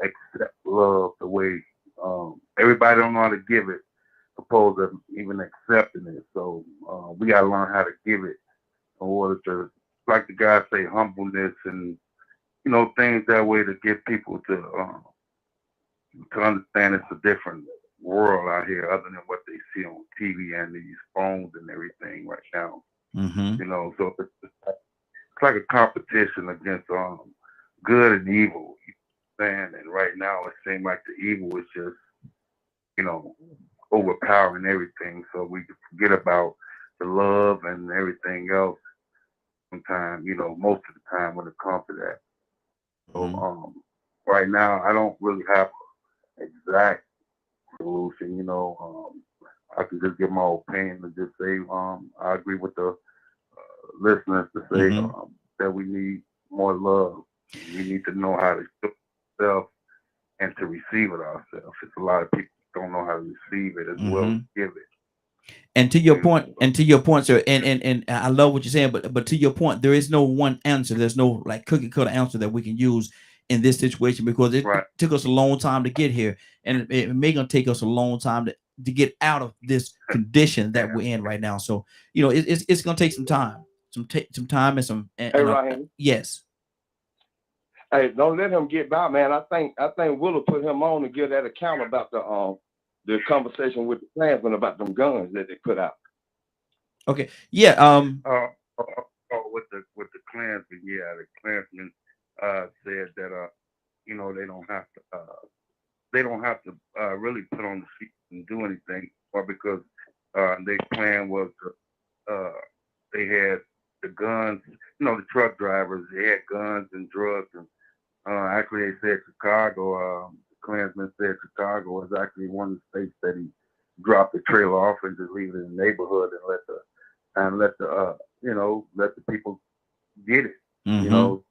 accept love the way everybody don't know how to give it, opposed to even accepting it. So we gotta learn how to give it in order to, like the guys say, humbleness and, you know, things that way to get people to understand it's a different world out here other than what they see on TV and these phones and everything right now. You know, so it's like a competition against good and evil. And right now it seems like the evil is just, you know, overpowering everything. So we forget about the love and everything else sometimes, you know, most of the time when it comes to that. So right now I don't really have an exact solution, you know. I can just give my opinion and just say I agree with the listeners to say that we need more love. We need to know how to show ourselves and to receive it ourselves. It's a lot of people don't know how to receive it as well as give it. And to your point, sir, and I love what you're saying, but to your point, there is no one answer. There's no like cookie cutter answer that we can use in this situation because it took us a long time to get here, and it may gonna take us a long time to get out of this condition that we're in right now. So you know, it's gonna take some time, some time and some. Hey, Raheem. Yes. Hey, don't let him get by, man. I think Willa put him on to give that account about the conversation with the Klansmen about them guns that they put out. Okay. Yeah. With the Klansmen, yeah, the Klansmen said that you know, they don't have to really put on the seat and do anything, or because Their plan was they had the guns, the truck drivers, they had guns and drugs. And actually, they said Chicago, the Klansman said Chicago was actually one of the states that he dropped the trailer off and just leave it in the neighborhood and let the people get it.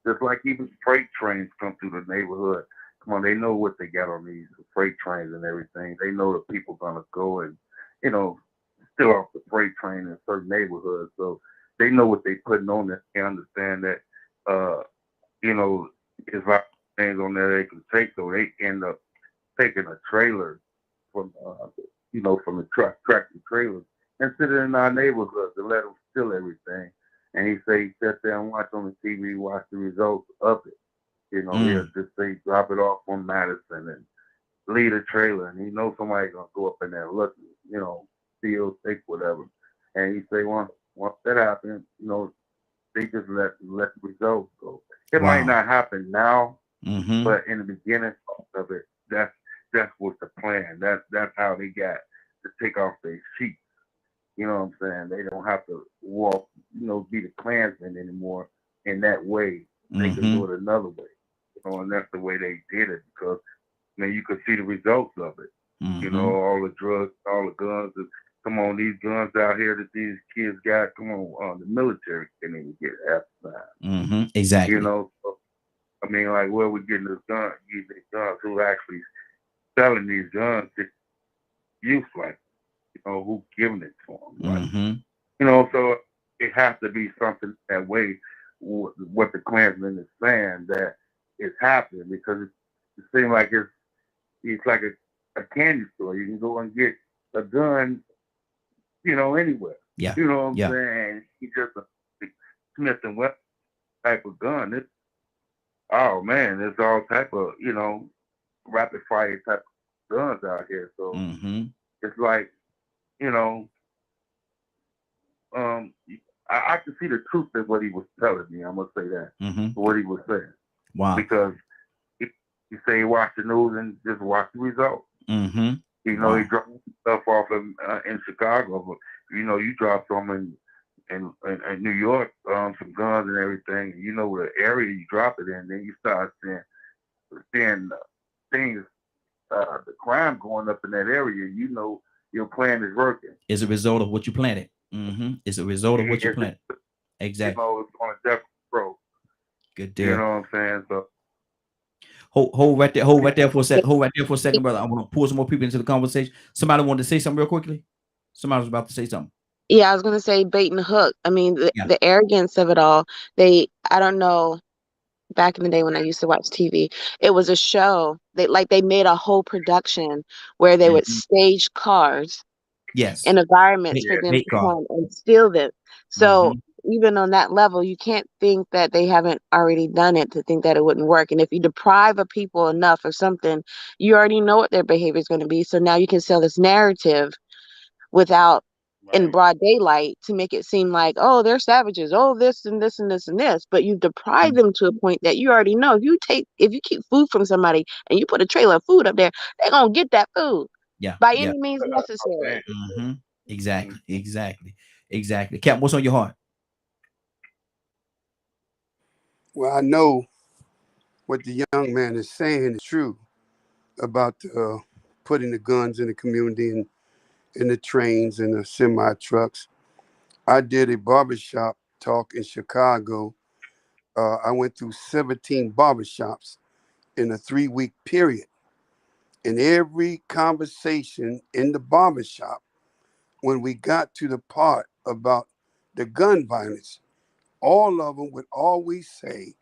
Just like even freight trains come through the neighborhood. Come on, they know what they got on these freight trains and everything. They know the people gonna go and, still off the freight train in certain neighborhoods. So they know what they putting on it. They understand that, it's like things on there they can take. So they end up taking a trailer from the tractor trailers and sit in our neighborhoods and let them steal everything. And he sat there and watch on the TV, watch the results of it. He'll just say, drop it off on Madison and leave the trailer. And he knows somebody's going to go up in there and look, steal, take whatever. And he say, once that happens, they just let the results go. It might not happen now, but in the beginning of it, that's what's the plan. That's how they got to take off their sheets. You know what I'm saying? They don't have to walk, be the Klansmen anymore in that way. They can do it another way. And that's the way they did it because, you could see the results of it. All the drugs, all the guns. Come on, these guns out here that these kids got, come on, the military can't even get half the time. Exactly. So, like, where we getting this gun? These guns, who's actually selling these guns to youth, like, who's giving it to them? Like, so it has to be something that way, what the Klansman is saying, that it's happening, because it seems like it's like a candy store. You can go and get a gun, anywhere. Yeah. You know what I'm saying? It's just a Smith and Wesson type of gun. There's all type of, rapid fire type of guns out here. So it's like, I can see the truth in what he was telling me. I'm gonna say that. What he was saying. Wow. Because he say watch the news and just watch the results. He dropped stuff off in Chicago, but you drop some in New York, some guns and everything. The area you drop it in, then you start seeing things, the crime going up in that area. Your plan is working. It's a result of what you planted. It's a result of what you planted. Exactly. It's on a death row. Good deal. You know what I'm saying? So hold right there for a second, brother. I want to pull some more people into the conversation. Somebody wanted to say something real quickly. Somebody was about to say something. Yeah, I was gonna say bait and hook. I mean, the arrogance of it all. I don't know. Back in the day when I used to watch TV, it was a show. They made a whole production where they would stage cars, in environments for them to come and steal them. So even on that level, you can't think that they haven't already done it to think that it wouldn't work. And if you deprive a people enough of something, you already know what their behavior is going to be. So now you can sell this narrative without in broad daylight to make it seem like, oh, they're savages, oh, this and this and this and this. But you deprive them to a point that you already know. If you keep food from somebody and you put a trailer of food up there, they're gonna get that food. By any means necessary. Exactly. Cap, what's on your heart? Well, I know what the young man is saying is true about putting the guns in the community and in the trains and the semi trucks. I did a barbershop talk in Chicago. I went through 17 barbershops in a 3-week period. In every conversation in the barbershop, when we got to the part about the gun violence, all of them would always say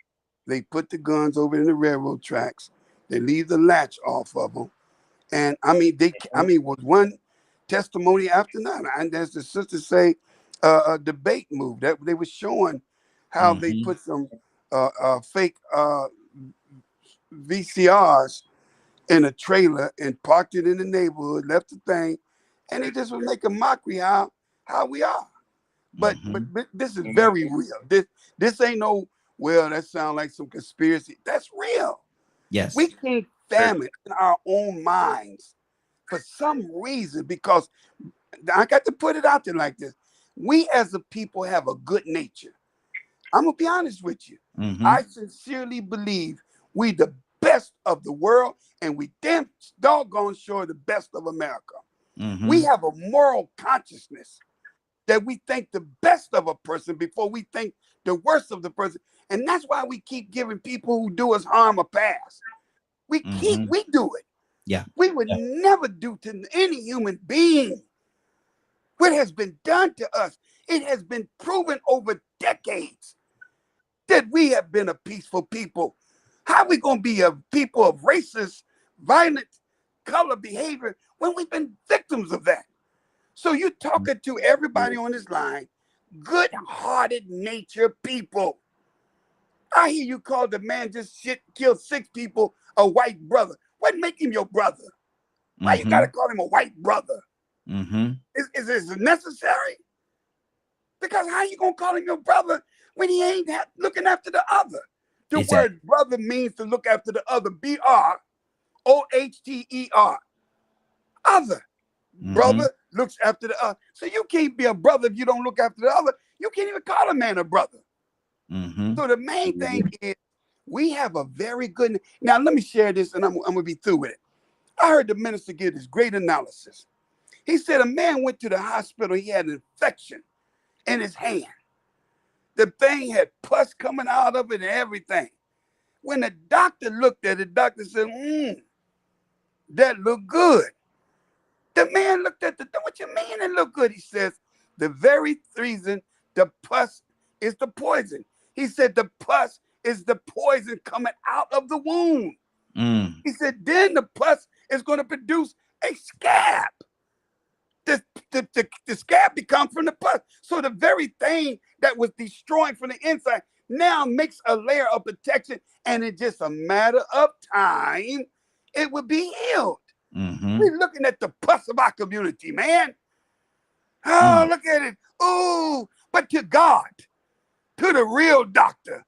they put the guns over in the railroad tracks, they leave the latch off of them. And with one testimony after another, and as the sisters say, a debate move that they were showing how they put some fake VCRs in a trailer and parked it in the neighborhood, left the thing, and they just would make a mockery how we are. But this is very real. This ain't no, well, that sounds like some conspiracy. That's real. Yes. We can't fathom it in our own minds for some reason, because I got to put it out there like this. We as a people have a good nature. I'm going to be honest with you. I sincerely believe we the best of the world, and we damn doggone sure the best of America. We have a moral consciousness that we think the best of a person before we think the worst of the person. And that's why we keep giving people who do us harm a pass. We do it. Yeah. We would never do to any human being what has been done to us. It has been proven over decades that we have been a peaceful people. How are we going to be a people of racist, violent, color behavior when we've been victims of that? So you're talking to everybody on this line, good-hearted nature people. I hear you call the man just killed 6 people a white brother. What make him your brother? Why you gotta call him a white brother? Is this necessary? Because how you gonna call him your brother when he ain't looking after the other? The word brother means to look after the other. BROHTER. Other. Brother looks after the other. So you can't be a brother if you don't look after the other. You can't even call a man a brother. So the main thing is we have a very good. Now let me share this, and I'm gonna be through with it. I heard the minister give this great analysis. He said a man went to the hospital. He had an infection in his hand. The thing had pus coming out of it and everything. When the doctor looked at it, the doctor said, that looked good. The man looked at what you mean it looked good? He says, the very reason the pus is the poison. He said the pus is the poison coming out of the wound. He said, then the pus is going to produce a scab. The scab becomes from the pus. So the very thing that was destroying from the inside now makes a layer of protection, and in just a matter of time, it will be healed. We're looking at the pus of our community, man. Oh, look at it. Oh, but to God, to the real doctor,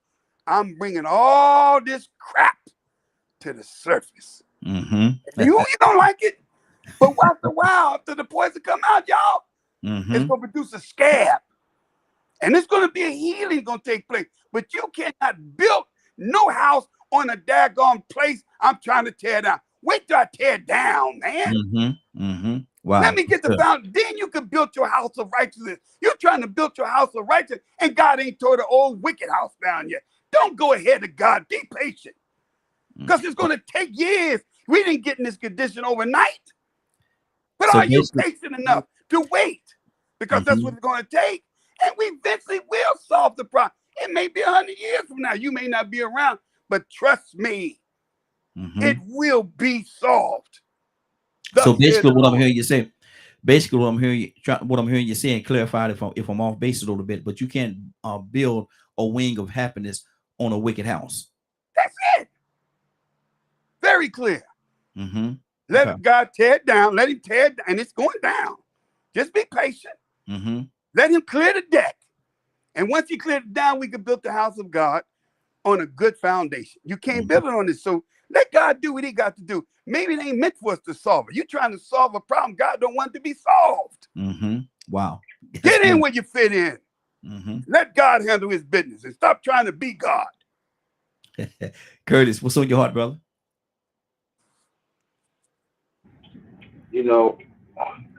I'm bringing all this crap to the surface. You don't like it, but after a while, after the poison come out, y'all, it's going to produce a scab. And it's going to be a healing going to take place. But you cannot build no house on a daggone place I'm trying to tear down. Wait till I tear down, man. Wow. Let me get the foundation. Then you can build your house of righteousness. You're trying to build your house of righteousness, and God ain't tore the old wicked house down yet. Don't go ahead of God. Be patient. Because it's going to take years. We didn't get in this condition overnight. But are you patient enough to wait? Because that's what it's going to take. And we eventually will solve the problem. It may be 100 years from now. You may not be around. But trust me, it will be solved. So basically, what I'm hearing you say, what I'm hearing you say, and clarified if I'm off base a little bit, but you can't build a wing of happiness on a wicked house. That's it. Very clear. Let God tear it down. Let him tear it down, and it's going down. Just be patient. Let him clear the deck. And once he cleared it down, we can build the house of God on a good foundation. You can't build it on this. So let God do what he got to do. Maybe it ain't meant for us to solve it. You're trying to solve a problem God don't want it to be solved. Wow. Get in where you fit in. Let God handle his business and stop trying to be God. Curtis, what's on your heart, brother? You know,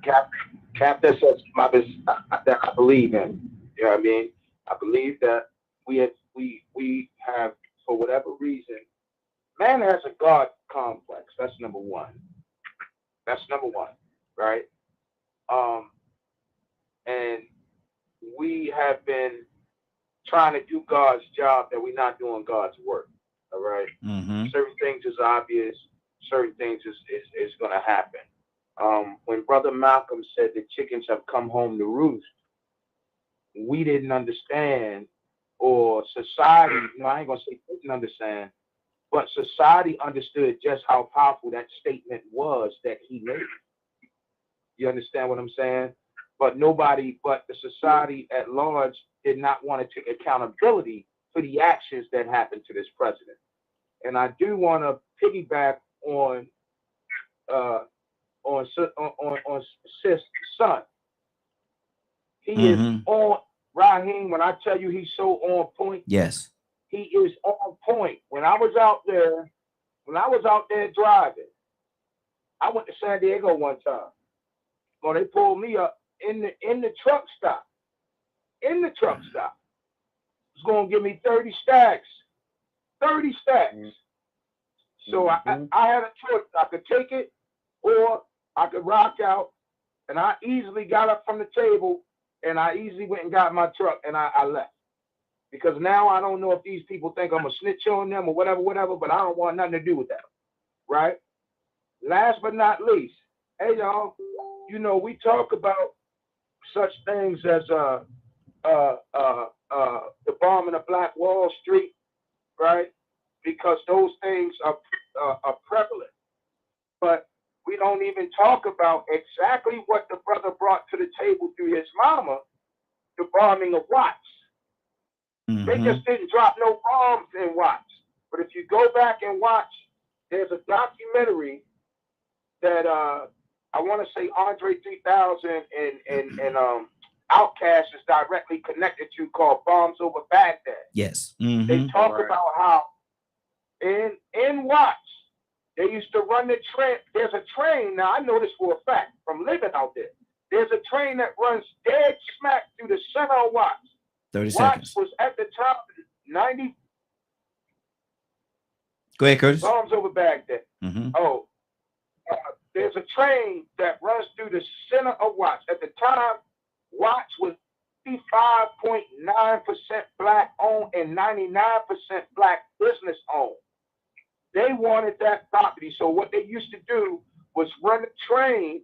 Cap, that's my business that I believe in. You know what I mean? I believe that we have, for whatever reason, man has a God complex. That's number one. Right? And we have been trying to do God's job that we're not doing God's work. All right? Certain things is obvious. Certain things is going to happen. When Brother Malcolm said the chickens have come home to roost, we didn't understand, or society, I ain't going to say didn't understand, but society understood just how powerful that statement was that he made. You understand what I'm saying? But the society at large did not want to take accountability for the actions that happened to this president. And I do want to piggyback on Sis' son. He is on, Raheem, when I tell you he's so on point, Yes. he is on point. When I was out there driving, I went to San Diego one time. Well, they pulled me up in the truck stop. In the truck stop. It's gonna give me 30 stacks. 30 stacks. So I had a choice. I could take it or I could rock out. And I easily got up from the table and I easily went and got my truck and I left. Because now I don't know if these people think I'm a snitch on them or whatever, but I don't want nothing to do with that. Right? Last but not least, hey y'all, you know, we talk about such things as the bombing of Black Wall Street, right? Because those things are prevalent. But we don't even talk about exactly what the brother brought to the table through his mama, the bombing of Watts. They just didn't drop no bombs in Watts. But if you go back and watch, there's a documentary that I want to say Andre 3000 and Outkast is directly connected to, called Bombs Over Baghdad. Yes. They talk about how in Watts, they used to run the train. There's a train, now I know this for a fact from living out there. There's a train that runs dead smack through the center of Watts. 30 Watts seconds. was at the top 90. Go ahead, Curtis. Bombs Over Baghdad. There's a train that runs through the center of Watts. At the time, Watts was 55.9% black owned and 99% black business owned. They wanted that property. So what they used to do was run a train,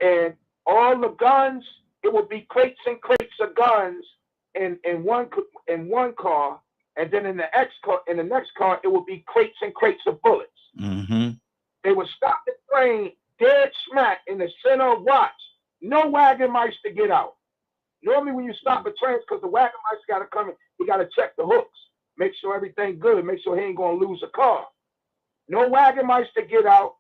and all the guns, it would be crates and crates of guns in one car, and then in the next car, it would be crates and crates of bullets. They would stop the train dead smack in the center of Watts. No wagon mice to get out. Normally when you stop a train, because the wagon mice got to come in, you got to check the hooks, make sure everything good, make sure he ain't going to lose a car. No wagon mice to get out,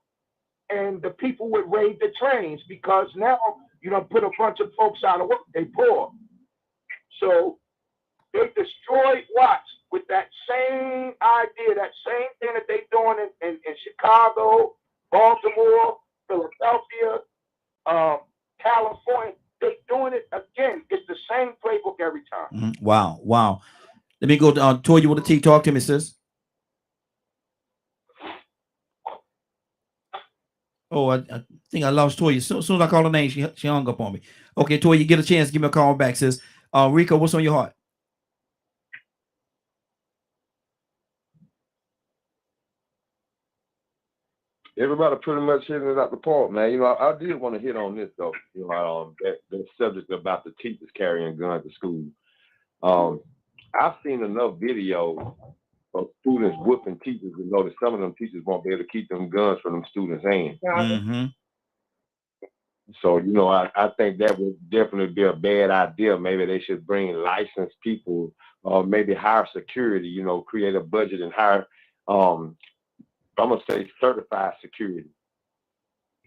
and the people would raid the trains because now you don't put a bunch of folks out of work. They poor. So they destroyed Watts with that same idea, that same thing that they doing in Chicago, Baltimore, Philadelphia, California. They doing it again. It's the same playbook every time. Wow. Wow. Let me go to Toya with the T. Talk to me, sis. Oh, I think I lost Toya. As soon as I call her name, she hung up on me. Okay, Toya, you get a chance. Give me a call back, sis. Rico, what's on your heart? Everybody pretty much hitting it out the park, man. You know, I did want to hit on this though. You know, that subject about the teachers carrying guns to school. I've seen enough videos of students whooping teachers to know that some of them teachers won't be able to keep them guns from them students' hands. So, you know, I think that would definitely be a bad idea. Maybe they should bring licensed people, or maybe hire security, you know, create a budget and hire, I'm going to say certified security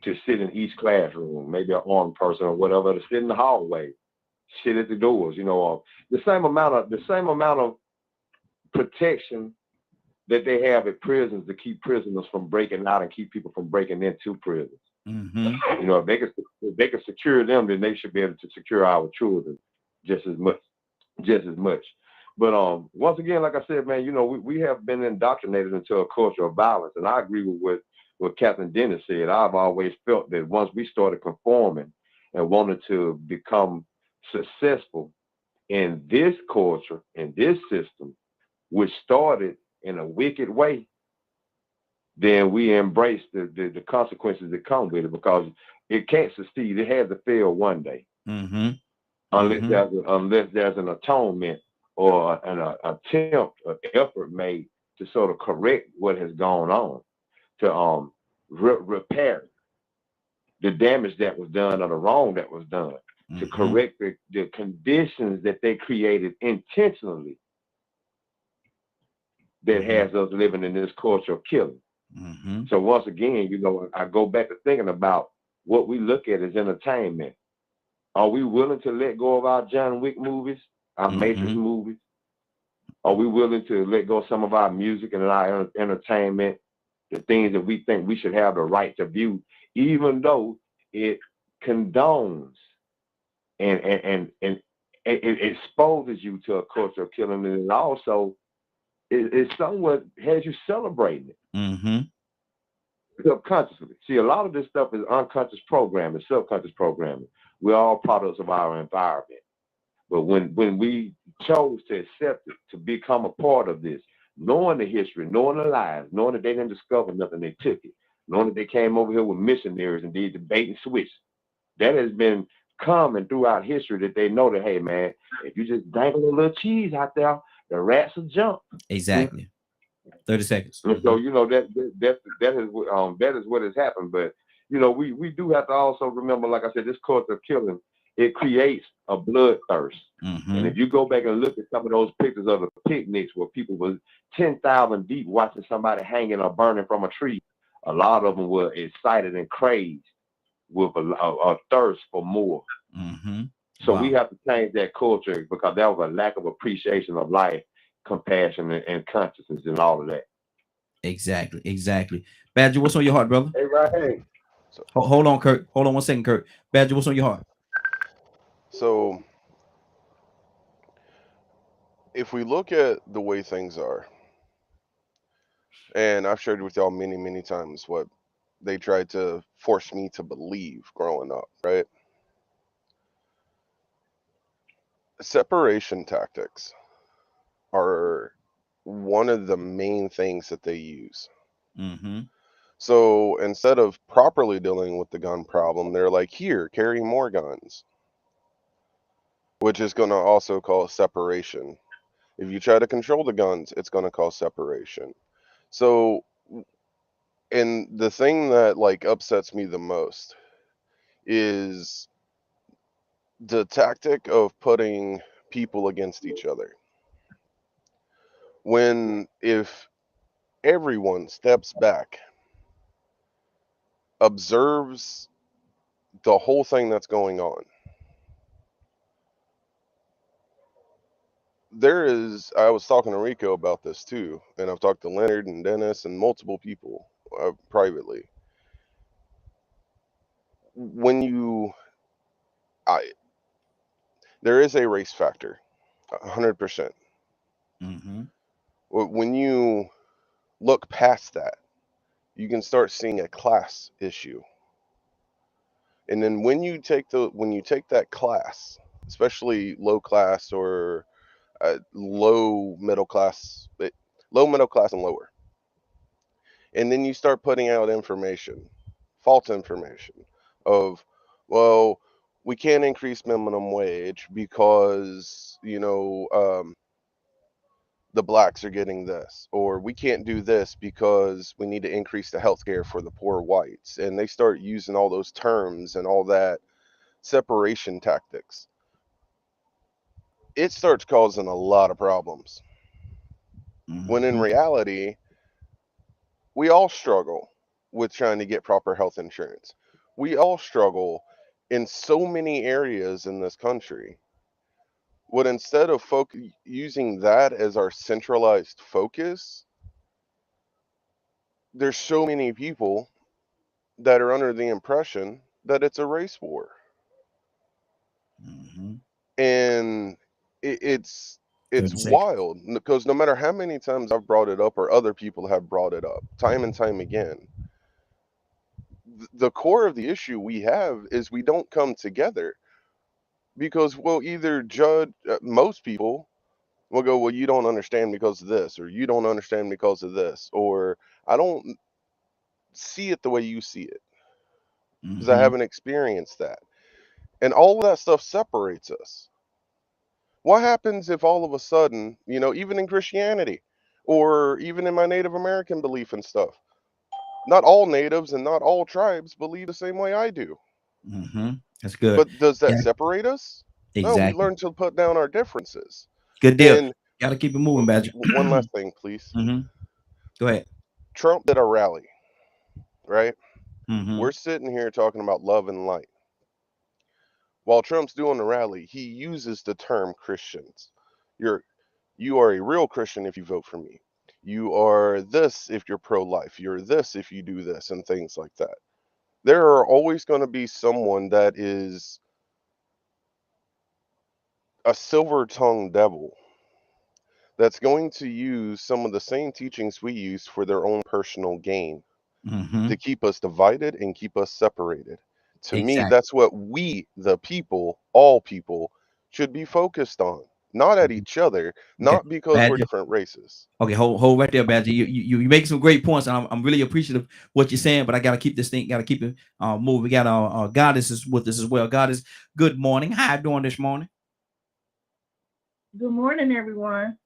to sit in each classroom, maybe an armed person or whatever, to sit in the hallway, sit at the doors, you know, the same amount of protection that they have at prisons to keep prisoners from breaking out and keep people from breaking into prisons. You know, if they can secure them, then they should be able to secure our children just as much. But once again, like I said, man, you know, we have been indoctrinated into a culture of violence, and I agree with what Captain Dennis said. I've always felt that once we started conforming and wanted to become successful in this culture, in this system, which started in a wicked way, then we embrace the consequences that come with it, because it can't succeed. It has to fail one day, unless there's an atonement or an attempt, an effort made to sort of correct what has gone on, to repair the damage that was done or the wrong that was done, to correct the conditions that they created intentionally that has us living in this culture of killing. So once again, you know, I go back to thinking about what we look at as entertainment. Are we willing to let go of our John Wick movies, our Matrix movies? Are we willing to let go of some of our music and our entertainment, the things that we think we should have the right to view, even though it condones and it exposes you to a culture of killing, and it also it somewhat has you celebrating it subconsciously. See, a lot of this stuff is unconscious programming, subconscious programming. We're all products of our environment. But when we chose to accept it, to become a part of this, knowing the history, knowing the lies, knowing that they didn't discover nothing, they took it, knowing that they came over here with missionaries and did the bait and switch, that has been common throughout history, that they know that, hey, man, if you just dangle a little cheese out there, the rats will jump. Exactly. 30 seconds. And so, you know, that is what has happened. But, you know, we do have to also remember, like I said, this culture of killing, it creates a bloodthirst. And if you go back and look at some of those pictures of the picnics where people were 10,000 deep watching somebody hanging or burning from a tree, a lot of them were excited and crazed with a thirst for more. So we have to change that culture, because there was a lack of appreciation of life, compassion, and consciousness, and all of that. Exactly. Badger, what's on your heart, brother? Hey, right. Hey. Hold on, Kurt. Hold on 1 second, Kurt. Badger, what's on your heart? So if we look at the way things are, and I've shared with y'all many times what they tried to force me to believe growing up, right? Separation tactics are one of the main things that they use. So instead of properly dealing with the gun problem, they're like, here, carry more guns, which is going to also cause separation. If you try to control the guns, it's going to cause separation. So, and the thing that like upsets me the most is the tactic of putting people against each other. When if everyone steps back, observes the whole thing that's going on, I was talking to Rico about this too, and I've talked to Leonard and Dennis and multiple people privately. There is a race factor, 100%. When you look past that, you can start seeing a class issue. And then when you take that class, especially low class or low middle class and lower, and then you start putting out information, false information of, well, we can't increase minimum wage because, you know, the blacks are getting this, or we can't do this because we need to increase the health care for the poor whites. And they start using all those terms and all that separation tactics. It starts causing a lot of problems. When in reality, we all struggle with trying to get proper health insurance. We all struggle in so many areas in this country. But instead of using that as our centralized focus, there's so many people that are under the impression that it's a race war. And it's wild, because no matter how many times I've brought it up or other people have brought it up time and time again, the core of the issue we have is we don't come together, because we'll either judge, most people will go, well, you don't understand because of this, or you don't understand because of this, or I don't see it the way you see it because I haven't experienced that. And all of that stuff separates us. What happens if all of a sudden, you know, even in Christianity or even in my Native American belief and stuff, not all natives and not all tribes believe the same way I do. That's good. But does that separate us? Exactly. No, we learn to put down our differences. Good deal. And gotta keep it moving, Badger. One last thing, please. Go ahead. Trump did a rally, right? We're sitting here talking about love and light. while Trump's doing the rally, he uses the term Christians. You are a real Christian if you vote for me. You are this if you're pro-life. You're this if you do this, and things like that. There are always going to be someone that is a silver-tongued devil that's going to use some of the same teachings we use for their own personal gain, to keep us divided and keep us separated. To me, that's what we, the people, all people, should be focused on. Not at each other, not because we're different races. Okay, hold right there, Badger. You make some great points, and I'm really appreciative of what you're saying, but I gotta keep this thing, gotta keep it moving. We got our Goddess is with us as well. Goddess, good morning. How you doing this morning? Good morning, everyone.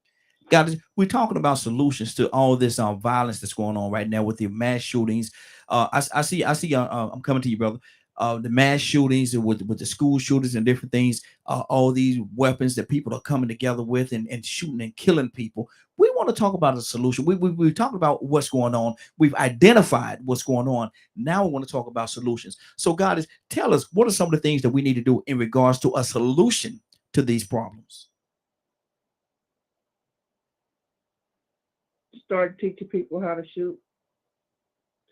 Goddess, we're talking about solutions to all this violence that's going on right now with the mass shootings. I see. I'm coming to you, brother. The mass shootings with the school shootings and different things, all these weapons that people are coming together with and shooting and killing people. We want to talk about a solution. We talked about what's going on. We've identified what's going on. Now we want to talk about solutions. So Goddess, tell us, what are some of the things that we need to do in regards to a solution to these problems? Start teaching people how to shoot.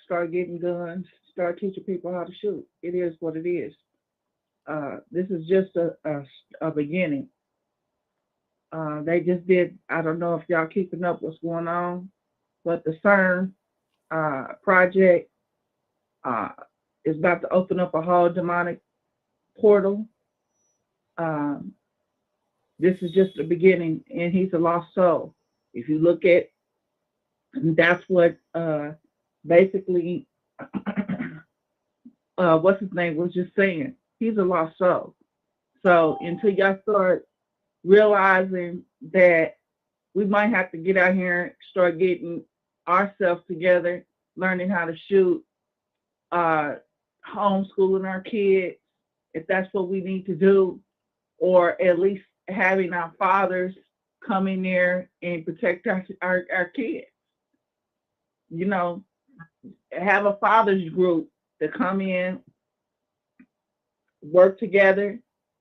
Start getting guns. Start teaching people how to shoot. It is what it is. This is just a beginning. They just did, I don't know if y'all keeping up what's going on, but the CERN project is about to open up a whole demonic portal. This is just the beginning, and he's a lost soul. If you look at, that's what basically what's his name was just saying. He's a lost soul. So until y'all start realizing that we might have to get out here and start getting ourselves together, learning how to shoot, homeschooling our kids, if that's what we need to do, or at least having our fathers come in there and protect our kids. You know, have a fathers group to come in, work together.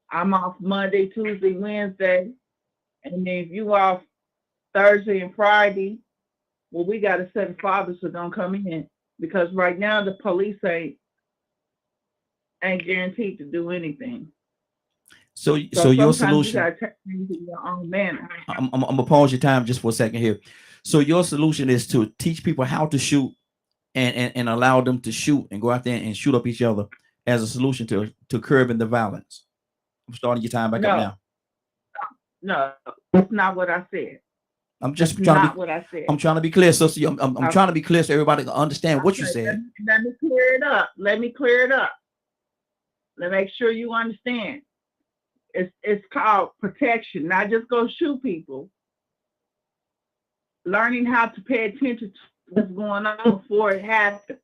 I'm off Monday, Tuesday, Wednesday, and then if you off Thursday and Friday, well, we got a set of fathers that don't come in, because right now the police ain't guaranteed to do anything. So your solution. You gotta take things in your own manner. I'm gonna pause your time just for a second here. So your solution is to teach people how to shoot and allow them to shoot and go out there and shoot up each other as a solution to curbing the violence. I'm starting your time back up now. No, that's not what I said. I'm just that's trying not to be, what I said. I'm trying to be clear. So I'm trying to be clear so everybody can understand what you said. Let me clear it up. Let me clear it up. Let me make sure you understand. It's called protection, not just go shoot people. Learning how to pay attention to what's going on before it happens.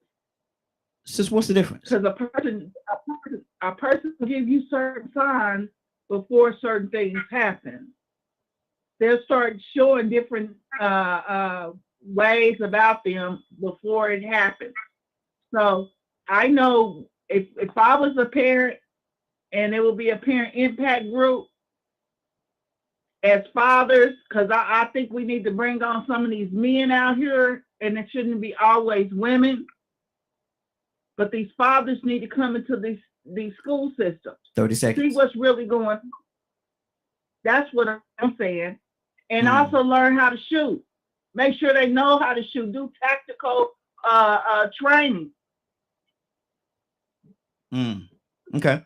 Sis, what's the difference? Because a person will give you certain signs before certain things happen. They'll start showing different ways about them before it happens. So I know if I was a parent and it would be a parent impact group, as fathers, because I think we need to bring on some of these men out here, and it shouldn't be always women. But these fathers need to come into these school systems. 30 seconds. See what's really going on. That's what I'm saying. And also learn how to shoot. Make sure they know how to shoot. Do tactical training. Okay.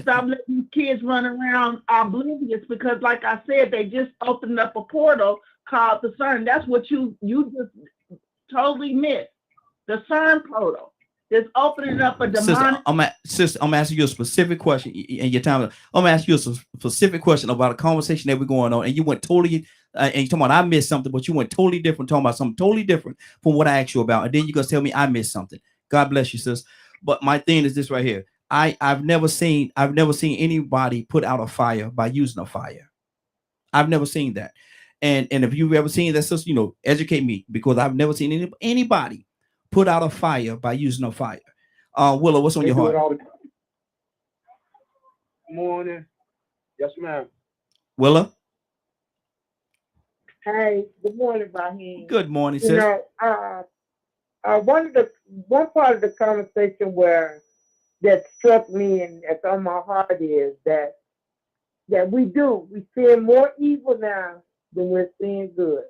Stop letting kids run around oblivious, because like I said, they just opened up a portal called the CERN. That's what you just totally missed. The CERN portal. It's opening up a demonic. Sister, I'm asking you a specific question in your time. I'm asking you a specific question about a conversation that we're going on, and you went totally, and you're talking about I missed something, but you went totally different, talking about something totally different from what I asked you about, and then you're gonna tell me I missed something. God bless you, sis. But my thing is this right here. I've never seen anybody put out a fire by using a fire. I've never seen that. And if you've ever seen that, sister, educate me, because I've never seen anybody put out a fire by using a fire. Willow, what's on your heart? morning. Yes, ma'am. Willa. Hey, good morning, Raheem. Good morning, You sis. know, one part of the conversation that struck me and that's on my heart is that we seeing more evil now than we're seeing good.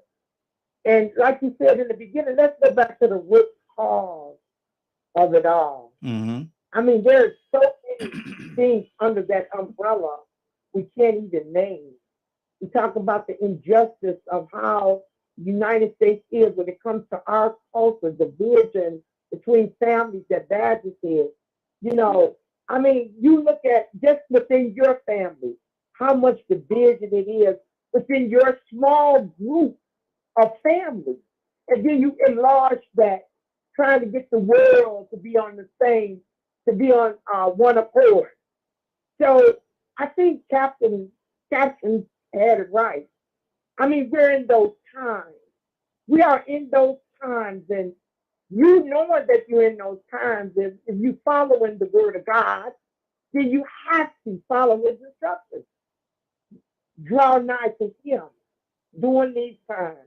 And like you said in the beginning, let's go back to the root cause of it all. Mm-hmm. I mean, there's so many things under that umbrella we can't even name. We talk about the injustice of how the United States is when it comes to our culture, division between families that Badger said. You know, I mean, you look at just within your family, how much division it is within your small group of families. And then you enlarge that, trying to get the world to be on one accord. So I think Captain had it right. I mean, we're in those times. We are in those times, and you knowing that you're in those times, if you following the word of God, then you have to follow his instructions. Draw nigh to him during these times,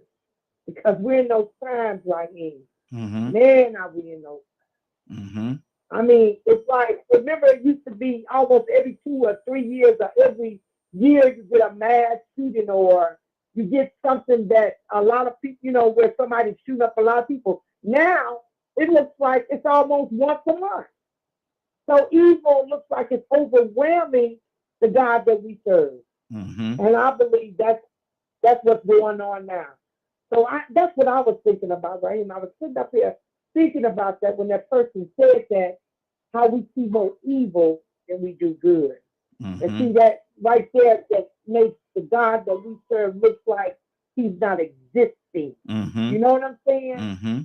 because we're in those times like him. Mm-hmm. Man, are we in those times. Mm-hmm. I mean, it's like, remember it used to be almost every 2 or 3 years or every year you get a mass shooting or you get something that a lot of people, where somebody's shooting up a lot of people. Now, it looks like it's almost once a month. So evil looks like it's overwhelming the God that we serve. Mm-hmm. And I believe that's what's going on now. So that's what I was thinking about, right? And I was sitting up here thinking about that when that person said that, how we see more evil than we do good. Mm-hmm. And see that right there, that makes the God that we serve look like he's not existing. Mm-hmm. You know what I'm saying? Mm-hmm.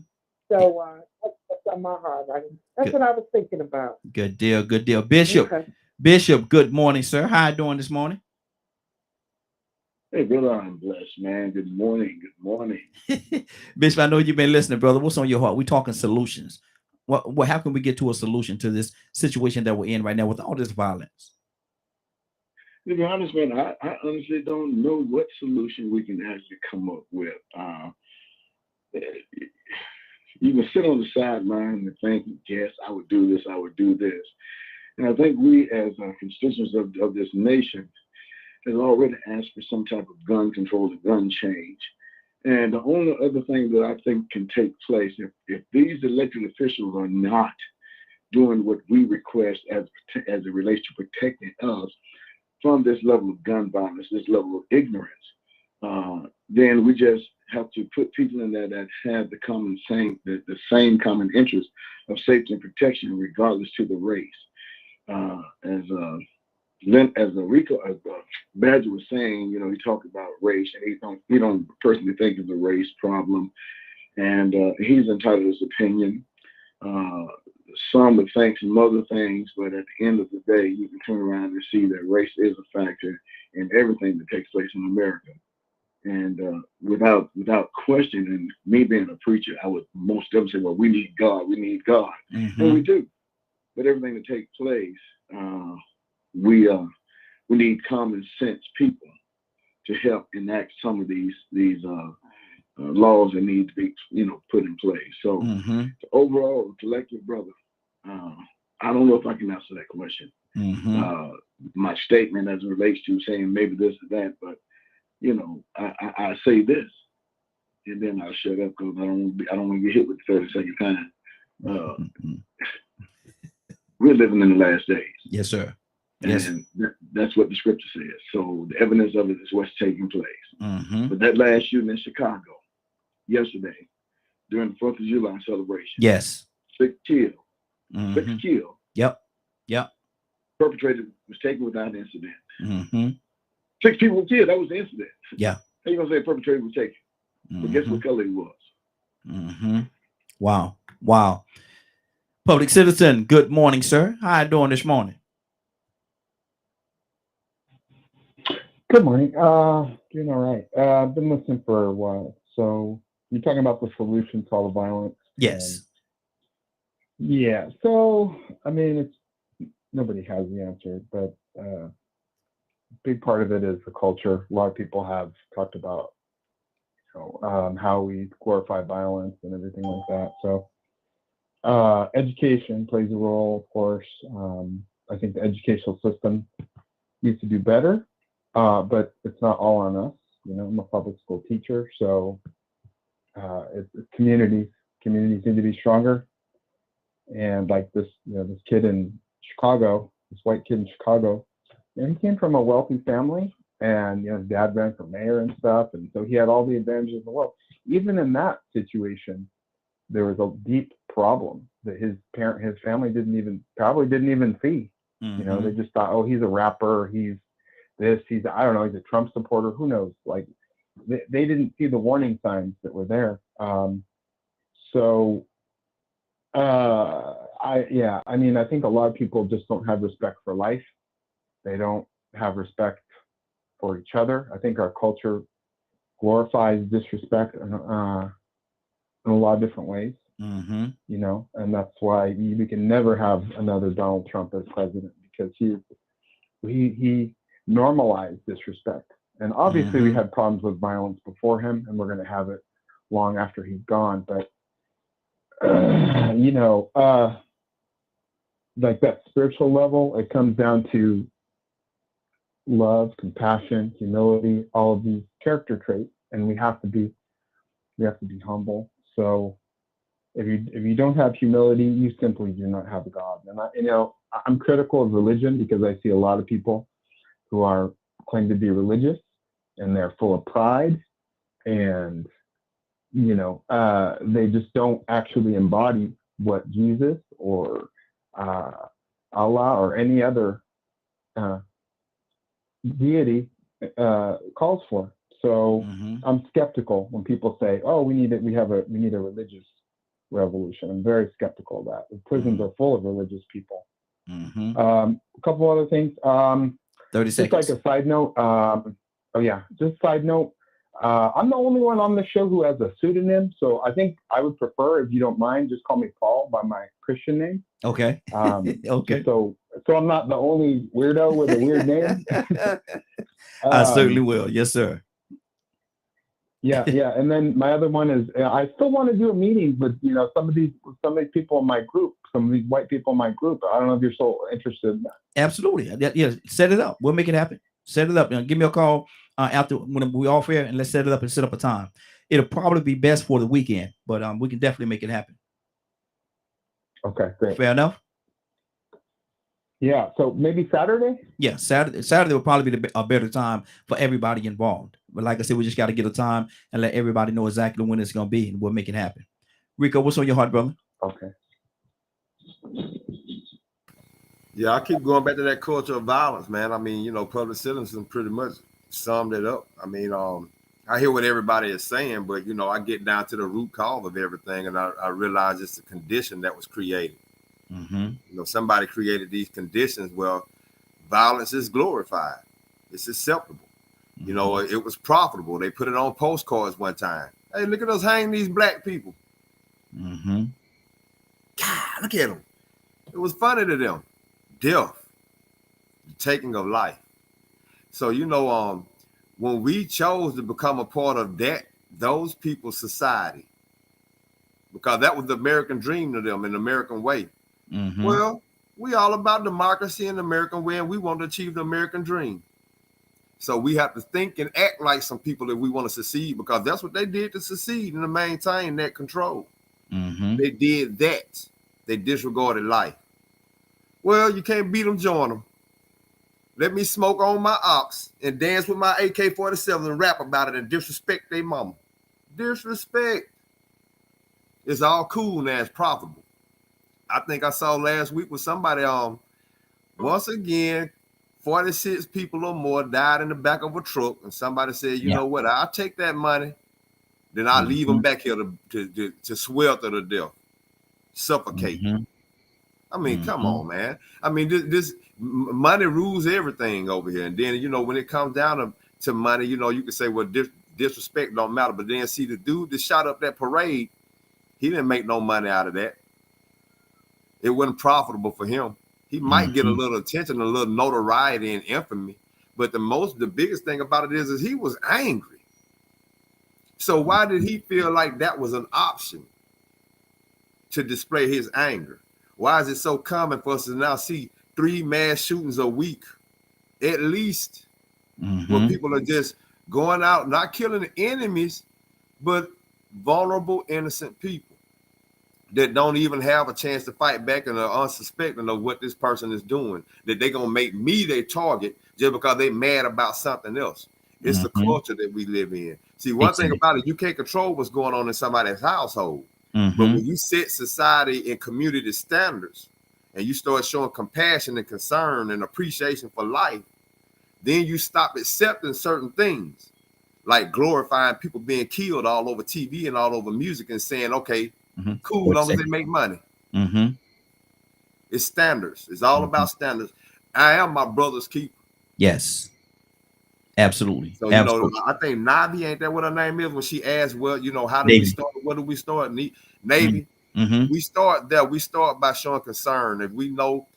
So that's on my heart, right? That's Good. what I was thinking about. Good deal. Good deal. Bishop. Okay. Bishop, good morning, sir. How you doing this morning? Hey, brother, I'm blessed, man. Good morning. Good morning. Bishop, I know you've been listening, brother. What's on your heart? We're talking solutions. How can we get to a solution to this situation that we're in right now with all this violence? To be honest, man, I honestly don't know what solution we can actually come up with. You can sit on the sideline and think, yes, I would do this, I would do this. And I think we as constituents of this nation has already asked for some type of gun control, a gun change. And the only other thing that I think can take place, if these elected officials are not doing what we request as it relates to protecting us from this level of gun violence, this level of ignorance, then we just have to put people in there that have the same common interest of safety and protection, regardless to the race. As Badger was saying, he talked about race, and he don't personally think it's a race problem, and he's entitled to his opinion. Some would think some other things, but at the end of the day, you can turn around and see that race is a factor in everything that takes place in America. And without question, and me being a preacher, I would most definitely say, well, we need God, Mm-hmm. and we do. But everything that takes place, we need common sense people to help enact some of these laws that need to be put in place. So Mm-hmm. overall, collective, brother, I don't know if I can answer that question. Mm-hmm. My statement as it relates to saying maybe this or that, but I say this, and then I'll shut up because I don't want to get hit with the 30-second time. We're living in the last days. Yes, sir. Yes. And that's what the scripture says. So the evidence of it is what's taking place. Mm-hmm. But that last shooting in Chicago yesterday during the 4th of July celebration. Yes. 6 killed. Mm-hmm. 6 killed. Yep. Perpetrator was taken without incident. Mm-hmm. 6 people were killed. That was the incident. Yeah. How you gonna say perpetrator was taken? Mm-hmm. But guess what color he was? Mm-hmm. Wow. Public citizen, good morning, sir. How you doing this morning? Good morning. Doing all right. I've been listening for a while. So you're talking about the solution to all the violence? Yes. Yeah. So, I mean, nobody has the answer, but big part of it is the culture. A lot of people have talked about, how we glorify violence and everything like that. So education plays a role, of course. I think the educational system needs to do better, but it's not all on us. I'm a public school teacher, so it's communities need to be stronger. And like this kid in Chicago, this white kid in Chicago, he came from a wealthy family, and his dad ran for mayor and stuff, and so he had all the advantages of the world. Even in that situation, there was a deep problem that his family probably didn't even see. Mm-hmm. They just thought, oh, he's a rapper, he's this, I don't know, he's a Trump supporter, who knows? Like they didn't see the warning signs that were there. I think a lot of people just don't have respect for life. They don't have respect for each other. I think our culture glorifies disrespect in a lot of different ways. Mm-hmm. And that's why we can never have another Donald Trump as president, because he normalized disrespect. And obviously we had problems with violence before him, and we're going to have it long after he's gone. But like that spiritual level, it comes down to love, compassion, humility, all of these character traits, and we have to be humble. So if you don't have humility, you simply do not have God. And I'm critical of religion because I see a lot of people who claim to be religious, and they're full of pride, and they just don't actually embody what Jesus or Allah or any other deity calls for. So I'm skeptical when people say, "Oh, we need a religious revolution." I'm very skeptical of that. The prisons are full of religious people. A couple other things. 30 seconds. Just like a side note. Side note. I'm the only one on the show who has a pseudonym, so I think I would prefer, if you don't mind, just call me Paul by my Christian name. Okay. Okay. So I'm not the only weirdo with a weird name. I certainly will. Yes, sir. Yeah. And then my other one is, I still want to do a meeting with some of these people in my group, some of these white people in my group. I don't know if you're so interested in that. Absolutely. Yeah. Set it up. We'll make it happen. Set it up. Give me a call after when we off here, and let's set it up and set up a time. It'll probably be best for the weekend, but we can definitely make it happen. Okay, great. Fair enough. Yeah. So maybe Saturday. Yeah, Saturday will probably be a better time for everybody involved. But like I said, we just got to get a time and let everybody know exactly when it's going to be, and we'll make it happen. Rico, what's on your heart, brother? Okay. Yeah, I keep going back to that culture of violence, man. I mean, public citizen pretty much summed it up. I mean, I hear what everybody is saying, but I get down to the root cause of everything, and I realize it's a condition that was created. Somebody created these conditions. Well, violence is glorified. It's acceptable. It was profitable. They put it on postcards one time. Hey, look at us hang these black people. God, look at them. It was funny to them. Death, the taking of life. So, when we chose to become a part of those people's society, because that was the American dream to them, an American way. Well, we all about democracy and the American way, and we want to achieve the American dream. So we have to think and act like some people if we want to succeed, because that's what they did to succeed and to maintain that control. They did that. They disregarded life. Well, you can't beat them, join them. Let me smoke on my ox and dance with my AK-47 and rap about it and disrespect their mama. Disrespect. It's all cool now. It's profitable. I think I saw last week with somebody once again, 46 people or more died in the back of a truck, and somebody said, you know what, I'll take that money, then I'll leave them back here to swelter to death, suffocate. I mean, come on, man. I mean, this money rules everything over here. And then, when it comes down to money, you can say, well, disrespect don't matter. But then see the dude that shot up that parade, he didn't make no money out of that. It wasn't profitable for him. He might get a little attention, a little notoriety and infamy, But the biggest thing about it is he was angry. So why did he feel like that was an option to display his anger? Why is it so common for us to now see 3 mass shootings a week, at least, where people are just going out, not killing enemies, but vulnerable, innocent people that don't even have a chance to fight back and are unsuspecting of what this person is doing, that they're going to make me their target just because they're mad about something else. It's the culture that we live in. See, one thing about it, you can't control what's going on in somebody's household. But when you set society and community standards and you start showing compassion and concern and appreciation for life, then you stop accepting certain things, like glorifying people being killed all over TV and all over music and saying, okay, cool, as long as they make money. It's standards. It's all about standards. I am my brother's keeper. Yes. Absolutely. So, you know, I think Navi, ain't that what her name is? When she asked, well, you know, how do we start? What do we start? Navy. We start there. We start by showing concern. If we know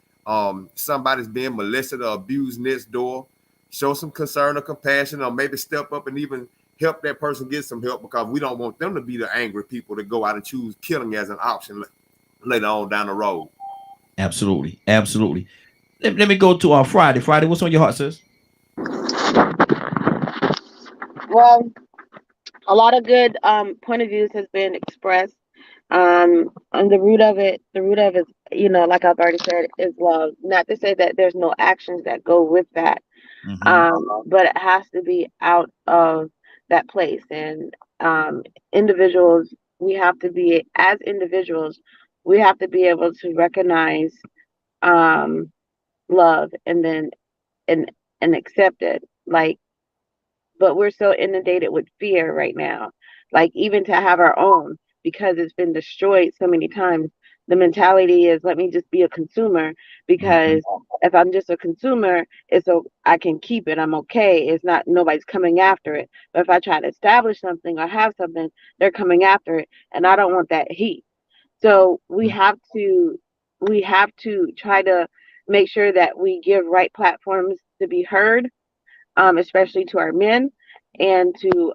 somebody's being molested or abused next door, show some concern or compassion, or maybe step up and even help that person get some help, because we don't want them to be the angry people that go out and choose killing as an option later on down the road. Absolutely. Absolutely. Let me go to Friday. Friday, what's on your heart, sis? Well, a lot of good point of views has been expressed. And the root of it, you know, like I've already said, is love. Not to say that there's no actions that go with that, but it has to be out of that place. And individuals, we have to be, as individuals, we have to be able to recognize love and then and accept it. Like, but we're so inundated with fear right now. Like, even to have our own, because it's been destroyed so many times, the mentality is, let me just be a consumer, because if I'm just a consumer, I can keep it, I'm okay, it's not, nobody's coming after it. But if I try to establish something or have something, they're coming after it, and I don't want that heat. So we have to try to make sure that we give right platforms to be heard, especially to our men, and to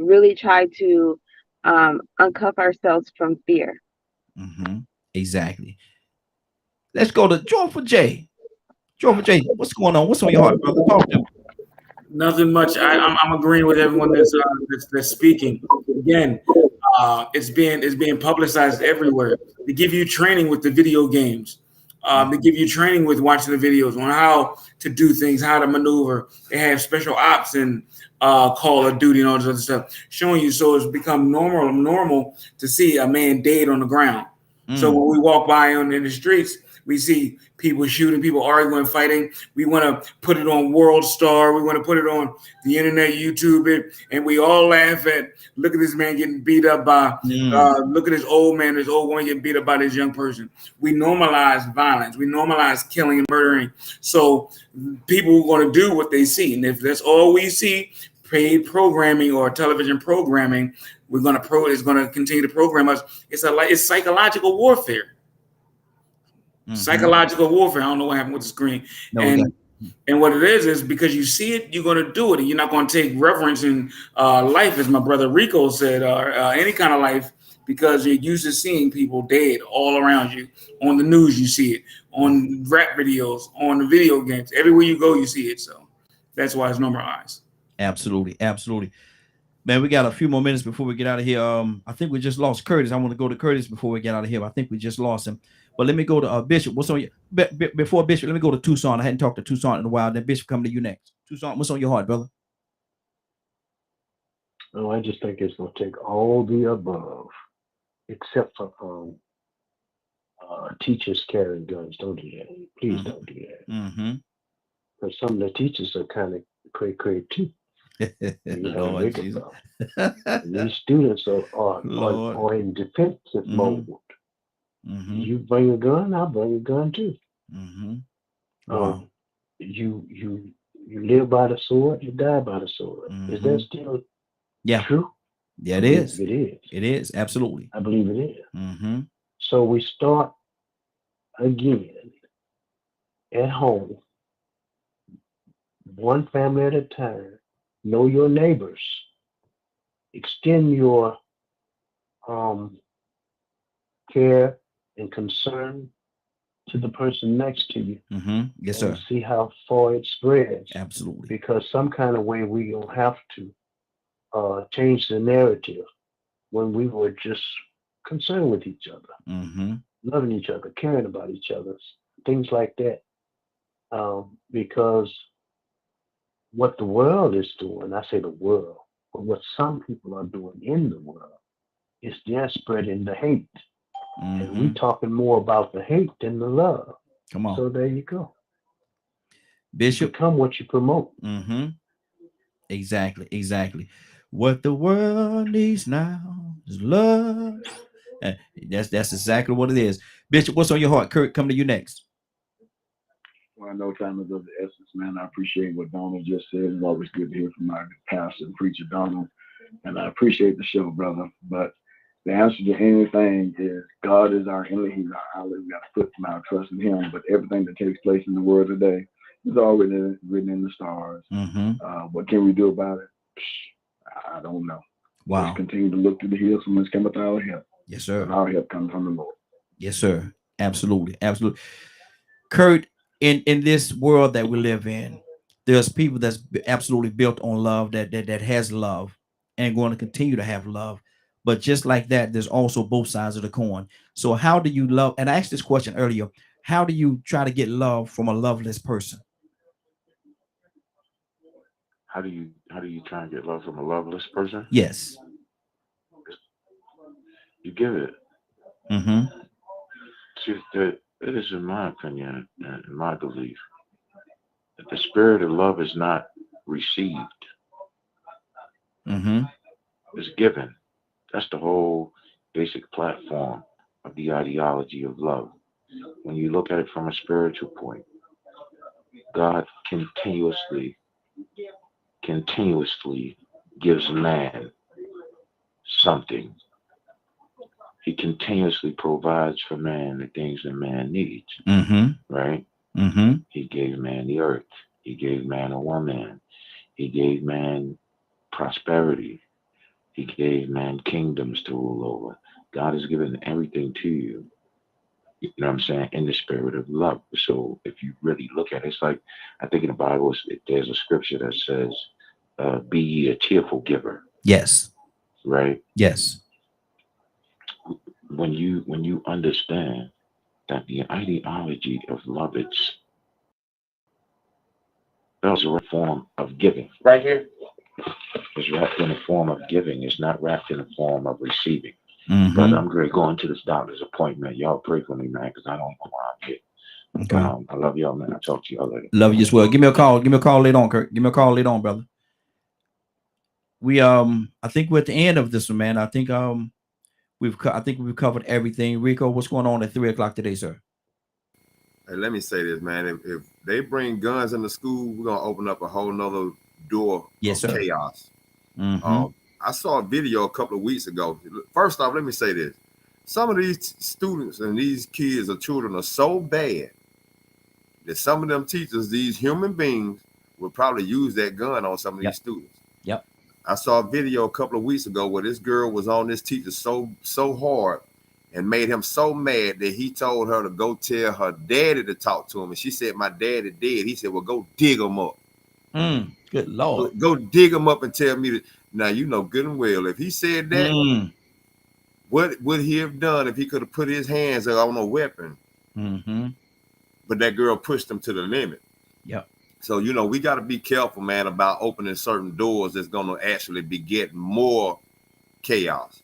really try to uncuff ourselves from fear. Exactly. Let's go to Joyful J. Joyful J, what's going on? What's on your heart, brother? Talk to me. Nothing much. I'm agreeing with everyone that's speaking. Again, it's being publicized everywhere. They give you training with the video games. They give you training with watching the videos on how to do things, how to maneuver. They have special ops in Call of Duty and all this other stuff, showing you. So it's become normal to see a man dead on the ground. So when we walk by in the streets, we see people shooting, people arguing, fighting. We want to put it on World Star. We want to put it on the internet, YouTube it, and we all laugh at, look at this man getting beat up by, look at this old man, this old woman getting beat up by this young person. We normalize violence. We normalize killing and murdering. So people are going to do what they see. And if that's all we see, paid programming or television programming, it's going to continue to program us. It's psychological warfare. Psychological warfare. I don't know what happened with the screen. And what it is because you see it, you're going to do it, and you're not going to take reverence in life, as my brother Rico said, or any kind of life, because you're used to seeing people dead all around you. On the news, you see it. On rap videos, on the video games, everywhere you go, you see it. So that's why it's normalized. Absolutely, absolutely. Man, we got a few more minutes before we get out of here. I think we just lost Curtis. I want to go to Curtis before we get out of here. I think we just lost him. But let me go to Bishop. What's on your before Bishop? Let me go to Tucson. I hadn't talked to Tucson in a while. Then Bishop, coming to you next. Tucson, what's on your heart, brother? Oh, I just think it's going to take all the above, except for teachers carrying guns. Don't do that. Please don't do that. Because some of the teachers are kind of cray too. Lord Jesus. These students are in defensive mode. You bring a gun, I'll bring a gun too. You live by the sword, you die by the sword. Is that still true? Yeah, it is. It is. It is, absolutely. I believe it is. So we start again at home one family at a time. Know your neighbors. Extend your care and concern to the person next to you. Yes, and sir. see how far it spreads. Absolutely. Because some kind of way we gonna have to change the narrative when we were just concerned with each other, loving each other, caring about each other, things like that. Because what the world is doing, I say the world, but what some people are doing in the world is they're spreading the hate. And we talking more about the hate than the love. Come on. So there you go. Bishop. You become what you promote. Exactly. What the world needs now is love. That's exactly what it is. Bishop, what's on your heart? Kurt, come to you next. Well, I know time is of the essence, man. I appreciate what Donald just said. It's always good to hear from my pastor and preacher, Donald. And I appreciate the show, brother. But the answer to anything is God is our healer. He's our outlet. We got to put our trust in him. But everything that takes place in the world today is already written in the stars. What can we do about it? I don't know. Wow. Just continue to look to the hills from whence cometh our help. Yes, sir. And our help comes from the Lord. Yes, sir. Absolutely. Kurt, in this world that we live in, there's people that's absolutely built on love, that has love and going to continue to have love. But just like that, there's also both sides of the coin. So how do you love? And I asked this question earlier. How do you try to get love from a loveless person? How do you try and get love from a loveless person? Yes. You give it. It is in my opinion and in my belief that the spirit of love is not received. It's given. That's the whole basic platform of the ideology of love. When you look at it from a spiritual point, God continuously gives man something. He continuously provides for man the things that man needs. Right? He gave man the earth. He gave man a woman. He gave man prosperity. He gave man kingdoms to rule over. God has given everything to you. You know what I'm saying? In the spirit of love. So if you really look at it, it's like, I think in the Bible, there's a scripture that says, be ye a cheerful giver. Yes. Right? Yes. When you understand that the ideology of love, it's a form of giving. Right here. It's wrapped in a form of giving. It's not wrapped in a form of receiving. But I'm great going to this doctor's appointment. Y'all pray for me, man, because I don't know where I'm here. Okay. I love y'all, man. I'll talk to y'all later. Love you as well. Give me a call. Give me a call later on, Kurt. Give me a call later on, brother. We I think we're at the end of this one, man. I think we've covered everything. Rico, what's going on at 3:00 today, sir? Hey, let me say this, man. If they bring guns into school, we're gonna open up a whole nother door of chaos. I saw a video a couple of weeks ago. First off, let me say this. Some of these students and these kids or children are so bad that some of them teachers, these human beings, will probably use that gun on some of these students. Yep. I saw a video a couple of weeks ago where this girl was on this teacher so hard and made him so mad that he told her to go tell her daddy to talk to him. And she said, my daddy dead. He said, well, go dig him up. Good Lord. Go dig him up and tell me that. Now, you know good and well, if he said that, what would he have done if he could have put his hands on a weapon? But that girl pushed him to the limit. Yep. So, you know, we got to be careful, man, about opening certain doors that's going to actually beget more chaos.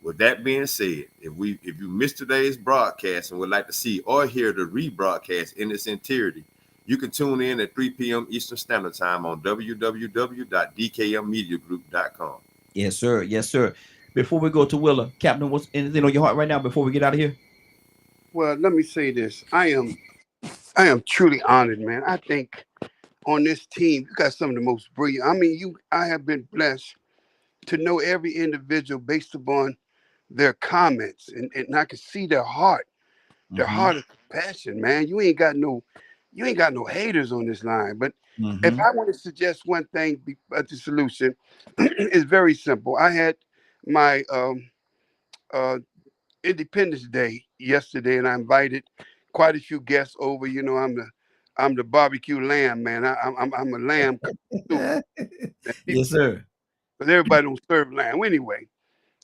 With that being said, if you missed today's broadcast and would like to see or hear the rebroadcast in its entirety, you can tune in at 3 p.m. Eastern Standard Time on www.dkmmediagroup.com. Yes, sir. Yes, sir. Before we go to Willa, Captain, what's anything on your heart right now before we get out of here? Well, let me say this. I am truly honored, man. I think on this team, you got some of the most brilliant. I have been blessed to know every individual based upon their comments, and I can see their heart of compassion, man. You ain't got no you ain't got no haters on this line. But if I want to suggest one thing, the solution is very simple. I had my Independence Day yesterday, and I invited quite a few guests over. You know, I'm the barbecue lamb, man. I'm a lamb. Yes, sir. But everybody don't serve lamb anyway.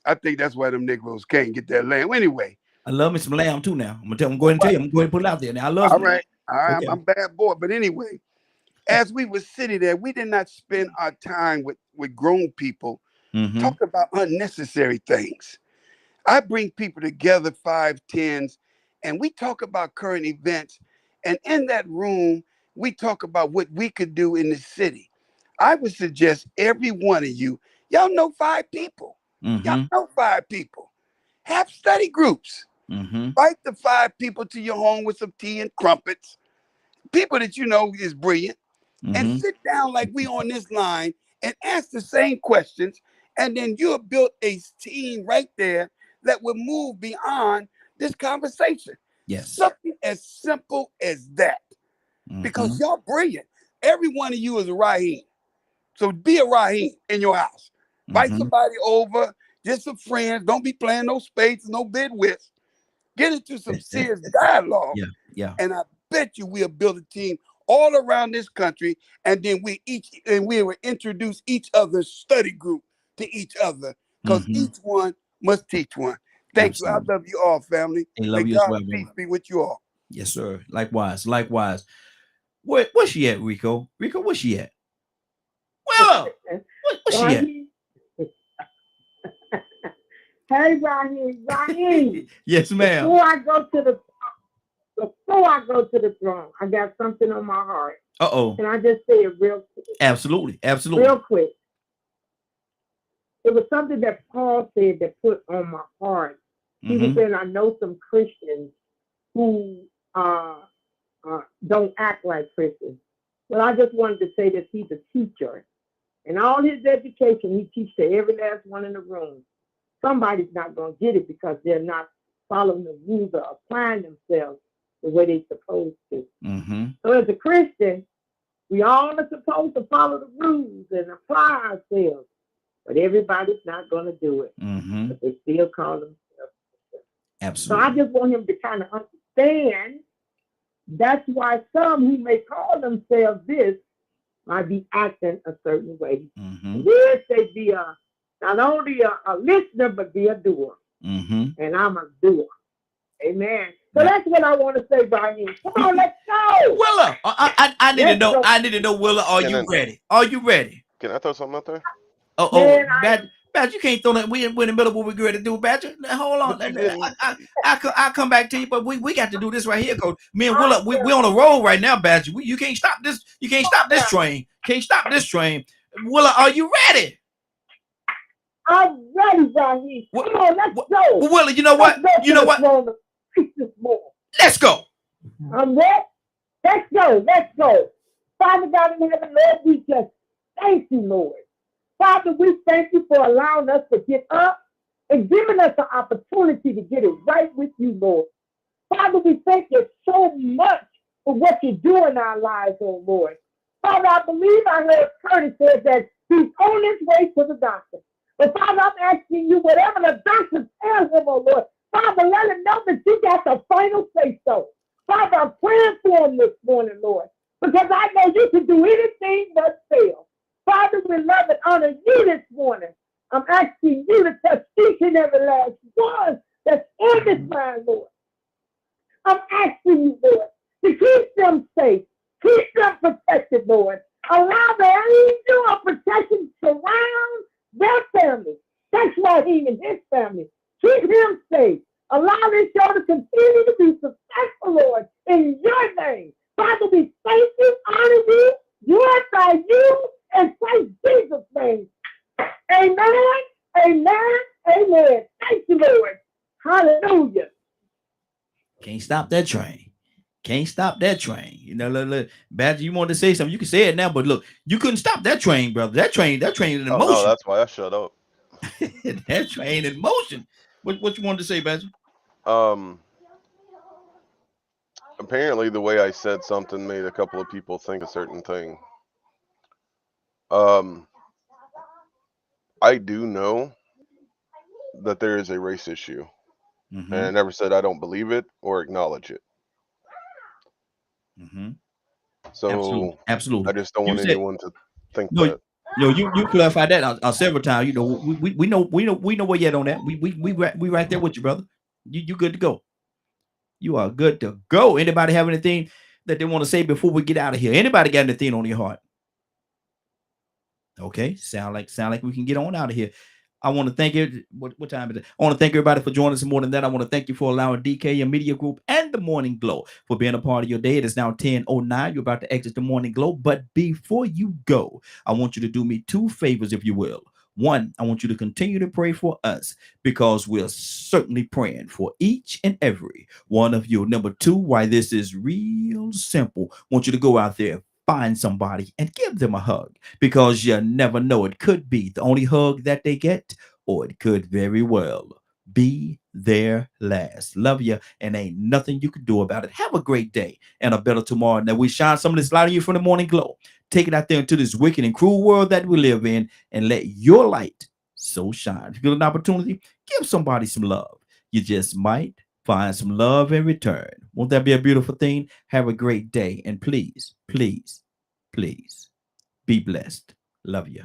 I think that's why them Negroes can't get that lamb anyway. I love me some lamb too. Now I'm gonna go ahead and tell you. I'm going to put it out there. Now I love. All right. Okay. I'm bad boy. But anyway, as we were sitting there, we did not spend our time with grown people talk about unnecessary things. I bring people together, 5, 10s, and we talk about current events. And in that room, we talk about what we could do in the city. I would suggest every one of you, y'all know 5 people. Y'all know 5 people. Have study groups. Invite the 5 people to your home with some tea and crumpets. People that you know is brilliant. And sit down like we on this line and ask the same questions. And then you have built a team right there that will move beyond this conversation. Yes. Something as simple as that. Because y'all brilliant. Every one of you is a Raheem. So be a Raheem in your house. Invite somebody over, just some friends. Don't be playing no spades, no bid whist. Get into some serious dialogue. Yeah. And I bet you we'll build a team all around this country, and then we will introduce each other's study group to each other, because each one must teach one. Thank you. I love you all, family. I love May you as God's well, peace brother. be with you all. Yes, sir. Likewise. Where's she at, Rico? Rico, where's she at? Willow, where's she at? Hey, Raheem. Yes, ma'am. Before I go to the throne, I got something on my heart. Uh-oh. Can I just say it real quick? Absolutely. Real quick. It was something that Paul said that put on my heart. He was saying, I know some Christians who don't act like Christians. But I just wanted to say that he's a teacher. And all his education, he teaches to every last one in the room. Somebody's not going to get it because they're not following the rules or applying themselves the way they're supposed to. So as a Christian, we all are supposed to follow the rules and apply ourselves. But everybody's not going to do it. But they still call themselves. Absolutely. So I just want him to kind of understand that's why some who may call themselves this might be acting a certain way. Yes, they be not only a listener, but be a doer. And I'm a doer. Amen. So that's what I want to say, Brian. Come on, let's go. Willa, I need to know. I need to know, Willa, are you ready? Are you ready? Can I throw something out there? Badger, you can't throw that. We're in the middle of what we're ready to do, Badger. Hold on. I'll come back to you, but we got to do this right here, Coach. Me and Willa, we on a roll right now, Badger. You can't stop this. You can't stop this train. Can't stop this train. Willa, are you ready? I'm ready, Raheem. Come on, let's go. Well, Willa, you know what? You know what? Let's go. I'm ready. Let's go. Let's go. Father God in heaven, Lord, we just thank you, Lord. Father, we thank you for allowing us to get up and giving us the opportunity to get it right with you, Lord. Father, we thank you so much for what you do in our lives, oh Lord. Father, I believe I heard Curtis say that he's on his way to the doctor. But Father, I'm asking you, whatever the doctor tells him, oh Lord, Father, let him know that you got the final say so. Father, I'm praying for him this morning, Lord, because I know you can do anything but fail. Father, we love and honor you this morning. I'm asking you to touch each and every last one that's in this line, Lord. I'm asking you, Lord, to keep them safe, keep them protected, Lord. Allow the angel of protection to surround their family. That's why he and his family. Keep him safe. Allow this show to continue to be successful, Lord, in your name. Father, we thank you, honor you, glorify you, in Christ Jesus' name. Amen, amen, amen. Thank you, Lord. Hallelujah. Can't stop that train. Can't stop that train. You know, look, Badger, you want to say something? You can say it now, but look, you couldn't stop that train, brother. That train is in motion. No, that's why I shut up. That train in motion. What you wanted to say, Badger? apparently the way I said something made a couple of people think a certain thing. I do know that there is a race issue. And I never said I don't believe it or acknowledge it. So Absolutely. I just don't You want said anyone to think no. that. You clarified that several times. You know, we know where you're at on that. We right there with you, brother. You good to go. You are good to go. Anybody have anything that they want to say before we get out of here? Anybody got anything on your heart? Okay, sound like we can get on out of here. I want to thank you. What time is it? I want to thank everybody for joining us. More than that, I want to thank you for allowing DK and Media Group and the Morning Glow for being a part of your day. It is now 10:09. You're about to exit the Morning Glow. But before you go, I want you to do me two favors, if you will. One, I want you to continue to pray for us because we're certainly praying for each and every one of you. Number two, why this is real simple. I want you to go out there, find somebody and give them a hug because you never know. It could be the only hug that they get, or it could very well be their last. Love you, and ain't nothing you can do about it. Have a great day and a better tomorrow. Now we shine some of this light on you from the Morning Glow. Take it out there into this wicked and cruel world that we live in and let your light so shine. If you get an opportunity, give somebody some love. You just might find some love in return. Won't that be a beautiful thing? Have a great day. And please, please, please be blessed. Love you.